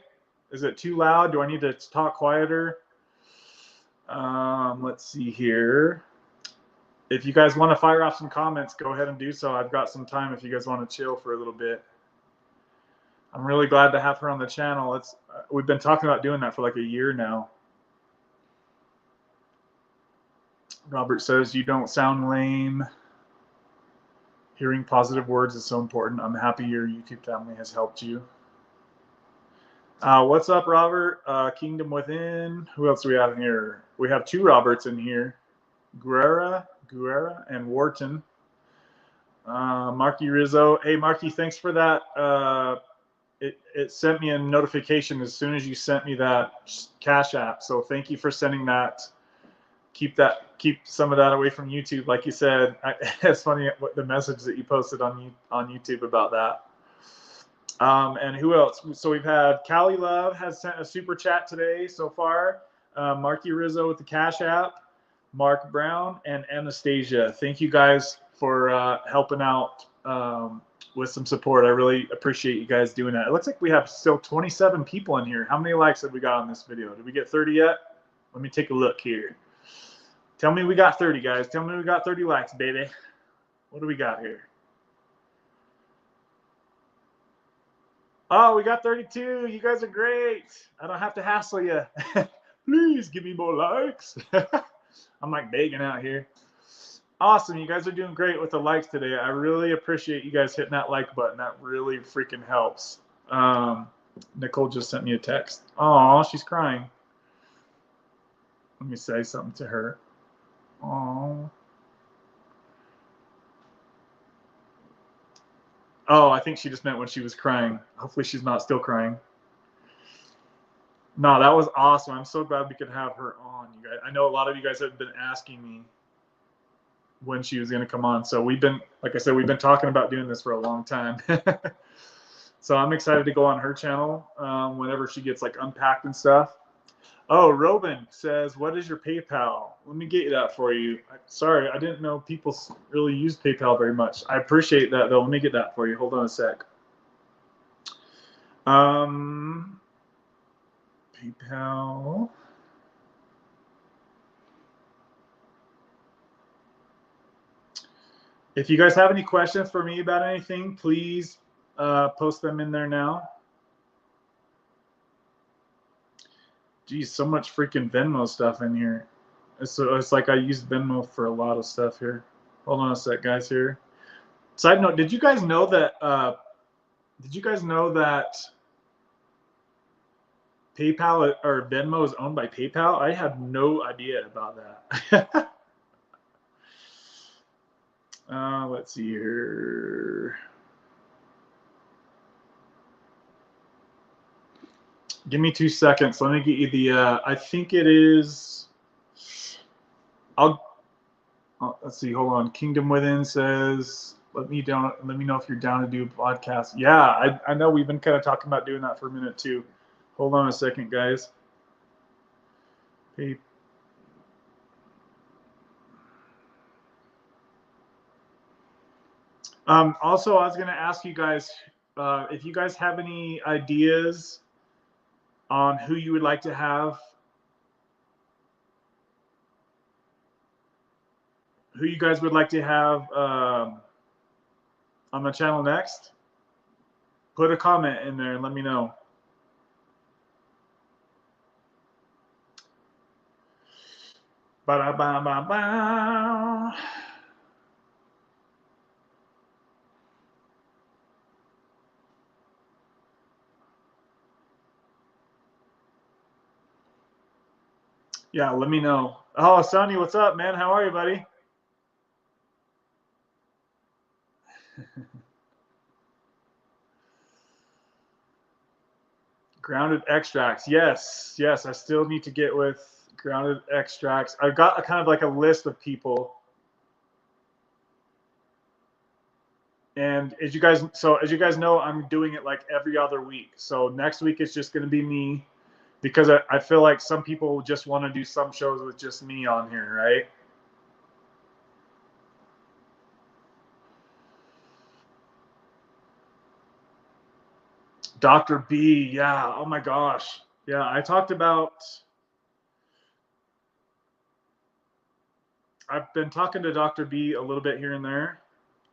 Is it too loud? Do I need to talk quieter? Let's see here. If you guys want to fire off some comments, go ahead and do so. I've got some time if you guys want to chill for a little bit. I'm really glad to have her on the channel. We've been talking about doing that for like a year now. Robert says, you don't sound lame. Hearing positive words is so important. I'm happy your YouTube family has helped you. What's up, Robert? Kingdom Within. Who else do we have in here? We have two Roberts in here. Guerra, and Wharton. Marky Rizzo. Hey, Marky, thanks for that. It sent me a notification as soon as you sent me that Cash App. So thank you for sending that. Keep some of that away from YouTube, like you said. It's funny what the message that you posted on YouTube about that. And who else? So we've had Callie Love has sent a super chat today so far. Marky Rizzo with the Cash App. Mark Brown and Anastasia. Thank you guys for helping out with some support. I really appreciate you guys doing that. It looks like we have still 27 people in here. How many likes have we got on this video? Did we get 30 yet? Let me take a look here. Tell me we got 30, guys. Tell me we got 30 likes, baby. What do we got here? Oh, we got 32. You guys are great. I don't have to hassle you. Please give me more likes. I'm like begging out here. Awesome. You guys are doing great with the likes today. I really appreciate you guys hitting that like button. That really freaking helps. Nicole just sent me a text. Oh, she's crying. Let me say something to her. Oh. Oh, I think she just meant when she was crying. Hopefully she's not still crying. No, that was awesome. I'm so glad we could have her on, you guys. I know a lot of you guys have been asking me when she was going to come on. So we've been, like I said, we've been talking about doing this for a long time. So I'm excited to go on her channel whenever she gets like unpacked and stuff. Oh, Robin says, what is your PayPal? Let me get you that for you. Sorry, I didn't know people really use PayPal very much. I appreciate that, though. Let me get that for you. Hold on a sec. PayPal. If you guys have any questions for me about anything, please post them in there now. Geez, so much freaking Venmo stuff in here. It's like I use Venmo for a lot of stuff here. Hold on a sec, guys. Here. Side note: did you guys know that? PayPal or Venmo is owned by PayPal? I had no idea about that. Let's see here. Give me 2 seconds. Let me get you the. I think it is. Let's see. Hold on. Kingdom Within says, "Let me know if you're down to do a podcast." Yeah, I know we've been kind of talking about doing that for a minute too. Hold on a second, guys. Also, I was going to ask you guys if you guys have any ideas on who you would like to have, who you guys would like to have on the channel next. Put a comment in there and let me know. Ba-da-ba-ba-ba. Yeah, let me know. Oh, Sonny, what's up, man? How are you, buddy? Grounded extracts. Yes, I still need to get with grounded extracts. I've got a kind of like a list of people. And as you guys know, I'm doing it like every other week. So next week it's just going to be me, because I feel like some people just want to do some shows with just me on here, right? Dr. B, yeah. Oh my gosh. Yeah, I've been talking to Dr. B a little bit here and there.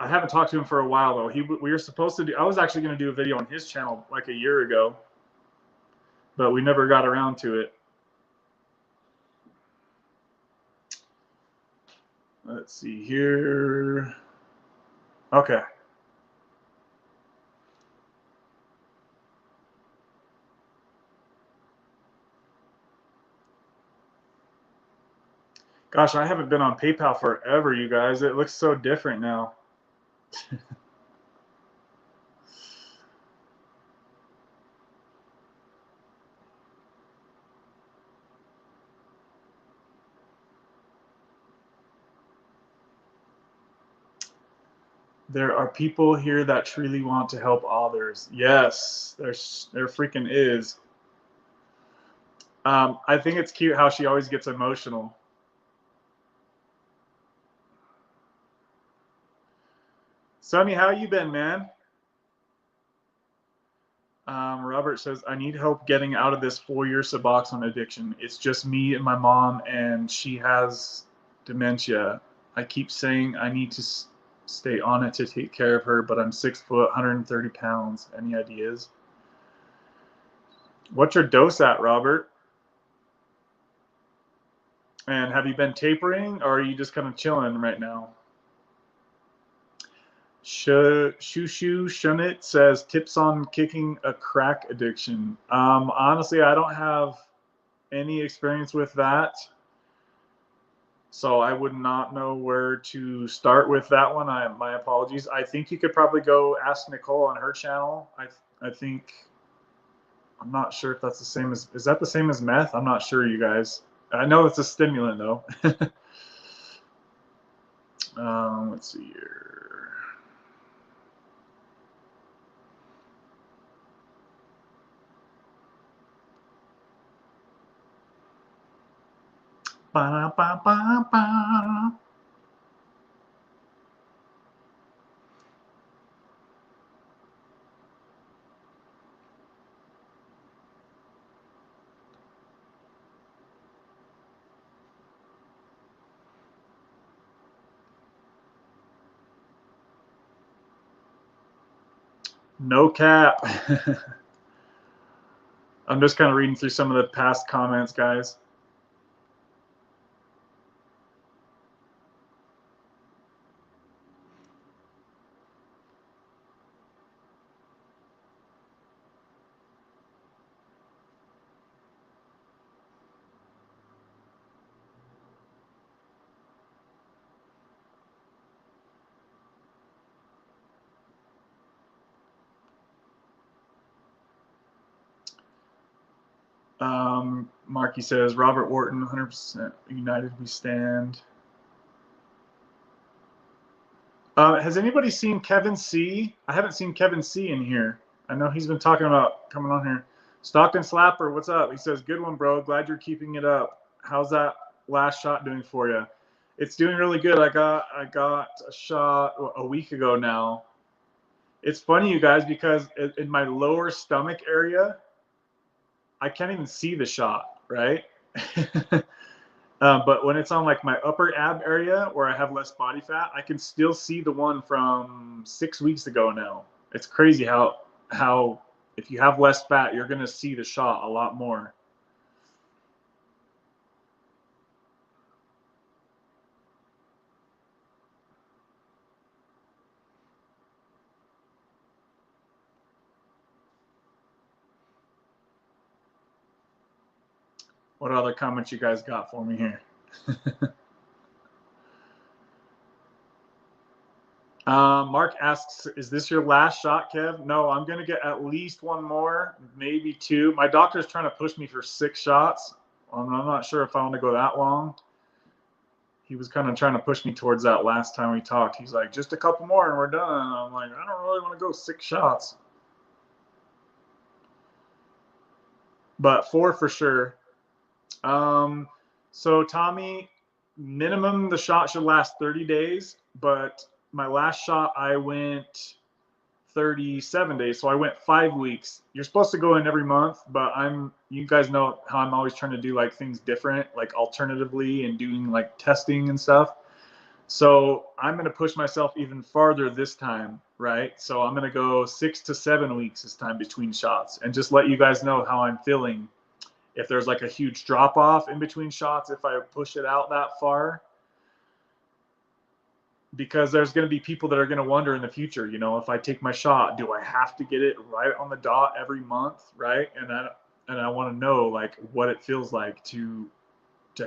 I haven't talked to him for a while though. We were supposed to do, I was actually going to do a video on his channel like a year ago, but we never got around to it. Let's see here. Okay. Gosh, I haven't been on PayPal forever, you guys. It looks so different now. There are people here that truly want to help others. Yes, there freaking is. I think it's cute how she always gets emotional. Sonny, how you been, man? Robert says, I need help getting out of this 4-year Suboxone addiction. It's just me and my mom, and she has dementia. I keep saying I need to stay on it to take care of her, but I'm 6 foot, 130 pounds. Any ideas? What's your dose at, Robert? And have you been tapering, or are you just kind of chilling right now? Shushu Shunit says, tips on kicking a crack addiction. Honestly, I don't have any experience with that. So I would not know where to start with that one. My apologies. I think you could probably go ask Nicole on her channel. I think, I'm not sure if that's the same as, is that the same as meth? I'm not sure, you guys. I know it's a stimulant though. Let's see here. Ba, ba, ba, ba. No cap. I'm just kind of reading through some of the past comments, guys. Marky says, Robert Wharton, 100% united we stand. Has anybody seen Kevin C? I haven't seen Kevin C in here. I know he's been talking about coming on here. Stockton Slapper, what's up? He says, good one, bro. Glad you're keeping it up. How's that last shot doing for you? It's doing really good. I got a shot a week ago now. It's funny, you guys, because in my lower stomach area, I can't even see the shot, right? But when it's on like my upper ab area where I have less body fat, I can still see the one from 6 weeks ago now. It's crazy how if you have less fat, you're going to see the shot a lot more. What other comments you guys got for me here? Mark asks, is this your last shot, Kev? No, I'm going to get at least one more, maybe two. My doctor's trying to push me for 6 shots. I'm not sure if I want to go that long. He was kind of trying to push me towards that last time we talked. He's like, just a couple more and we're done. And I'm like, I don't really want to go 6 shots. But 4 for sure. So Tommy, minimum the shot should last 30 days, but my last shot I went 37 days, so I went 5 weeks. You're supposed to go in every month, but you guys know how I'm always trying to do like things different, like alternatively, and doing like testing and stuff. So I'm going to push myself even farther this time, right? So I'm going to go 6 to 7 weeks this time between shots, and just let you guys know how I'm feeling. If there's like a huge drop off in between shots, if I push it out that far, because there's going to be people that are going to wonder in the future, you know, if I take my shot, do I have to get it right on the dot every month, right? And I want to know like what it feels like to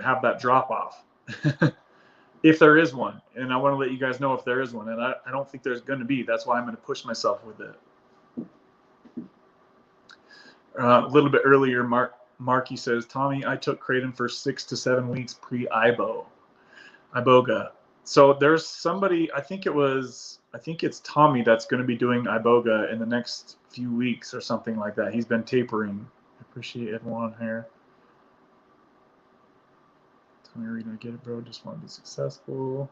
have that drop off, if there is one. And I want to let you guys know if there is one, and I don't think there's going to be. That's why I'm going to push myself with it. A little bit earlier, Marky says, Tommy, I took kratom for 6 to 7 weeks pre-iboga. So there's somebody, I think it's Tommy that's going to be doing iboga in the next few weeks or something like that. He's been tapering. I appreciate everyone here. Tommy, are you going to get it, bro? Just want to be successful.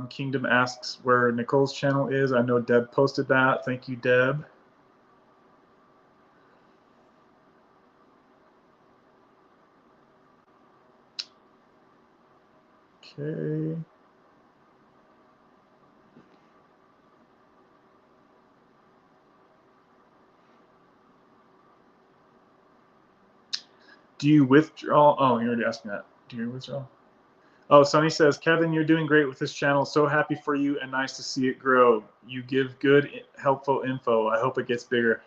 Kingdom asks where Nicole's channel is. I know Deb posted that. Thank you, Deb. Okay. Do you withdraw? Oh, you already asked me that. Do you withdraw? Oh, Sonny says, Kevin, you're doing great with this channel. So happy for you and nice to see it grow. You give good, helpful info. I hope it gets bigger.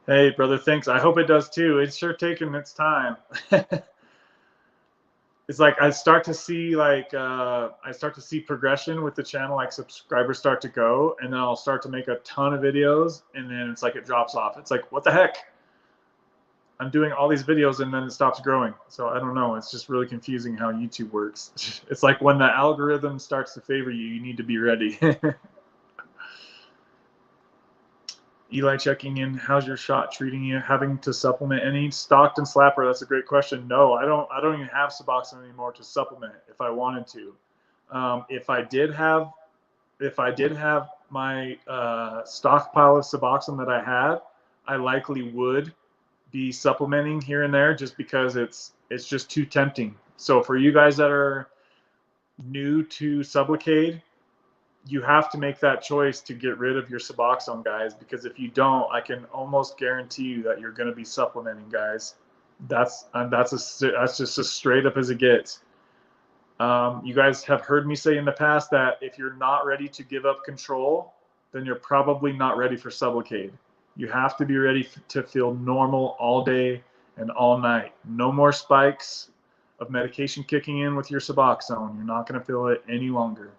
Hey, brother, thanks. I hope it does too. It's sure taking its time. it's like I start to see progression with the channel, like subscribers start to go, and then I'll start to make a ton of videos, and then it's like it drops off. It's like, what the heck? I'm doing all these videos and then it stops growing. So I don't know. It's just really confusing how YouTube works. It's like when the algorithm starts to favor you, you need to be ready. Eli checking in. How's your shot treating you? Having to supplement any? Stockton Slapper. That's a great question. No, I don't even have Suboxone anymore to supplement if I wanted to. If I did have my stockpile of Suboxone that I had, I likely would be supplementing here and there just because it's just too tempting. So for you guys that are new to Sublocade, you have to make that choice to get rid of your Suboxone, guys, because if you don't, I can almost guarantee you that you're going to be supplementing, guys. That's just as straight up as it gets. You guys have heard me say in the past that if you're not ready to give up control, then you're probably not ready for Sublocade. You have to be ready to feel normal all day and all night. No more spikes of medication kicking in with your Suboxone. You're not going to feel it any longer.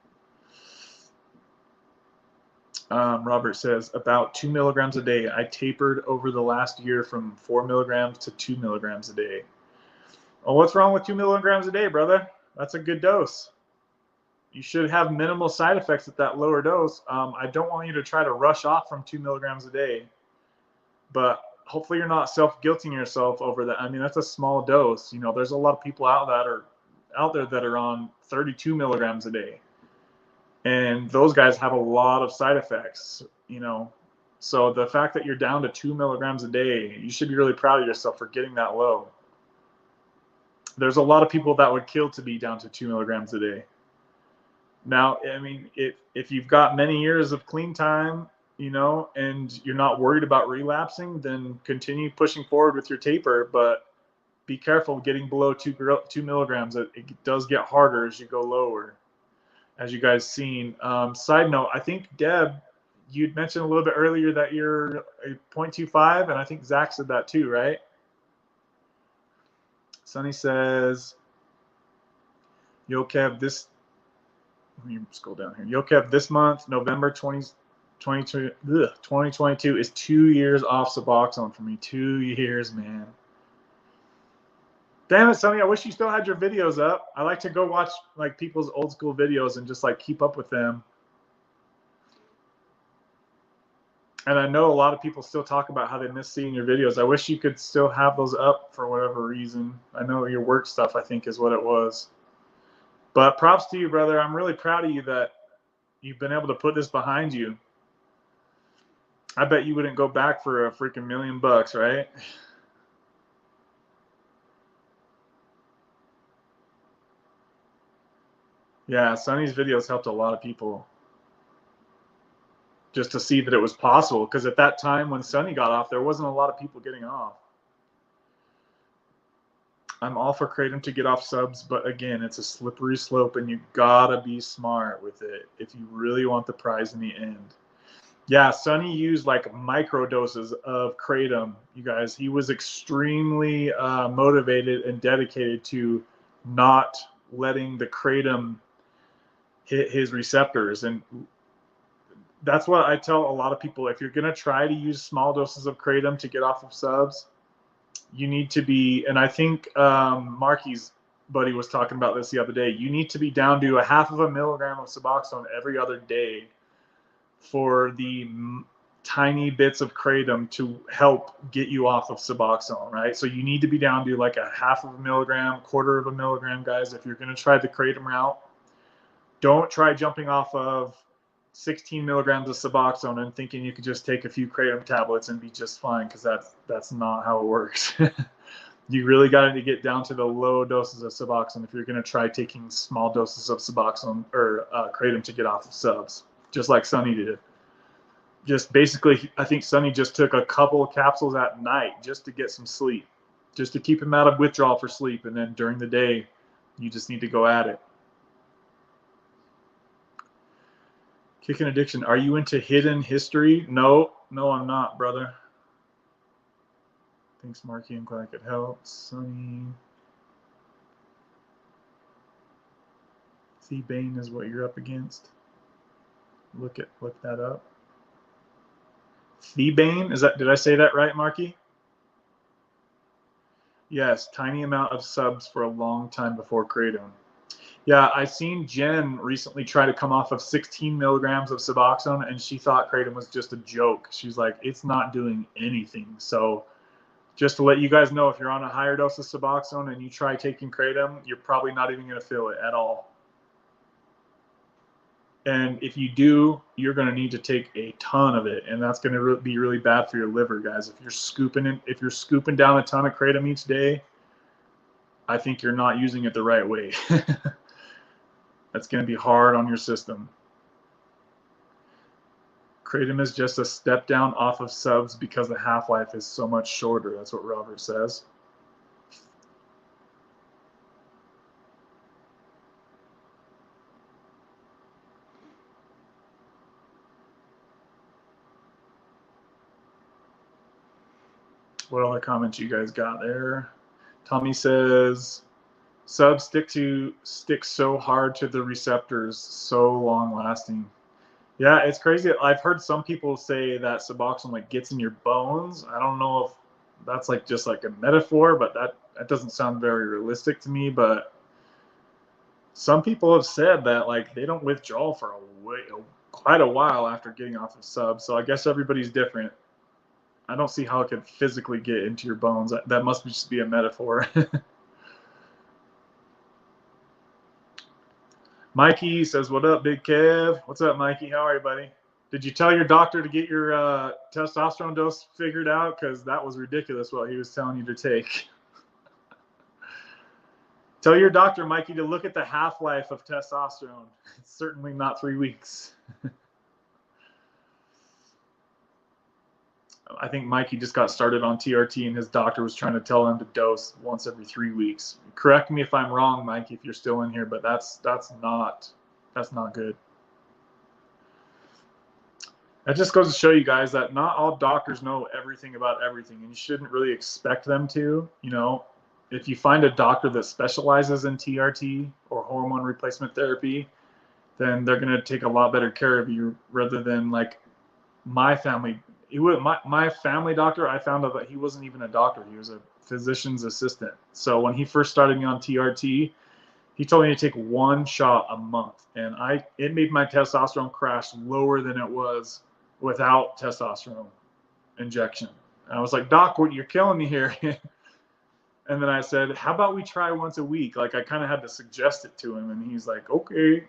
Robert says, about 2 milligrams a day. I tapered over the last year from 4 milligrams to 2 milligrams a day. Well, what's wrong with 2 milligrams a day, brother? That's a good dose. You should have minimal side effects at that lower dose. I don't want you to try to rush off from 2 milligrams a day, but hopefully you're not self-guilting yourself over that. I mean, that's a small dose. You know, there's a lot of people out there that are on 32 milligrams a day. And those guys have a lot of side effects, you know. So the fact that you're down to 2 milligrams a day, you should be really proud of yourself for getting that low. There's a lot of people that would kill to be down to 2 milligrams a day. Now, I mean, if you've got many years of clean time, you know, and you're not worried about relapsing, then continue pushing forward with your taper. But be careful getting below 2 milligrams. It does get harder as you go lower, as you guys seen. Side note, I think, Deb, you'd mentioned a little bit earlier that you're a 0.25, and I think Zach said that too, right? Sonny says, Yo Kev, let me scroll down here. Yo Kev, this month, November 2022 is 2 years off Suboxone for me. 2 years, man. Damn it, Sonny, I wish you still had your videos up. I like to go watch like people's old school videos and just like keep up with them. And I know a lot of people still talk about how they miss seeing your videos. I wish you could still have those up for whatever reason. I know your work stuff, I think, is what it was. But props to you, brother. I'm really proud of you that you've been able to put this behind you. I bet you wouldn't go back for a freaking $1 million, right? Yeah, Sonny's videos helped a lot of people just to see that it was possible. Because at that time when Sonny got off, there wasn't a lot of people getting off. I'm all for Kratom to get off subs, but again, it's a slippery slope, and you gotta be smart with it if you really want the prize in the end. Yeah, Sonny used like micro doses of Kratom, you guys. He was extremely motivated and dedicated to not letting the Kratom hit his receptors. And that's what I tell a lot of people. If you're gonna try to use small doses of Kratom to get off of subs, you need to be, and I think Marky's buddy was talking about this the other day, you need to be down to 0.5 milligram of Suboxone every other day for the tiny bits of Kratom to help get you off of Suboxone, right? So you need to be down to like 0.5 milligram, 1/4 milligram, guys. If you're going to try the Kratom route, don't try jumping off of 16 milligrams of Suboxone and thinking you could just take a few Kratom tablets and be just fine, because that's not how it works. You really got to get down to the low doses of Suboxone if you're going to try taking small doses of Suboxone or Kratom to get off of subs, just like Sonny did. Just basically, I think Sonny just took a couple of capsules at night just to get some sleep, just to keep him out of withdrawal for sleep, and then during the day, you just need to go at it. Kicking Addiction, are you into hidden history? No, I'm not, brother. Thanks, Marky. I'm glad I could help. Sonny. Thebaine is what you're up against. Look that up. Thebaine, did I say that right, Marky? Yes, tiny amount of subs for a long time before kratom. Yeah, I seen Jen recently try to come off of 16 milligrams of Suboxone, and she thought kratom was just a joke. She's like, it's not doing anything. So just to let you guys know, if you're on a higher dose of Suboxone and you try taking kratom, you're probably not even going to feel it at all. And if you do, you're going to need to take a ton of it, and that's going to be really bad for your liver, guys. If you're scooping down a ton of kratom each day, I think you're not using it the right way. That's going to be hard on your system. Kratom is just a step down off of subs because the half-life is so much shorter. That's what Robert says. What other comments you guys got there? Tommy says, subs stick so hard to the receptors, so long lasting. Yeah, it's crazy. I've heard some people say that Suboxone like gets in your bones. I don't know if that's like just like a metaphor, but that doesn't sound very realistic to me. But some people have said that like they don't withdraw for quite a while after getting off of subs. So I guess everybody's different. I don't see how it could physically get into your bones. That must just be a metaphor. Mikey says, what up, Big Kev? What's up, Mikey? How are you, buddy? Did you tell your doctor to get your testosterone dose figured out? Because that was ridiculous what he was telling you to take. Tell your doctor, Mikey, to look at the half-life of testosterone. It's certainly not 3 weeks. I think Mikey just got started on TRT, and his doctor was trying to tell him to dose once every 3 weeks. Correct me if I'm wrong, Mikey, if you're still in here, but that's not good. That just goes to show you guys that not all doctors know everything about everything, and you shouldn't really expect them to. You know, if you find a doctor that specializes in TRT or hormone replacement therapy, then they're going to take a lot better care of you rather than like my family. My family doctor, I found out that he wasn't even a doctor. He was a physician's assistant. So when he first started me on TRT, he told me to take 1 shot a month, and it made my testosterone crash lower than it was without testosterone injection. And I was like, Doc, you're killing me here. And then I said, how about we try once a week? Like I kind of had to suggest it to him, and he's like, okay.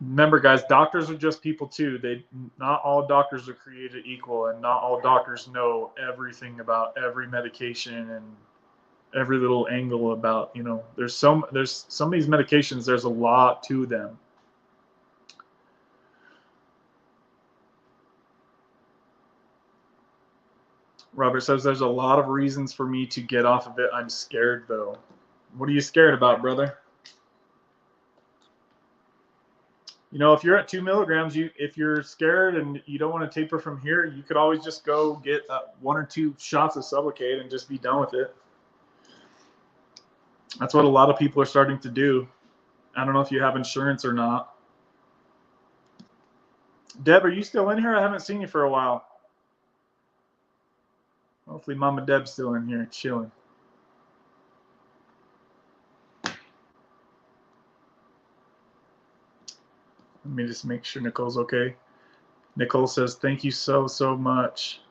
Remember, guys, doctors are just people too. Not all doctors are created equal, and not all doctors know everything about every medication and every little angle about, you know, there's some of these medications, there's a lot to them. Robert says there's a lot of reasons for me to get off of it. I'm scared though. What are you scared about, brother? You know, if you're at 2 milligrams, if you're scared and you don't want to taper from here, you could always just go get 1 or 2 shots of Sublocade and just be done with it. That's what a lot of people are starting to do. I don't know if you have insurance or not. Deb, are you still in here? I haven't seen you for a while. Hopefully Mama Deb's still in here chilling. Let me just make sure Nicole's okay. Nicole says, thank you so much.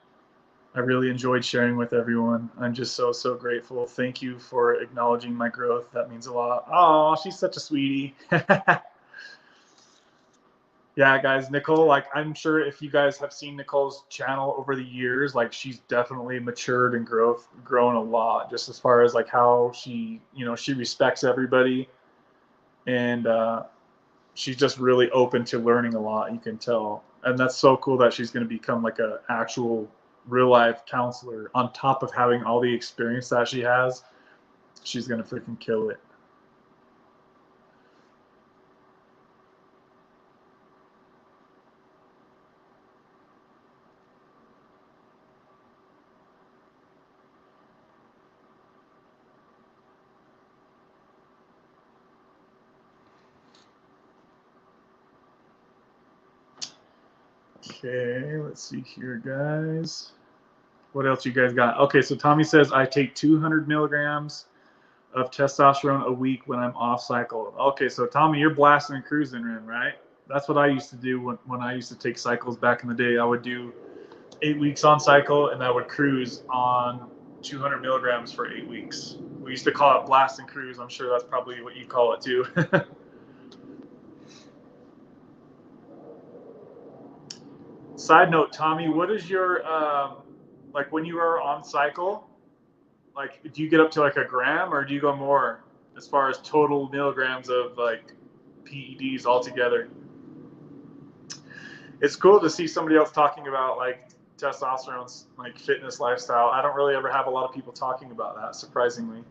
I really enjoyed sharing with everyone. I'm just so grateful. Thank you for acknowledging my growth. That means a lot. Oh, she's such a sweetie. Yeah, guys, Nicole, like I'm sure if you guys have seen Nicole's channel over the years, like she's definitely matured and grown a lot, just as far as like how she, you know, she respects everybody, and she's just really open to learning a lot, you can tell. And that's so cool that she's going to become like an actual real life counselor on top of having all the experience that she has. She's going to freaking kill it. Okay, let's see here, guys. What else you guys got? Okay, so Tommy says I take 200 milligrams of testosterone a week when I'm off cycle. Okay, so Tommy, you're blasting and cruising then, right? That's what I used to do when I used to take cycles back in the day. I would do 8 weeks on cycle, and I would cruise on 200 milligrams for 8 weeks. We used to call it blast and cruise. I'm sure that's probably what you call it too. Side note, Tommy, what is your, like when you are on cycle, like do you get up to like a gram or do you go more as far as total milligrams of like PEDs altogether? It's cool to see somebody else talking about like testosterone's like fitness lifestyle. I don't really ever have a lot of people talking about that, surprisingly.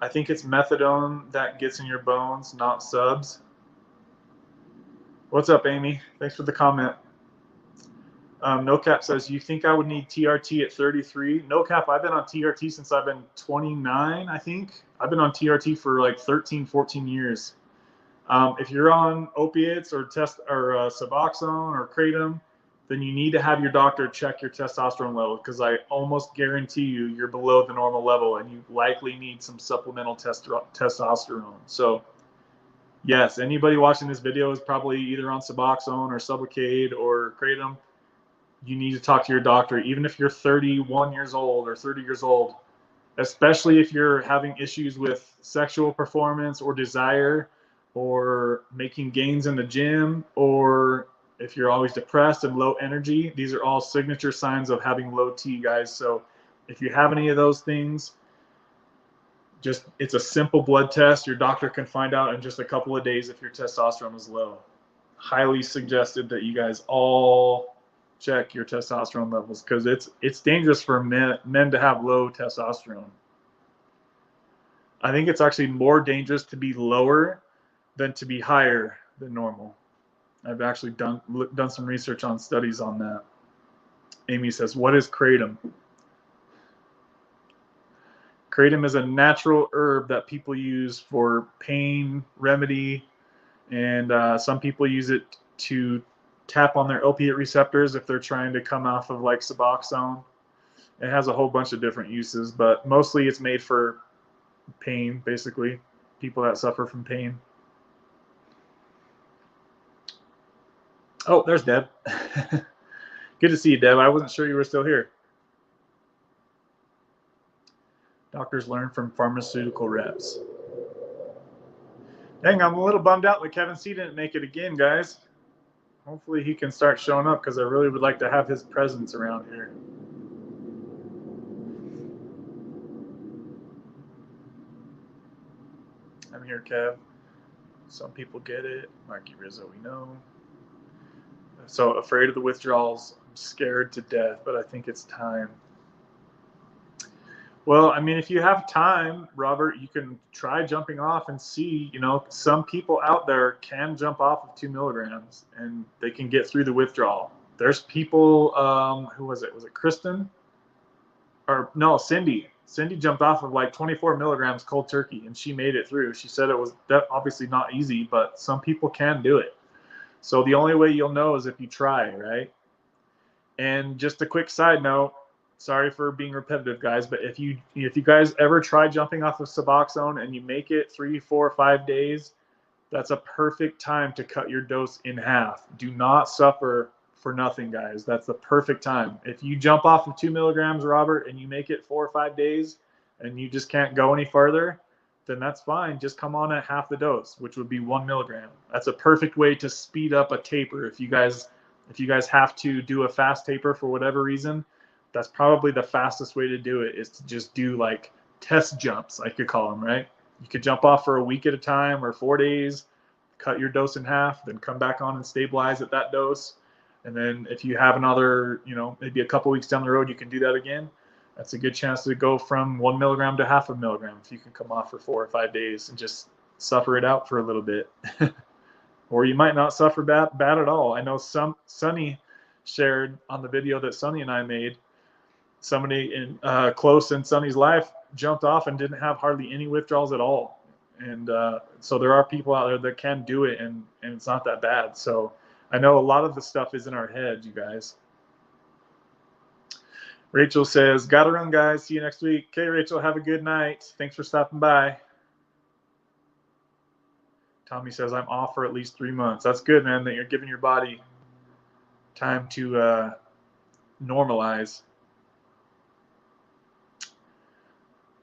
I think it's methadone that gets in your bones, not subs. What's up, Amy? Thanks for the comment. No Cap says, you think I would need TRT at 33? No Cap, I've been on TRT since I've been 29, I think. I've been on TRT for like 13, 14 years. If you're on opiates or Suboxone or Kratom, then you need to have your doctor check your testosterone level, because I almost guarantee you're below the normal level and you likely need some supplemental testosterone. So yes, anybody watching this video is probably either on Suboxone or Sublocade or Kratom. You need to talk to your doctor, even if you're 31 years old or 30 years old, especially if you're having issues with sexual performance or desire or making gains in the gym, or if you're always depressed and low energy. These are all signature signs of having low T, guys. So if you have any of those things, it's a simple blood test. Your doctor can find out in just a couple of days if your testosterone is low. Highly suggested that you guys all check your testosterone levels, because it's dangerous for men to have low testosterone. I think it's actually more dangerous to be lower than to be higher than normal. I've actually done some research on studies on that. Amy says, what is kratom? Kratom is a natural herb that people use for pain remedy, and some people use it to tap on their opiate receptors if they're trying to come off of like Suboxone. It has a whole bunch of different uses, but mostly it's made for pain, basically, people that suffer from pain. Oh, there's Deb. Good to see you, Deb. I wasn't sure you were still here. Doctors learn from pharmaceutical reps. Dang, I'm a little bummed out that Kevin C didn't make it again, guys. Hopefully he can start showing up, because I really would like to have his presence around here. I'm here, Kev. Some people get it. Marky Rizzo, we know. So afraid of the withdrawals. I'm scared to death, but I think it's time. Well, I mean, if you have time, Robert, you can try jumping off and see, some people out there can jump off of 2 milligrams and they can get through the withdrawal. There's people, who was it? Was it Kristen? Or no, Cindy. Cindy jumped off of like 24 milligrams cold turkey and she made it through. She said it was obviously not easy, but some people can do it. So the only way you'll know is if you try, right? And just a quick side note, sorry for being repetitive, guys, but if you guys ever try jumping off of Suboxone and you make it 3, 4, 5 days, that's a perfect time to cut your dose in half. Do not suffer for nothing, guys. That's the perfect time. If you jump off of 2 milligrams, Robert, and you make it 4 or 5 days and you just can't go any further, then that's fine. Just come on at half the dose, which would be 1 milligram. That's a perfect way to speed up a taper. If you guys have to do a fast taper for whatever reason, that's probably the fastest way to do it, is to just do like test jumps, I could call them, right? You could jump off for a week at a time or 4 days, cut your dose in half, then come back on and stabilize at that dose. And then if you have another, maybe a couple weeks down the road, you can do that again. That's a good chance to go from 1 milligram to half a milligram if you can come off for 4 or 5 days and just suffer it out for a little bit. Or you might not suffer bad at all. I know Sunny shared on the video that Sunny and I made, somebody in close in Sunny's life jumped off and didn't have hardly any withdrawals at all. And so there are people out there that can do it, and it's not that bad. So I know a lot of the stuff is in our head, you guys. Rachel says, gotta run, guys. See you next week. Okay, Rachel, have a good night. Thanks for stopping by. Tommy says, I'm off for at least 3 months. That's good, man, that you're giving your body time to normalize.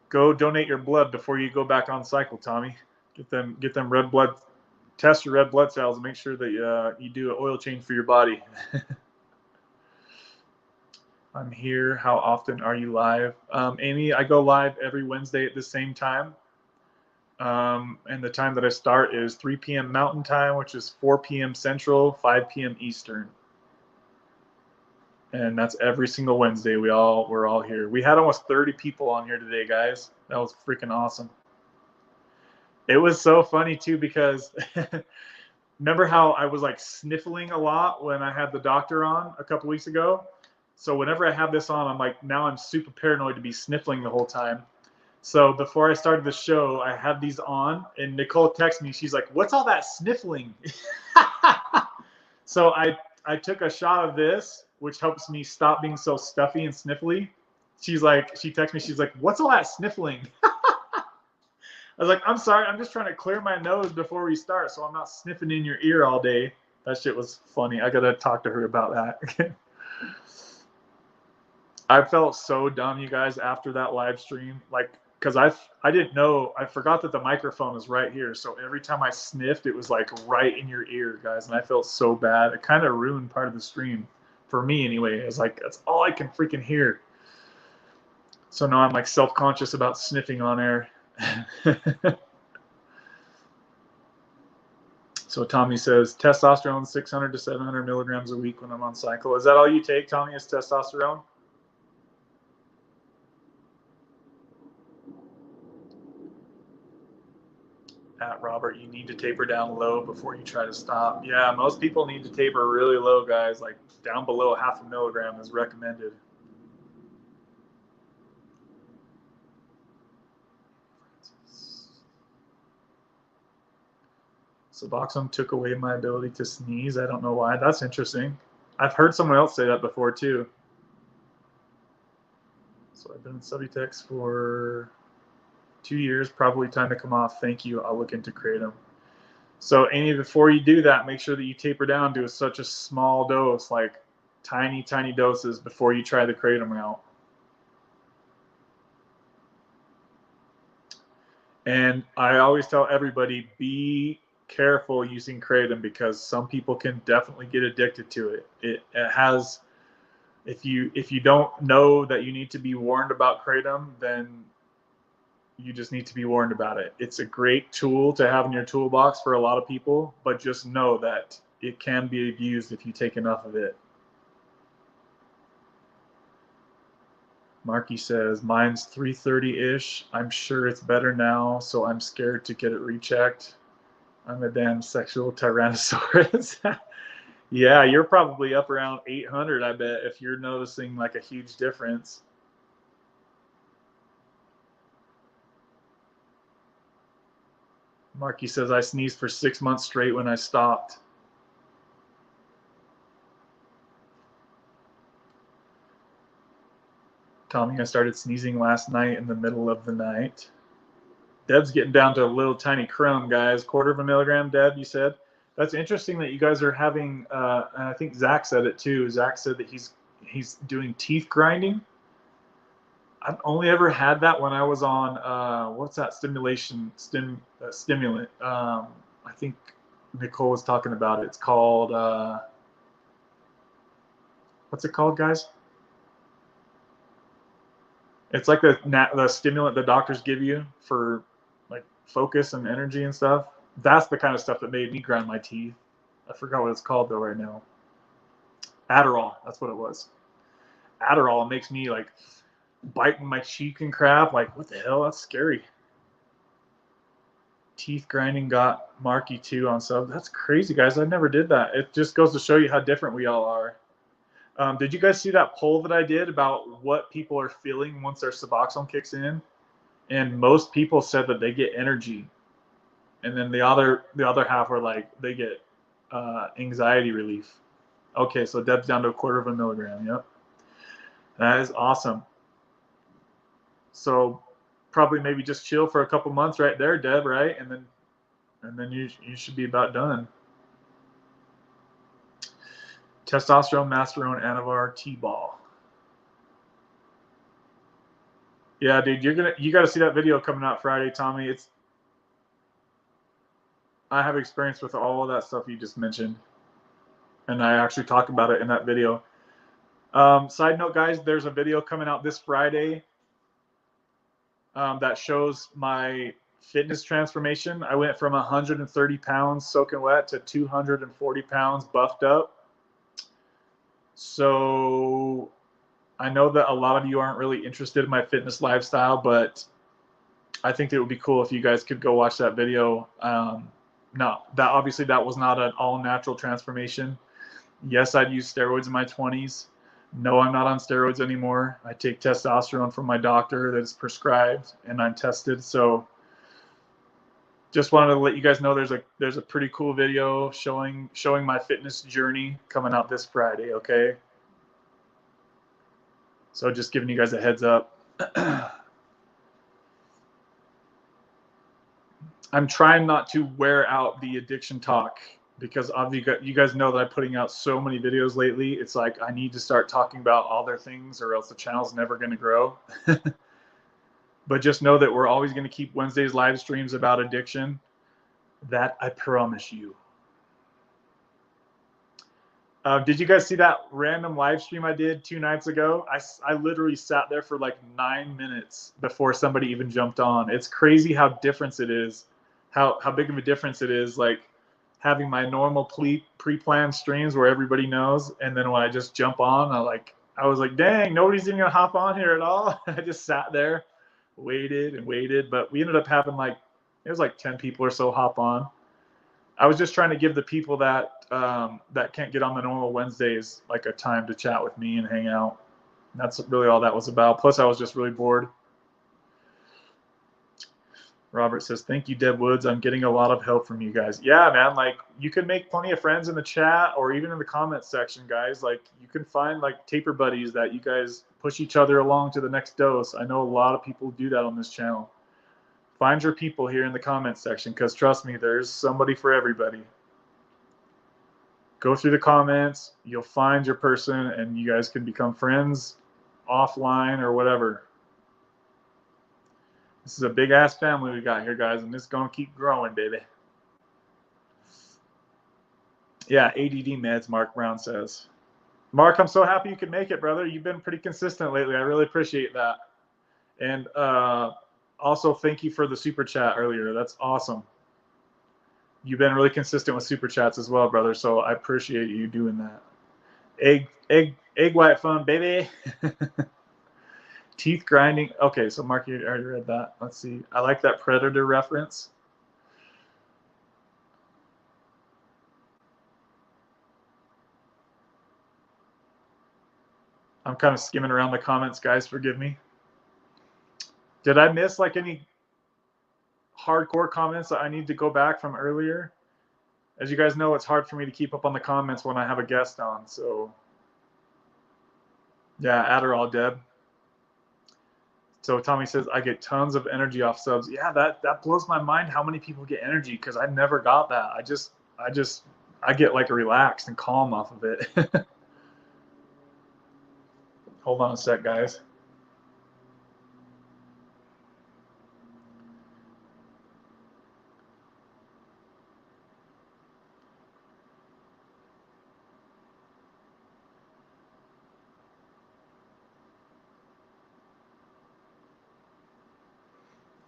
Go donate your blood before you go back on cycle, Tommy. Get them red blood. Test your red blood cells and make sure that you do an oil change for your body. I'm here. How often are you live? Amy, I go live every Wednesday at the same time. And the time that I start is 3 p.m. Mountain Time, which is 4 p.m. Central, 5 p.m. Eastern. And that's every single Wednesday. We're all here. We had almost 30 people on here today, guys. That was freaking awesome. It was so funny too, because remember how I was like sniffling a lot when I had the doctor on a couple weeks ago? So whenever I have this on, I'm like, now I'm super paranoid to be sniffling the whole time. So before I started the show, I had these on, and Nicole texted me. She's like, what's all that sniffling? So I took a shot of this, which helps me stop being so stuffy and sniffly. She texted me, she's like, what's all that sniffling? I was like, I'm sorry, I'm just trying to clear my nose before we start so I'm not sniffing in your ear all day. That shit was funny. I gotta talk to her about that. I felt so dumb, you guys, after that live stream. Like, because I didn't know, I forgot that the microphone was right here. So every time I sniffed, it was like right in your ear, guys. And I felt so bad. It kind of ruined part of the stream. For me, anyway. It was like, that's all I can freaking hear. So now I'm like self-conscious about sniffing on air. So Tommy says, testosterone 600 to 700 milligrams a week when I'm on cycle. Is that all you take, Tommy, is testosterone? At Robert, you need to taper down low before you try to stop. Yeah, most people need to taper really low, guys. Like down below 0.5 milligram is recommended. Suboxone took away my ability to sneeze. I don't know why. That's interesting. I've heard someone else say that before too. So I've been in Subutex for 2 years. Probably time to come off. Thank you. I'll look into Kratom. So Amy, before you do that, make sure that you taper down to such a small dose, like tiny, tiny doses before you try the Kratom route. And I always tell everybody, be careful using Kratom, because some people can definitely get addicted to it. It has, if you don't know that you need to be warned about Kratom, then you just need to be warned about it. It's a great tool to have in your toolbox for a lot of people, but just know that it can be abused if you take enough of it. Marky says, mine's 330-ish. I'm sure it's better now, so I'm scared to get it rechecked. I'm a damn sexual Tyrannosaurus. Yeah, you're probably up around 800, I bet, if you're noticing like a huge difference. Marky says, I sneezed for 6 months straight when I stopped. Tommy, I started sneezing last night in the middle of the night. Deb's getting down to a little tiny crumb, guys. 1/4 milligram, Deb, you said. That's interesting that you guys are having, and I think Zach said it too. Zach said that he's doing teeth grinding. I've only ever had that when I was on, what's that stimulant? I think Nicole was talking about it. It's called, what's it called, guys? It's like the stimulant the doctors give you for like focus and energy and stuff. That's the kind of stuff that made me grind my teeth. I forgot what it's called though right now. Adderall, that's what it was. Adderall makes me like biting my cheek and crap. Like, what the hell? That's scary. Teeth grinding got Marky too on sub. That's crazy, guys. I never did that. It just goes to show you how different we all are. Did you guys see that poll that I did about what people are feeling once their Suboxone kicks in? And most people said that they get energy. And then the other half were like, they get anxiety relief. Okay, so Deb's down to 1/4 milligram. Yep, that is awesome. So probably maybe just chill for a couple months right there, Deb, right? And then you should be about done. Testosterone, Masterone, Anavar, T-ball. Yeah, dude, you got to see that video coming out Friday, Tommy. I have experience with all of that stuff you just mentioned, and I actually talk about it in that video. Side note, guys, there's a video coming out this Friday that shows my fitness transformation. I went from 130 pounds soaking wet to 240 pounds buffed up. So I know that a lot of you aren't really interested in my fitness lifestyle, but I think it would be cool if you guys could go watch that video. No, that was not an all natural transformation. Yes, I'd used steroids in my 20s. No, I'm not on steroids anymore. I take testosterone from my doctor that is prescribed and I'm tested. So just wanted to let you guys know there's a pretty cool video showing my fitness journey coming out this Friday, okay? So just giving you guys a heads up. I'm trying not to wear out the addiction talk because you guys know that I'm putting out so many videos lately. It's like I need to start talking about other things or else the channel's never going to grow. But just know that we're always going to keep Wednesday's live streams about addiction. That I promise you. Did you guys see that random live stream I did 2 nights ago? I literally sat there for like 9 minutes before somebody even jumped on. It's crazy how different it is, how big of a difference it is, like having my normal pre-planned streams where everybody knows, and then when I just jump on, I was like, dang, nobody's even gonna hop on here at all. I just sat there, waited and waited, but we ended up having it was like 10 people or so hop on. I was just trying to give the people that can't get on the normal Wednesdays like a time to chat with me and hang out. And that's really all that was about. Plus, I was just really bored. Robert says, thank you, Deb Woods. I'm getting a lot of help from you guys. Yeah, man. Like, you can make plenty of friends in the chat or even in the comments section, guys. Like, you can find like taper buddies that you guys push each other along to the next dose. I know a lot of people do that on this channel. Find your people here in the comments section because trust me, there's somebody for everybody. Go through the comments, you'll find your person, and you guys can become friends offline or whatever. This is a big-ass family we got here, guys, and it's going to keep growing, baby. Yeah, ADD meds, Mark Brown says. Mark, I'm so happy you could make it, brother. You've been pretty consistent lately. I really appreciate that. And also, thank you for the super chat earlier. That's awesome. You've been really consistent with super chats as well, brother. So I appreciate you doing that. Egg white phone, baby. Teeth grinding. Okay, so Mark, you already read that. Let's see. I like that Predator reference. I'm kind of skimming around the comments, guys. Forgive me. Did I miss like any hardcore comments that I need to go back from earlier? As you guys know, it's hard for me to keep up on the comments when I have a guest on. So yeah, Adderall, Deb. So Tommy says, I get tons of energy off subs. Yeah, that blows my mind how many people get energy because I never got that. I get like relaxed and calm off of it. Hold on a sec, guys.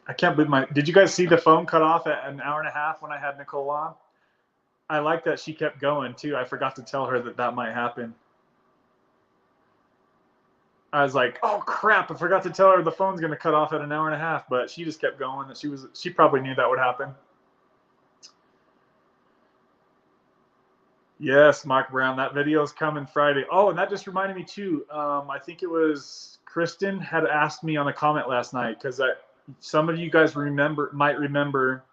I can't believe did you guys see the phone cut off at an hour and a half when I had Nicole on? I like that she kept going too. I forgot to tell her that might happen. I was like, oh crap, I forgot to tell her the phone's going to cut off at an hour and a half, but she just kept going. She probably knew that would happen. Yes, Mark Brown, that video is coming Friday. Oh, and that just reminded me too. I think it was Kristen had asked me on a comment last night because some of you guys might remember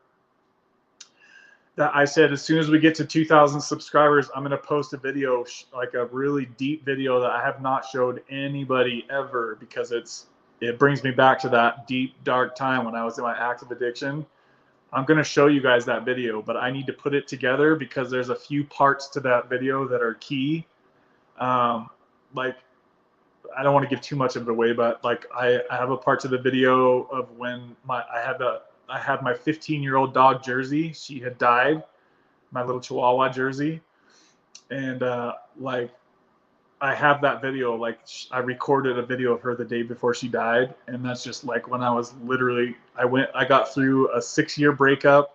that I said as soon as we get to 2,000 subscribers, I'm gonna post a video, like a really deep video that I have not showed anybody ever, because it brings me back to that deep dark time when I was in my active addiction. I'm gonna show you guys that video, but I need to put it together because there's a few parts to that video that are key. Like, I don't want to give too much of it away, but like I have a part to the video of when I had my 15-year-old dog Jersey. She had died, my little Chihuahua Jersey, and like I have that video. Like I recorded a video of her the day before she died, and that's just like when I was literally I got through a 6-year breakup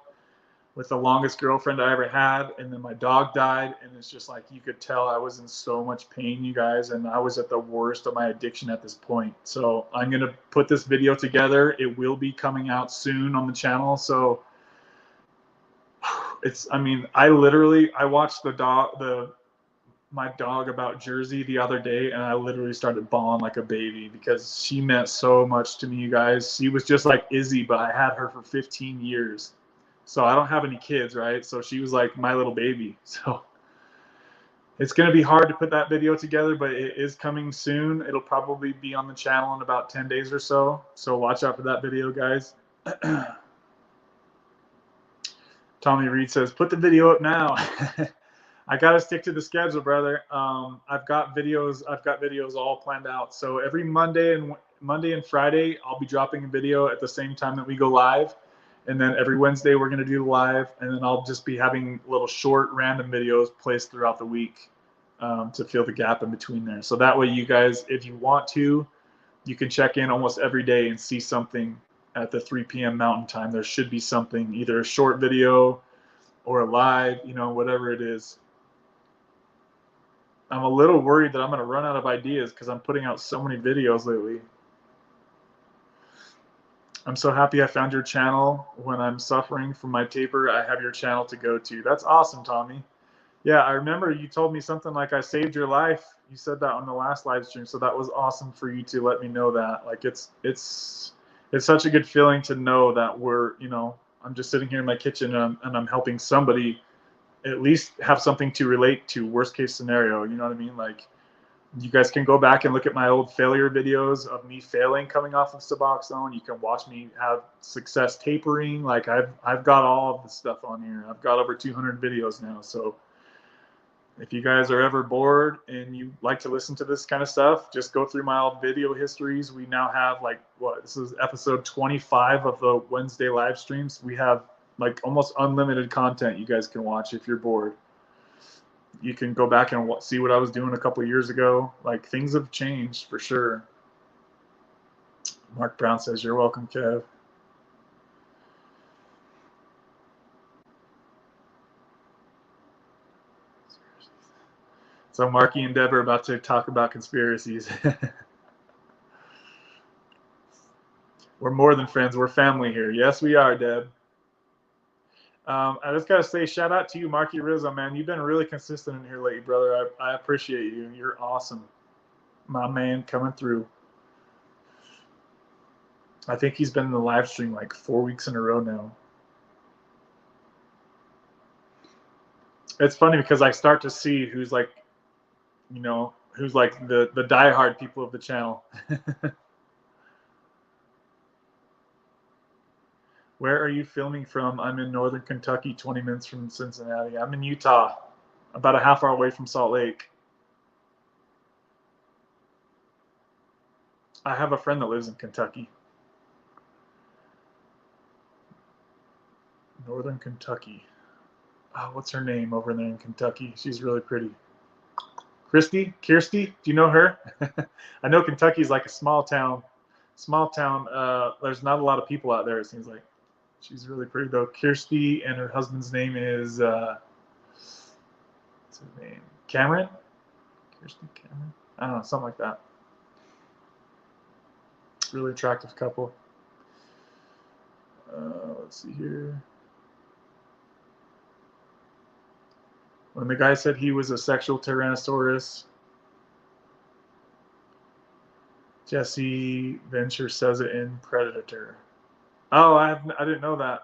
with the longest girlfriend I ever had, and then my dog died, and it's just like you could tell I was in so much pain, you guys, and I was at the worst of my addiction at this point. So I'm gonna put this video together. It will be coming out soon on the channel. So I mean, I watched my dog about Jersey the other day, and I literally started bawling like a baby because she meant so much to me, you guys. She was just like Izzy, but I had her for 15 years. So I don't have any kids, right? So she was like my little baby. So it's going to be hard to put that video together, but it is coming soon. It'll probably be on the channel in about 10 days or so. So watch out for that video, guys. Tommy Reed says, put the video up now. I got to stick to the schedule, brother. I've got videos all planned out. So every Monday and Friday, I'll be dropping a video at the same time that we go live. And then every Wednesday, we're going to do the live. And then I'll just be having little short random videos placed throughout the week to fill the gap in between there. So that way you guys, if you want to, you can check in almost every day and see something at the 3 p.m. Mountain Time. There should be something, either a short video or a live, whatever it is. I'm a little worried that I'm going to run out of ideas because I'm putting out so many videos lately. I'm so happy I found your channel. When I'm suffering from my taper, I have your channel to go to. That's awesome, Tommy. Yeah, I remember you told me something like I saved your life. You said that on the last live stream, so that was awesome for you to let me know that. Like it's such a good feeling to know that I'm just sitting here in my kitchen and I'm helping somebody at least have something to relate to, worst case scenario. You know what I mean? Like, you guys can go back and look at my old failure videos of me failing coming off of Suboxone. You can watch me have success tapering. Like I've got all of the stuff on here. I've got over 200 videos now. So if you guys are ever bored and you like to listen to this kind of stuff, just go through my old video histories. We now have this is episode 25 of the Wednesday live streams. We have like almost unlimited content you guys can watch if you're bored. You can go back and see what I was doing a couple years ago. Like, things have changed for sure. Mark Brown says, you're welcome, Kev. So Marky and Deb are about to talk about conspiracies. We're more than friends. We're family here. Yes, we are, Deb. I just got to say, shout out to you, Marky Rizzo, man. You've been really consistent in here lately, brother. I appreciate you. You're awesome. My man coming through. I think he's been in the live stream like 4 weeks in a row now. It's funny because I start to see who's like, who's like the diehard people of the channel. Where are you filming from? I'm in northern Kentucky, 20 minutes from Cincinnati. I'm in Utah, about a half hour away from Salt Lake. I have a friend that lives in Kentucky. Northern Kentucky. Oh, what's her name over there in Kentucky? She's really pretty. Kirsty? Do you know her? I know Kentucky's like a small town. There's not a lot of people out there, it seems like. She's really pretty though. Kirsty, and her husband's name is what's his name? Cameron? Kirsty Cameron? I don't know, something like that. Really attractive couple. Let's see here. When the guy said he was a sexual Tyrannosaurus, Jesse Venture says it in Predator. Oh, I didn't know that.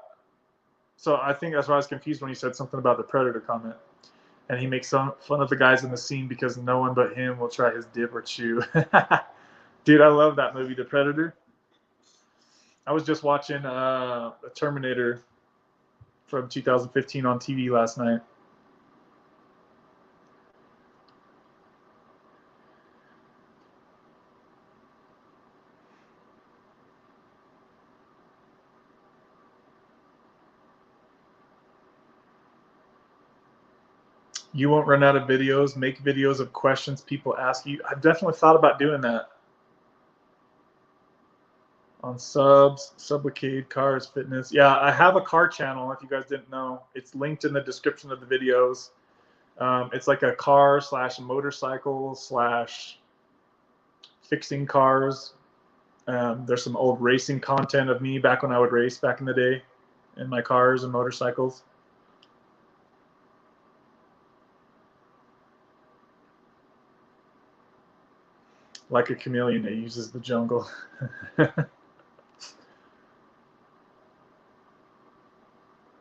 So I think that's why I was confused when he said something about the Predator comment. And he makes fun of the guys in the scene because no one but him will try his dip or chew. Dude, I love that movie, The Predator. I was just watching a Terminator from 2015 on TV last night. You won't run out of videos. Make videos of questions people ask you. I've definitely thought about doing that. On subs, Sublocade, cars, fitness. Yeah, I have a car channel, if you guys didn't know. It's linked in the description of the videos. It's like a car / motorcycle / fixing cars. There's some old racing content of me back when I would race back in the day in my cars and motorcycles. Like a chameleon that uses the jungle.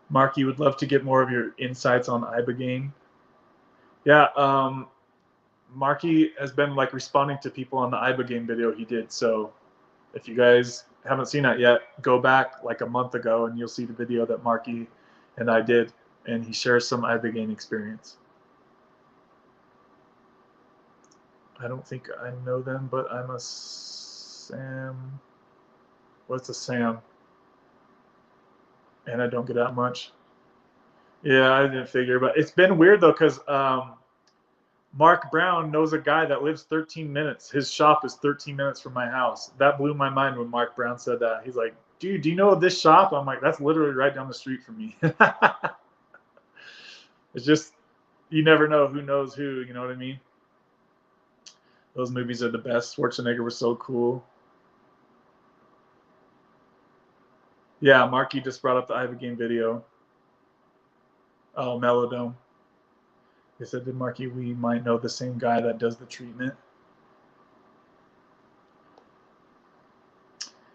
Mark, you would love to get more of your insights on Ibogaine. Yeah, Marky has been like responding to people on the Ibogaine video he did. So if you guys haven't seen that yet, go back like a month ago and you'll see the video that Marky and I did, and he shares some Ibogaine experience. I don't think I know them, but I'm a Sam. What's a Sam? And I don't get out much. Yeah, I didn't figure, but it's been weird though, because Mark Brown knows a guy that lives 13 minutes. His shop is 13 minutes from my house. That blew my mind when Mark Brown said that. He's like, dude, do you know of this shop? I'm like, that's literally right down the street from me. It's just, you never know who knows who, you know what I mean? Those movies are the best. Schwarzenegger was so cool. Yeah, Marky just brought up the Ibogaine video. Oh, Melodome. They said to Marky, we might know the same guy that does the treatment.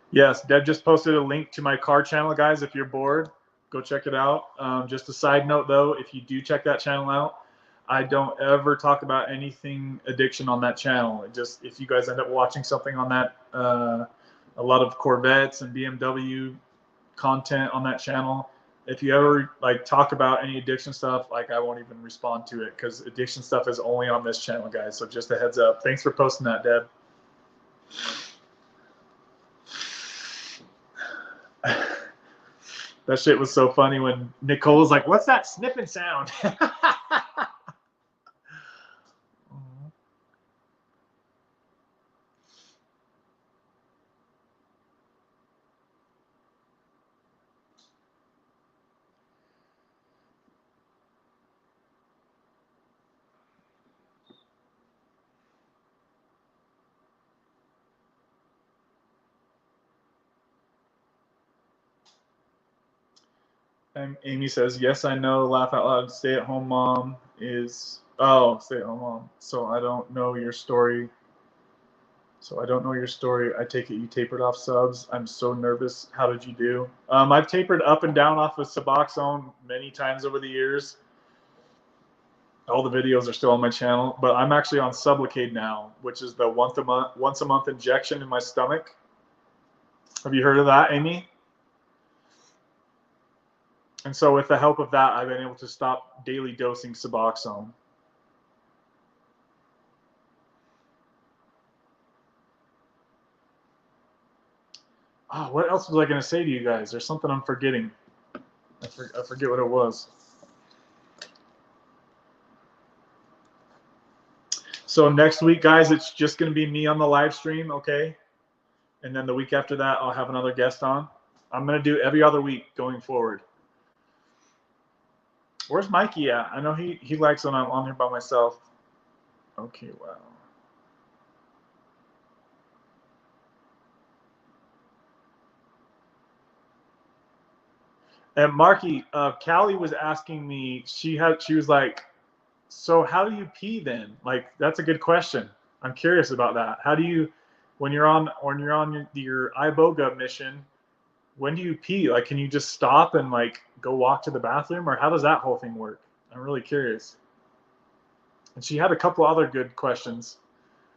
Yes, Deb just posted a link to my car channel, guys. If you're bored, go check it out. Just a side note, though, if you do check that channel out, I don't ever talk about anything addiction on that channel. It just, if you guys end up watching something on that, a lot of Corvettes and BMW content on that channel, if you ever like talk about any addiction stuff, like I won't even respond to it because addiction stuff is only on this channel, guys. So just a heads up. Thanks for posting that, Deb. That shit was so funny when Nicole was like, what's that sniffing sound? And Amy says, yes, I know, laugh out loud, stay-at-home mom is, oh, stay-at-home mom. So I don't know your story. I take it you tapered off subs. I'm so nervous. How did you do? I've tapered up and down off of Suboxone many times over the years. All the videos are still on my channel, but I'm actually on Sublocade now, which is the once a month injection in my stomach. Have you heard of that, Amy? And so with the help of that, I've been able to stop daily dosing Suboxone. Oh, what else was I going to say to you guys? There's something I'm forgetting. I forget what it was. So next week, guys, it's just going to be me on the live stream, okay? And then the week after that, I'll have another guest on. I'm going to do every other week going forward. Where's Mikey at? I know he likes when I'm on here by myself. Okay, wow. And Marky, Callie was asking me, she was like, so how do you pee then? Like, that's a good question. I'm curious about that. How do you, when you're on your iboga mission, when do you pee? Like, can you just stop and like go walk to the bathroom, or how does that whole thing work? I'm really curious. And she had a couple other good questions.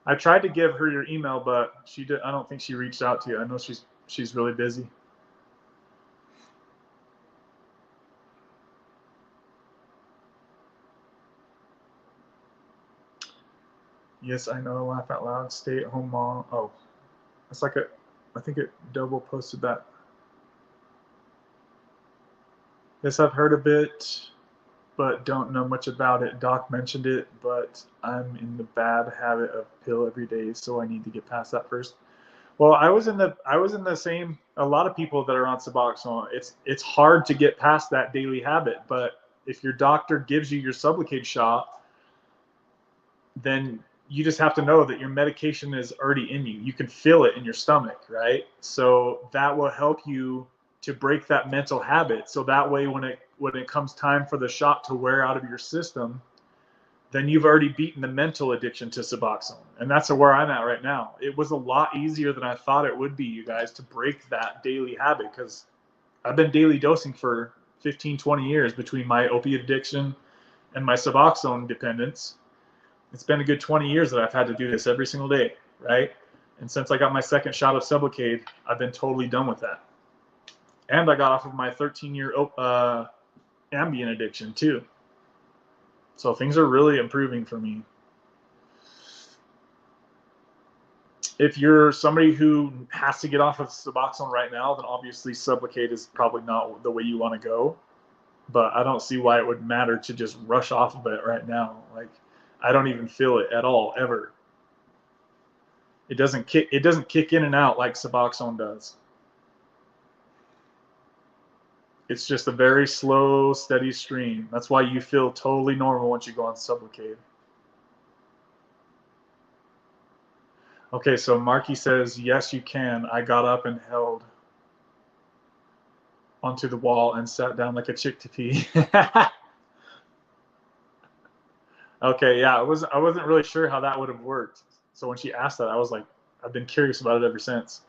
I tried to give her your email, but she did. I don't think she reached out to you. I know she's really busy. Yes, I know. Laugh out loud. Stay at home mom. Oh, it's like I think it double posted that. Yes, I've heard a bit, but don't know much about it. Doc mentioned it, but I'm in the bad habit of pill every day, so I need to get past that first. Well, I was in the same. A lot of people that are on Suboxone, it's hard to get past that daily habit. But if your doctor gives you your Sublocade shot, then you just have to know that your medication is already in you. You can feel it in your stomach, right? So that will help you to break that mental habit. So that way, when it comes time for the shot to wear out of your system, then you've already beaten the mental addiction to Suboxone. And that's where I'm at right now. It was a lot easier than I thought it would be, you guys, to break that daily habit, because I've been daily dosing for 15, 20 years between my opiate addiction and my Suboxone dependence. It's been a good 20 years that I've had to do this every single day, right? And since I got my second shot of Sublocade, I've been totally done with that. And I got off of my 13-year Ambien addiction too. So things are really improving for me. If you're somebody who has to get off of Suboxone right now, then obviously Sublocade is probably not the way you want to go. But I don't see why it would matter to just rush off of it right now. Like, I don't even feel it at all, ever. It doesn't kick in and out like Suboxone does. It's just a very slow, steady stream. That's why you feel totally normal once you go on Sublocade. Okay, so Marky says, yes, you can. I got up and held onto the wall and sat down like a chick to pee. Okay, yeah, I wasn't really sure how that would have worked. So when she asked that, I was like, I've been curious about it ever since.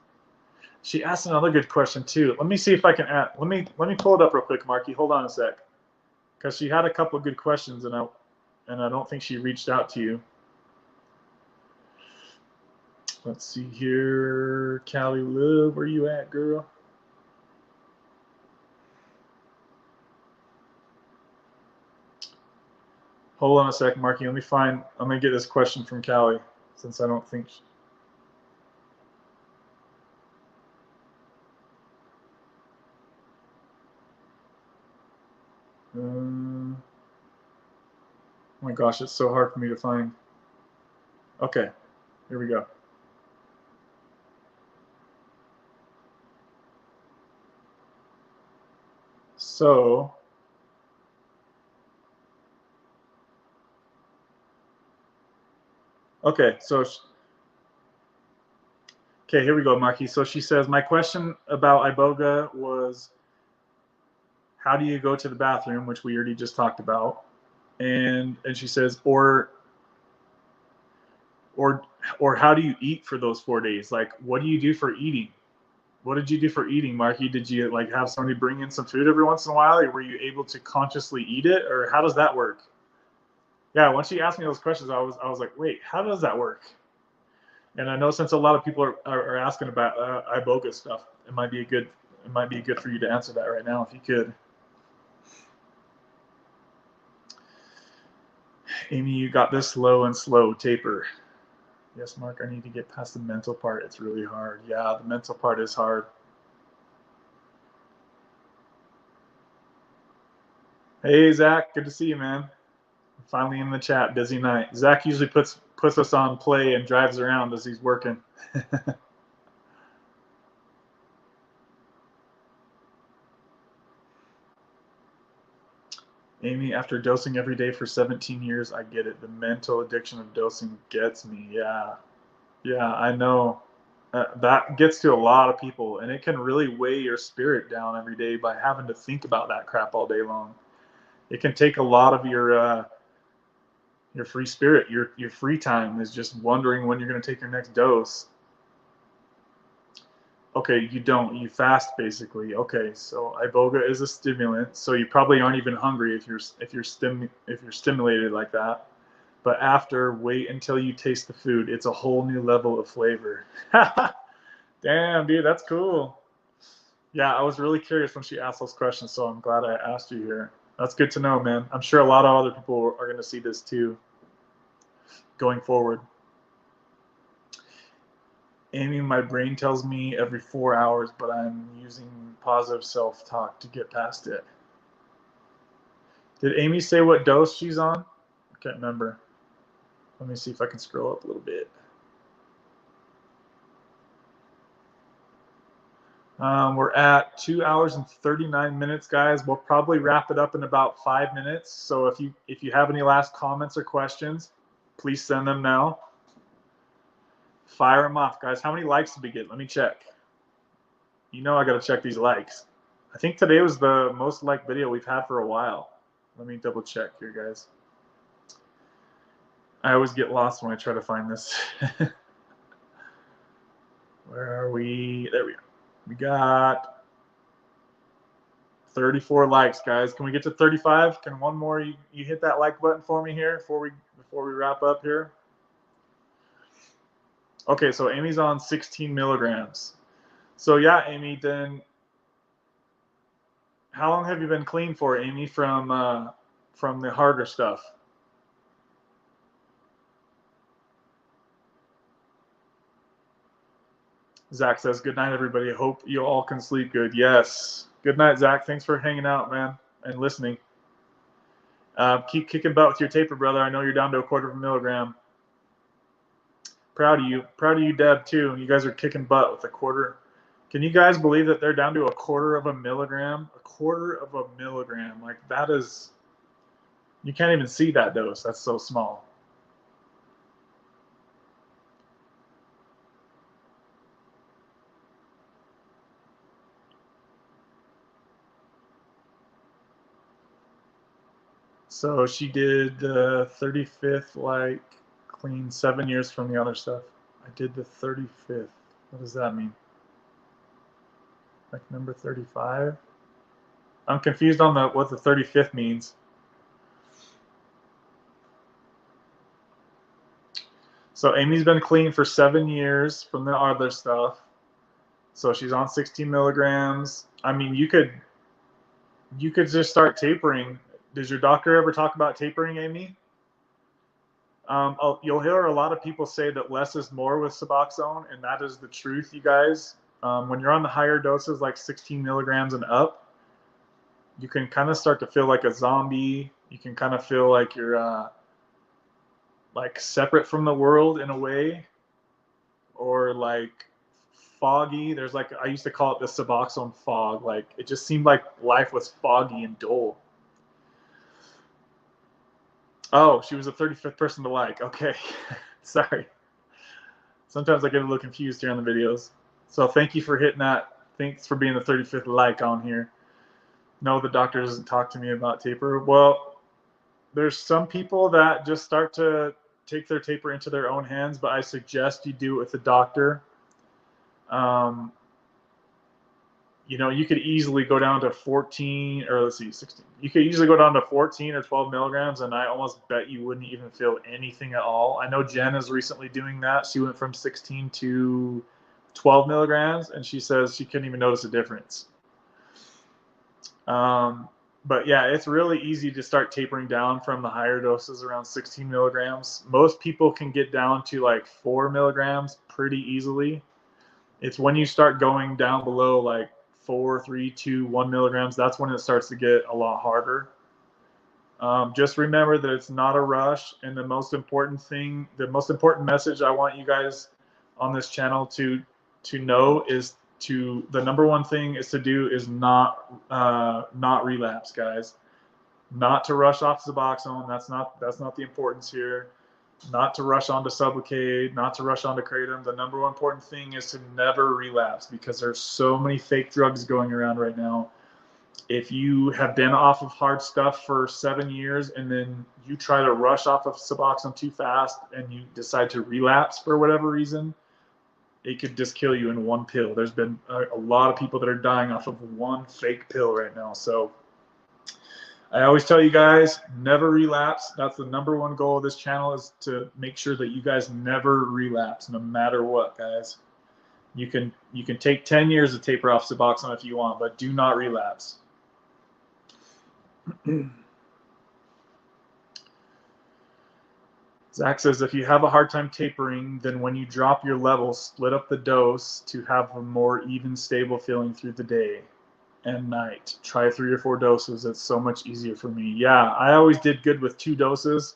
She asked another good question too. Let me see if I can add. Let me pull it up real quick, Marky. Hold on a sec, because she had a couple of good questions, and I don't think she reached out to you. Let's see here, Callie Love, where you at, girl? Hold on a sec, Marky. I'm gonna get this question from Callie, since I don't think. Oh my gosh, it's so hard for me to find. Okay, here we go. So, okay, here we go, Marky. So she says, my question about Iboga was, how do you go to the bathroom, which we already just talked about, and she says, or how do you eat for those 4 days? Like, what do you do for eating? What did you do for eating, Marky? Did you like have somebody bring in some food every once in a while, or were you able to consciously eat it, or how does that work? Yeah, once she asked me those questions, I was like, wait, how does that work? And I know since a lot of people are asking about Iboga stuff, it might be good for you to answer that right now if you could. Amy, you got this low and slow taper. Yes, Mark, I need to get past the mental part. It's really hard. Yeah, the mental part is hard. Hey, Zach, good to see you, man. Finally in the chat. Busy night. Zach usually puts us on play and drives around as he's working. Amy, after dosing every day for 17 years, I get it. The mental addiction of dosing gets me. Yeah, I know. That gets to a lot of people, and it can really weigh your spirit down every day by having to think about that crap all day long. It can take a lot of your free spirit, your free time is just wondering when you're going to take your next dose. Okay, you don't. You fast basically. Okay, so iboga is a stimulant, so you probably aren't even hungry if you're stimulated like that. But after, wait until you taste the food. It's a whole new level of flavor. Damn, dude, that's cool. Yeah, I was really curious when she asked those questions, so I'm glad I asked you here. That's good to know, man. I'm sure a lot of other people are going to see this too going forward. Amy, my brain tells me every 4 hours, but I'm using positive self-talk to get past it. Did Amy say what dose she's on? I can't remember. Let me see if I can scroll up a little bit. We're at 2 hours and 39 minutes, guys. We'll probably wrap it up in about 5 minutes. So if you have any last comments or questions, please send them now. Fire them off, guys. How many likes did we get? Let me check. You know I got to check these likes. I think today was the most liked video we've had for a while. Let me double check here, guys. I always get lost when I try to find this. Where are we? There we go. We got 34 likes, guys. Can we get to 35? Can one more you hit that like button for me here before we wrap up here? Okay, so Amy's on 16 milligrams. So yeah, Amy, then how long have you been clean for, Amy, from the harder stuff? Zach says, good night, everybody. Hope you all can sleep good. Yes. Good night, Zach. Thanks for hanging out, man, and listening. Keep kicking butt with your taper, brother. I know you're down to 1/4 milligram. Proud of you. Proud of you, Deb, too. You guys are kicking butt with 1/4. Can you guys believe that they're down to 1/4 milligram? 1/4 milligram. Like, that is, you can't even see that dose. That's so small. So she did the 35th, like, clean 7 years from the other stuff. I did the 35th. What does that mean? Like number 35? I'm confused on what the 35th means. So Amy's been clean for 7 years from the other stuff. So she's on 16 milligrams. I mean, you could just start tapering. Does your doctor ever talk about tapering, Amy? You'll hear a lot of people say that less is more with Suboxone, and that is the truth, you guys. When you're on the higher doses, like 16 milligrams and up, you can kind of start to feel like a zombie. You can kind of feel like you're like separate from the world in a way, or like foggy. There's like, I used to call it the Suboxone fog. Like, it just seemed like life was foggy and dull. Oh, she was the 35th person to like. Okay. Sorry. Sometimes I get a little confused here on the videos. So thank you for hitting that. Thanks for being the 35th like on here. No, the doctor doesn't talk to me about taper. Well, there's some people that just start to take their taper into their own hands, but I suggest you do it with the doctor. You know, you could easily go down to 14, or let's see, 16. You could easily go down to 14 or 12 milligrams, and I almost bet you wouldn't even feel anything at all. I know Jen is recently doing that. She went from 16 to 12 milligrams, and she says she couldn't even notice a difference. But yeah, it's really easy to start tapering down from the higher doses around 16 milligrams. Most people can get down to like 4 milligrams pretty easily. It's when you start going down below like 4, 3, 2, 1 milligrams, that's when it starts to get a lot harder. Just remember that it's not a rush, and the most important message I want you guys on this channel to know is the number one thing is to do is not relapse, guys. Not to rush off Suboxone. That's not the importance here. Not to rush onto Sublocade, not to rush onto Kratom. The number one important thing is to never relapse, because there's so many fake drugs going around right now. If you have been off of hard stuff for 7 years and then you try to rush off of Suboxone too fast and you decide to relapse for whatever reason, it could just kill you in one pill. There's been a lot of people that are dying off of one fake pill right now. So I always tell you guys, never relapse. That's the #1 goal of this channel, is to make sure that you guys never relapse, no matter what, guys. You can take 10 years to taper off Suboxone if you want, but do not relapse. Zach says, if you have a hard time tapering, then when you drop your levels, split up the dose to have a more even, stable feeling through the day and night. Try 3 or 4 doses. It's so much easier for me. Yeah, I always did good with 2 doses.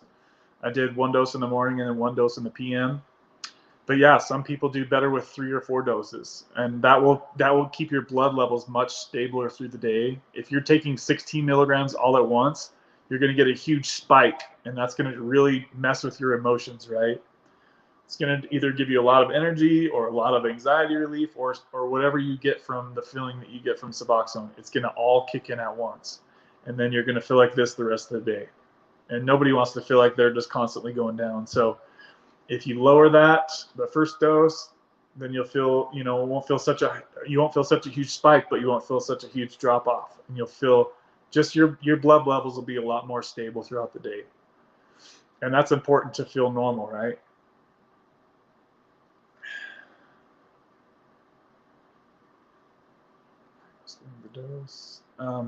I did 1 dose in the morning and then 1 dose in the PM. But yeah, some people do better with 3 or 4 doses, and that will keep your blood levels much stabler through the day. If you're taking 16 milligrams all at once, you're going to get a huge spike, and that's going to really mess with your emotions, right? It's going to either give you a lot of energy or a lot of anxiety relief, or whatever you get from the feeling that you get from Suboxone. It's going to all kick in at once, and then you're going to feel like this the rest of the day. And nobody wants to feel like they're just constantly going down. So if you lower that, the first dose, then you'll feel, you won't feel such a huge spike, but you won't feel such a huge drop off, and you'll feel just your blood levels will be a lot more stable throughout the day. And that's important to feel normal, right? Splitting the dose.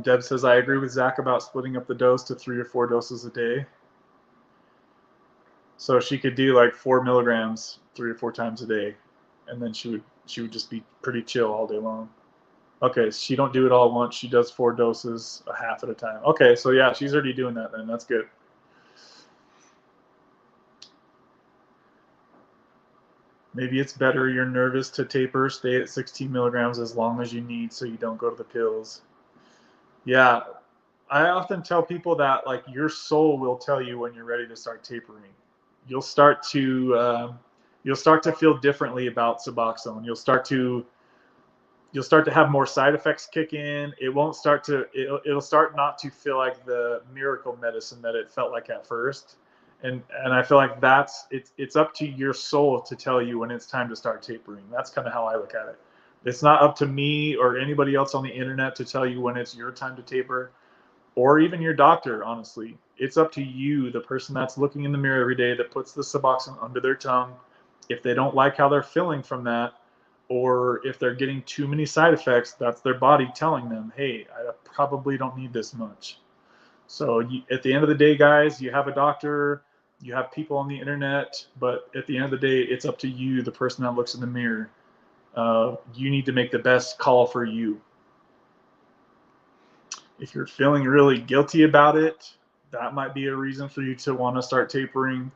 Deb says, I agree with Zach about splitting up the dose to 3 or 4 doses a day. So she could do like 4 milligrams 3 or 4 times a day, and then she would just be pretty chill all day long. Okay, she don't do it all at once. She does 4 doses a half at a time. Okay, so yeah, she's already doing that then. That's good. Maybe it's better you're nervous to taper. Stay at 16 milligrams as long as you need so you don't go to the pills. Yeah, I often tell people that, like, your soul will tell you when you're ready to start tapering. You'll start to feel differently about Suboxone. You'll start to have more side effects kick in. It'll start not to feel like the miracle medicine that it felt like at first. And I feel like it's up to your soul to tell you when it's time to start tapering. That's kind of how I look at it. It's not up to me or anybody else on the internet to tell you when it's your time to taper, or even your doctor, honestly. It's up to you, the person that's looking in the mirror every day, that puts the Suboxone under their tongue. If they don't like how they're feeling from that, or if they're getting too many side effects, that's their body telling them, hey, I probably don't need this much. So at the end of the day, guys, you have a doctor, you have people on the internet, but at the end of the day, it's up to you, the person that looks in the mirror. You need to make the best call for you. If you're feeling really guilty about it, that might be a reason for you to want to start tapering.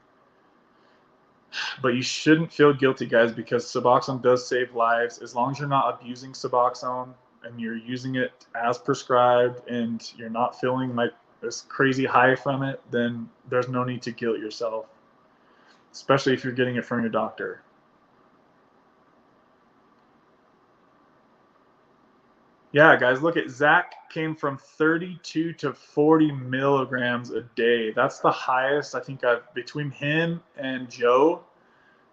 But you shouldn't feel guilty, guys, because Suboxone does save lives. As long as you're not abusing Suboxone and you're using it as prescribed and you're not feeling like this crazy high from it, then there's no need to guilt yourself, especially if you're getting it from your doctor. Yeah, guys, look at Zach came from 32 to 40 milligrams a day. That's the highest I think between him and Joe.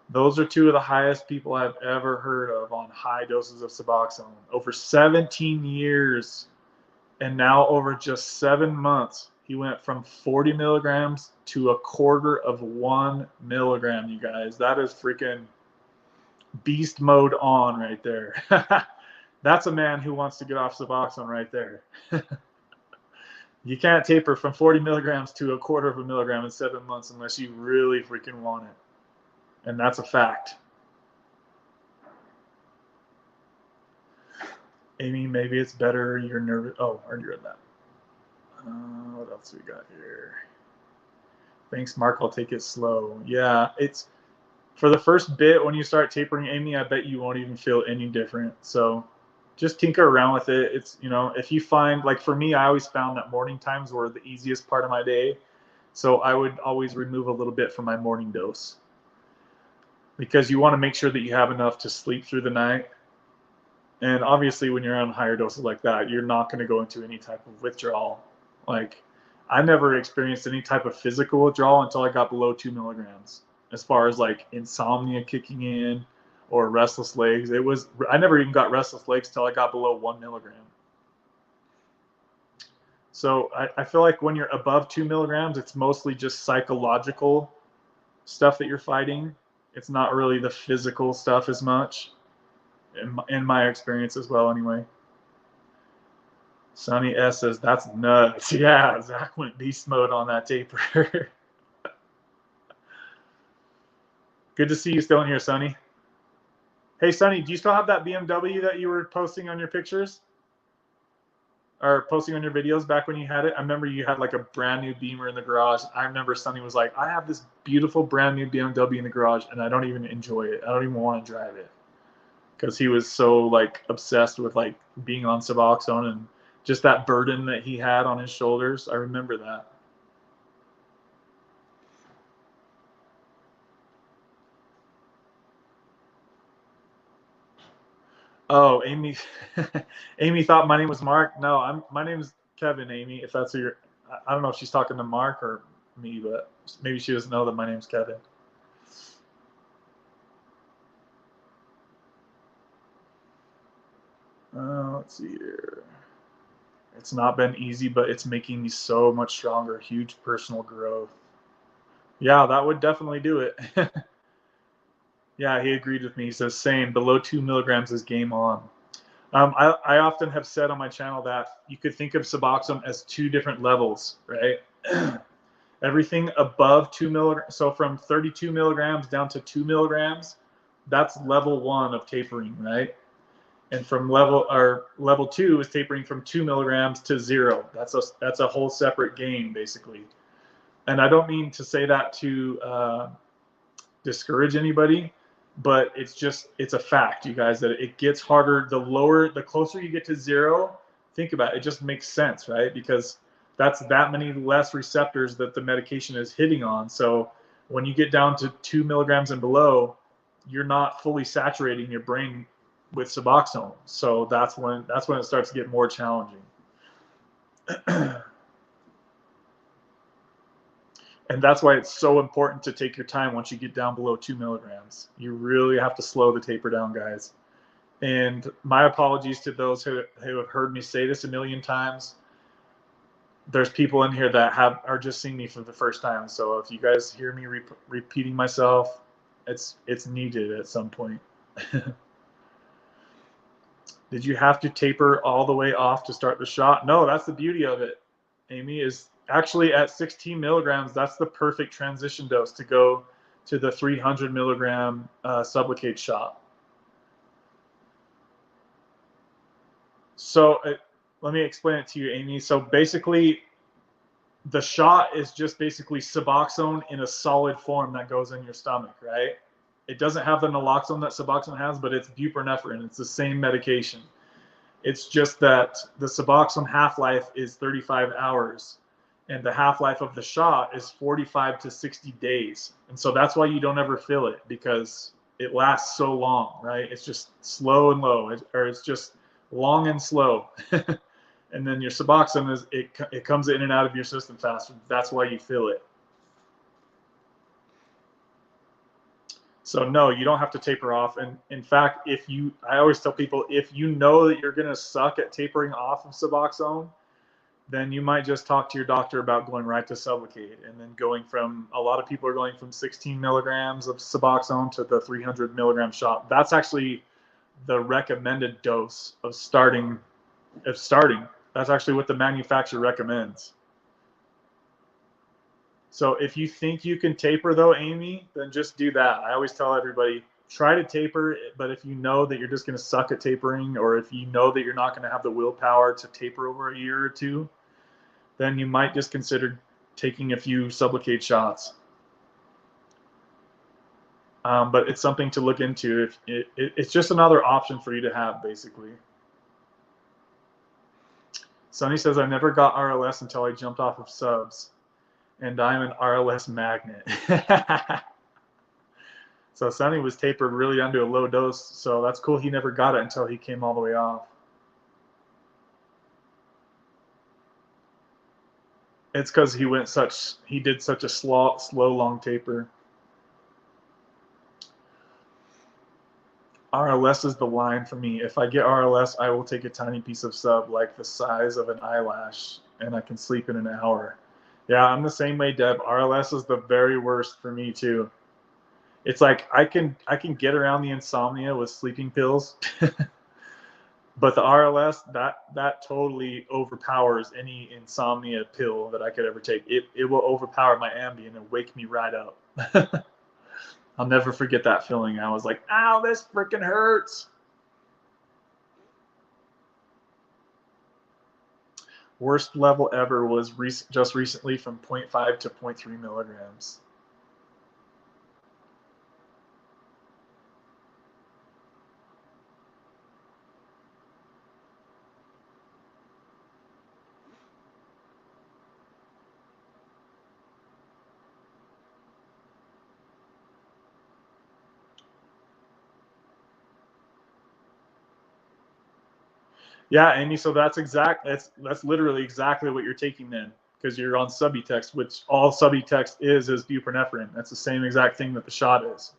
Those are 2 of the highest people I've ever heard of on high doses of Suboxone. Over 17 years, and now over just 7 months, he went from 40 milligrams to a quarter of 1 milligram, you guys. That is freaking beast mode on right there. That's a man who wants to get off Suboxone right there. You can't taper from 40 milligrams to a quarter of a milligram in 7 months unless you really freaking want it. And that's a fact. Amy, maybe it's better you're nervous. Oh, I already read that. What else we got here? Thanks, Mark. I'll take it slow. Yeah, it's for the first bit when you start tapering, Amy, I bet you won't even feel any different. So just tinker around with it. It's, if you find, like for me, I always found that morning times were the easiest part of my day. So I would always remove a little bit from my morning dose, because you want to make sure that you have enough to sleep through the night. And obviously when you're on higher doses like that, you're not going to go into any type of withdrawal. Like, I never experienced any type of physical withdrawal until I got below 2 milligrams, as far as like insomnia kicking in or restless legs. I never even got restless legs till I got below 1 milligram. So I feel like when you're above 2 milligrams, it's mostly just psychological stuff that you're fighting. It's not really the physical stuff as much, in my experience as well, anyway. Sonny S says, that's nuts. Yeah, Zach went beast mode on that taper. Good to see you still in here, Sonny. Hey, Sonny, do you still have that BMW that you were posting on your pictures? Or posting on your videos back when you had it? I remember you had like a brand new Beamer in the garage. I remember Sonny was like, I have this beautiful brand new BMW in the garage and I don't even enjoy it. I don't even want to drive it. Because he was so like obsessed with like being on Suboxone and just that burden that he had on his shoulders. I remember that. Oh, Amy. Amy thought my name was Mark. No, my name is Kevin, Amy. If that's who you're, I don't know if she's talking to Mark or me, but maybe she doesn't know that my name's Kevin. Let's see here. It's not been easy, but it's making me so much stronger. Huge personal growth. Yeah, that would definitely do it. Yeah, he agreed with me. He says, same, below 2 milligrams is game on. I often have said on my channel that you could think of Suboxone as 2 different levels, right? Everything above 2 milligrams, so from 32 milligrams down to 2 milligrams, that's level 1 of tapering, right? And from level 2 is tapering from 2 milligrams to 0. That's a whole separate game, basically. And I don't mean to say that to discourage anybody, but it's a fact, you guys, that it gets harder the closer you get to 0. Think about it, it just makes sense, right? Because that's that many less receptors that the medication is hitting on. So when you get down to 2 milligrams and below, you're not fully saturating your brain with Suboxone. So that's when it starts to get more challenging. And that's why it's so important to take your time once you get down below 2 milligrams. You really have to slow the taper down, guys. And my apologies to those who have heard me say this a million times. There's people in here that are just seeing me for the first time. So if you guys hear me repeating myself, it's needed at some point. Did you have to taper all the way off to start the shot? No, that's the beauty of it, Amy, is actually at 16 milligrams, that's the perfect transition dose to go to the 300 milligram Sublocade shot. So let me explain it to you, Amy. So basically, the shot is just basically Suboxone in a solid form that goes in your stomach, right? It doesn't have the naloxone that Suboxone has, but it's buprenorphine. It's the same medication. It's just that the Suboxone half-life is 35 hours, and the half-life of the shot is 45 to 60 days. And so that's why you don't ever feel it, because it lasts so long, right? It's just slow and low, or it's just long and slow. And then your Suboxone, it comes in and out of your system faster. That's why you feel it. So no, you don't have to taper off. And in fact, I always tell people, if you know that you're going to suck at tapering off of Suboxone, then you might just talk to your doctor about going right to Sublocade, and then a lot of people are going from 16 milligrams of Suboxone to the 300 milligram shot. That's actually the recommended dose of starting. That's actually what the manufacturer recommends. So if you think you can taper though, Amy, then just do that. I always tell everybody, try to taper, but if you know that you're just going to suck at tapering, or if you know that you're not going to have the willpower to taper over a year or two, then you might just consider taking a few Sublocade shots. But it's something to look into. It's just another option for you to have, basically. Sonny says, I never got RLS until I jumped off of subs, and I'm an RLS magnet. So Sonny was tapered really under a low dose, so that's cool. He never got it until he came all the way off. It's because he did such a slow, long taper. RLS is the line for me. If I get RLS, I will take a tiny piece of sub, like the size of an eyelash, and I can sleep in an hour. Yeah, I'm the same way, Deb. RLS is the very worst for me too. It's like I can get around the insomnia with sleeping pills, but the RLS that totally overpowers any insomnia pill that I could ever take. It will overpower my Ambien and wake me right up. I'll never forget that feeling. I was like, ow, this freaking hurts. Worst level ever was just recently from 0.5 to 0.3 milligrams. Yeah, Amy, so that's literally exactly what you're taking then, because you're on Subutex, which all Subutex is buprenorphine. That's the same exact thing that the shot is.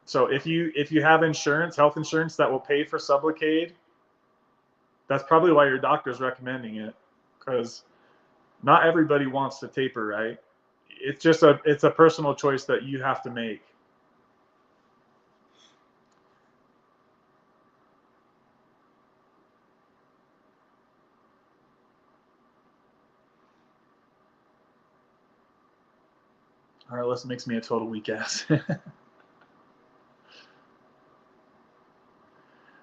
So if you have insurance, health insurance that will pay for Sublocade, that's probably why your doctor's recommending it, because not everybody wants to taper, right? It's a personal choice that you have to make. RLS makes me a total weak ass.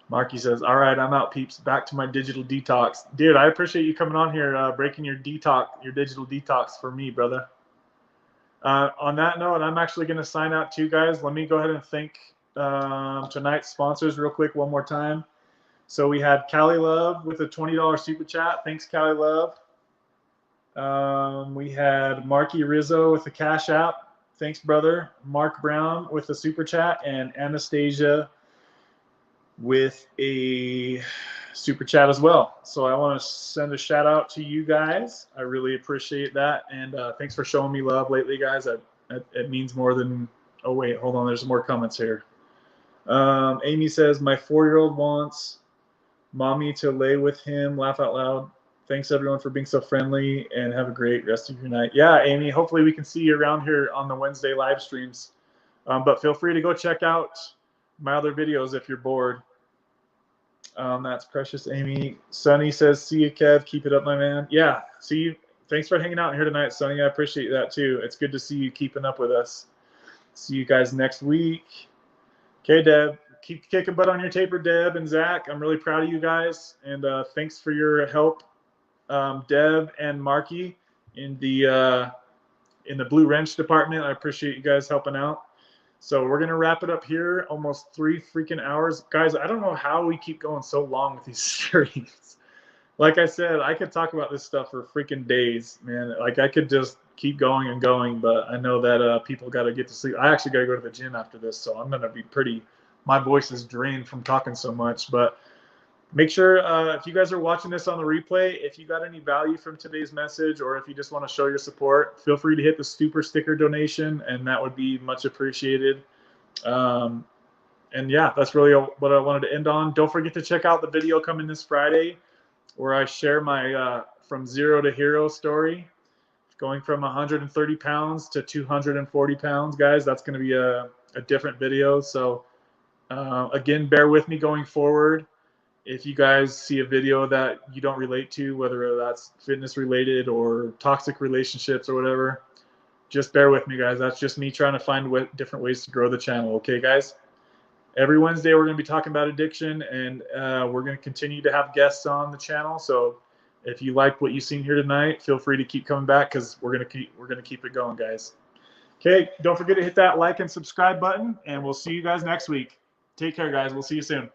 Marky says, all right, I'm out, peeps. Back to my digital detox. Dude, I appreciate you coming on here, breaking your digital detox for me, brother. On that note, I'm actually going to sign out too, guys. Let me go ahead and thank tonight's sponsors real quick one more time. So we had Callie Love with a $20 super chat. Thanks, Callie Love. We had Marky Rizzo with the Cash App. Thanks, brother. Mark Brown with the super chat, and Anastasia with a super chat as well. So I want to send a shout out to you guys. I really appreciate that, and thanks for showing me love lately, guys. It means more than. Oh wait, hold on. There's more comments here. Amy says my 4-year-old wants mommy to lay with him. Laugh out loud. Thanks everyone for being so friendly, and have a great rest of your night. Yeah, Amy. Hopefully we can see you around here on the Wednesday live streams. But feel free to go check out my other videos if you're bored. That's precious, Amy. Sonny says, see you, Kev. Keep it up, my man. Yeah, see you. Thanks for hanging out here tonight, Sonny. I appreciate that, too. It's good to see you keeping up with us. See you guys next week. Okay, Deb. Keep kicking butt on your taper, Deb and Zach. I'm really proud of you guys. And thanks for your help, Deb and Marky, in the Blue Wrench department. I appreciate you guys helping out. So we're going to wrap it up here. Almost 3 freaking hours. Guys, I don't know how we keep going so long with these streams. Like I said, I could talk about this stuff for freaking days, man. Like I could just keep going and going, but I know that people got to get to sleep. I actually got to go to the gym after this, so I'm going to be my voice is drained from talking so much. But make sure if you guys are watching this on the replay, if you got any value from today's message, or if you just want to show your support, feel free to hit the super sticker donation, and that would be much appreciated. And yeah, that's really what I wanted to end on. Don't forget to check out the video coming this Friday, where I share my from zero to hero story, going from 130 pounds to 240 pounds, guys. That's going to be a different video. So again, bear with me going forward. If you guys see a video that you don't relate to, whether that's fitness related or toxic relationships or whatever, just bear with me, guys. That's just me trying to find different ways to grow the channel. Okay, guys? Every Wednesday, we're going to be talking about addiction, and we're going to continue to have guests on the channel. So if you like what you've seen here tonight, feel free to keep coming back, because we're going to keep it going, guys. Okay, don't forget to hit that like and subscribe button, and we'll see you guys next week. Take care, guys. We'll see you soon.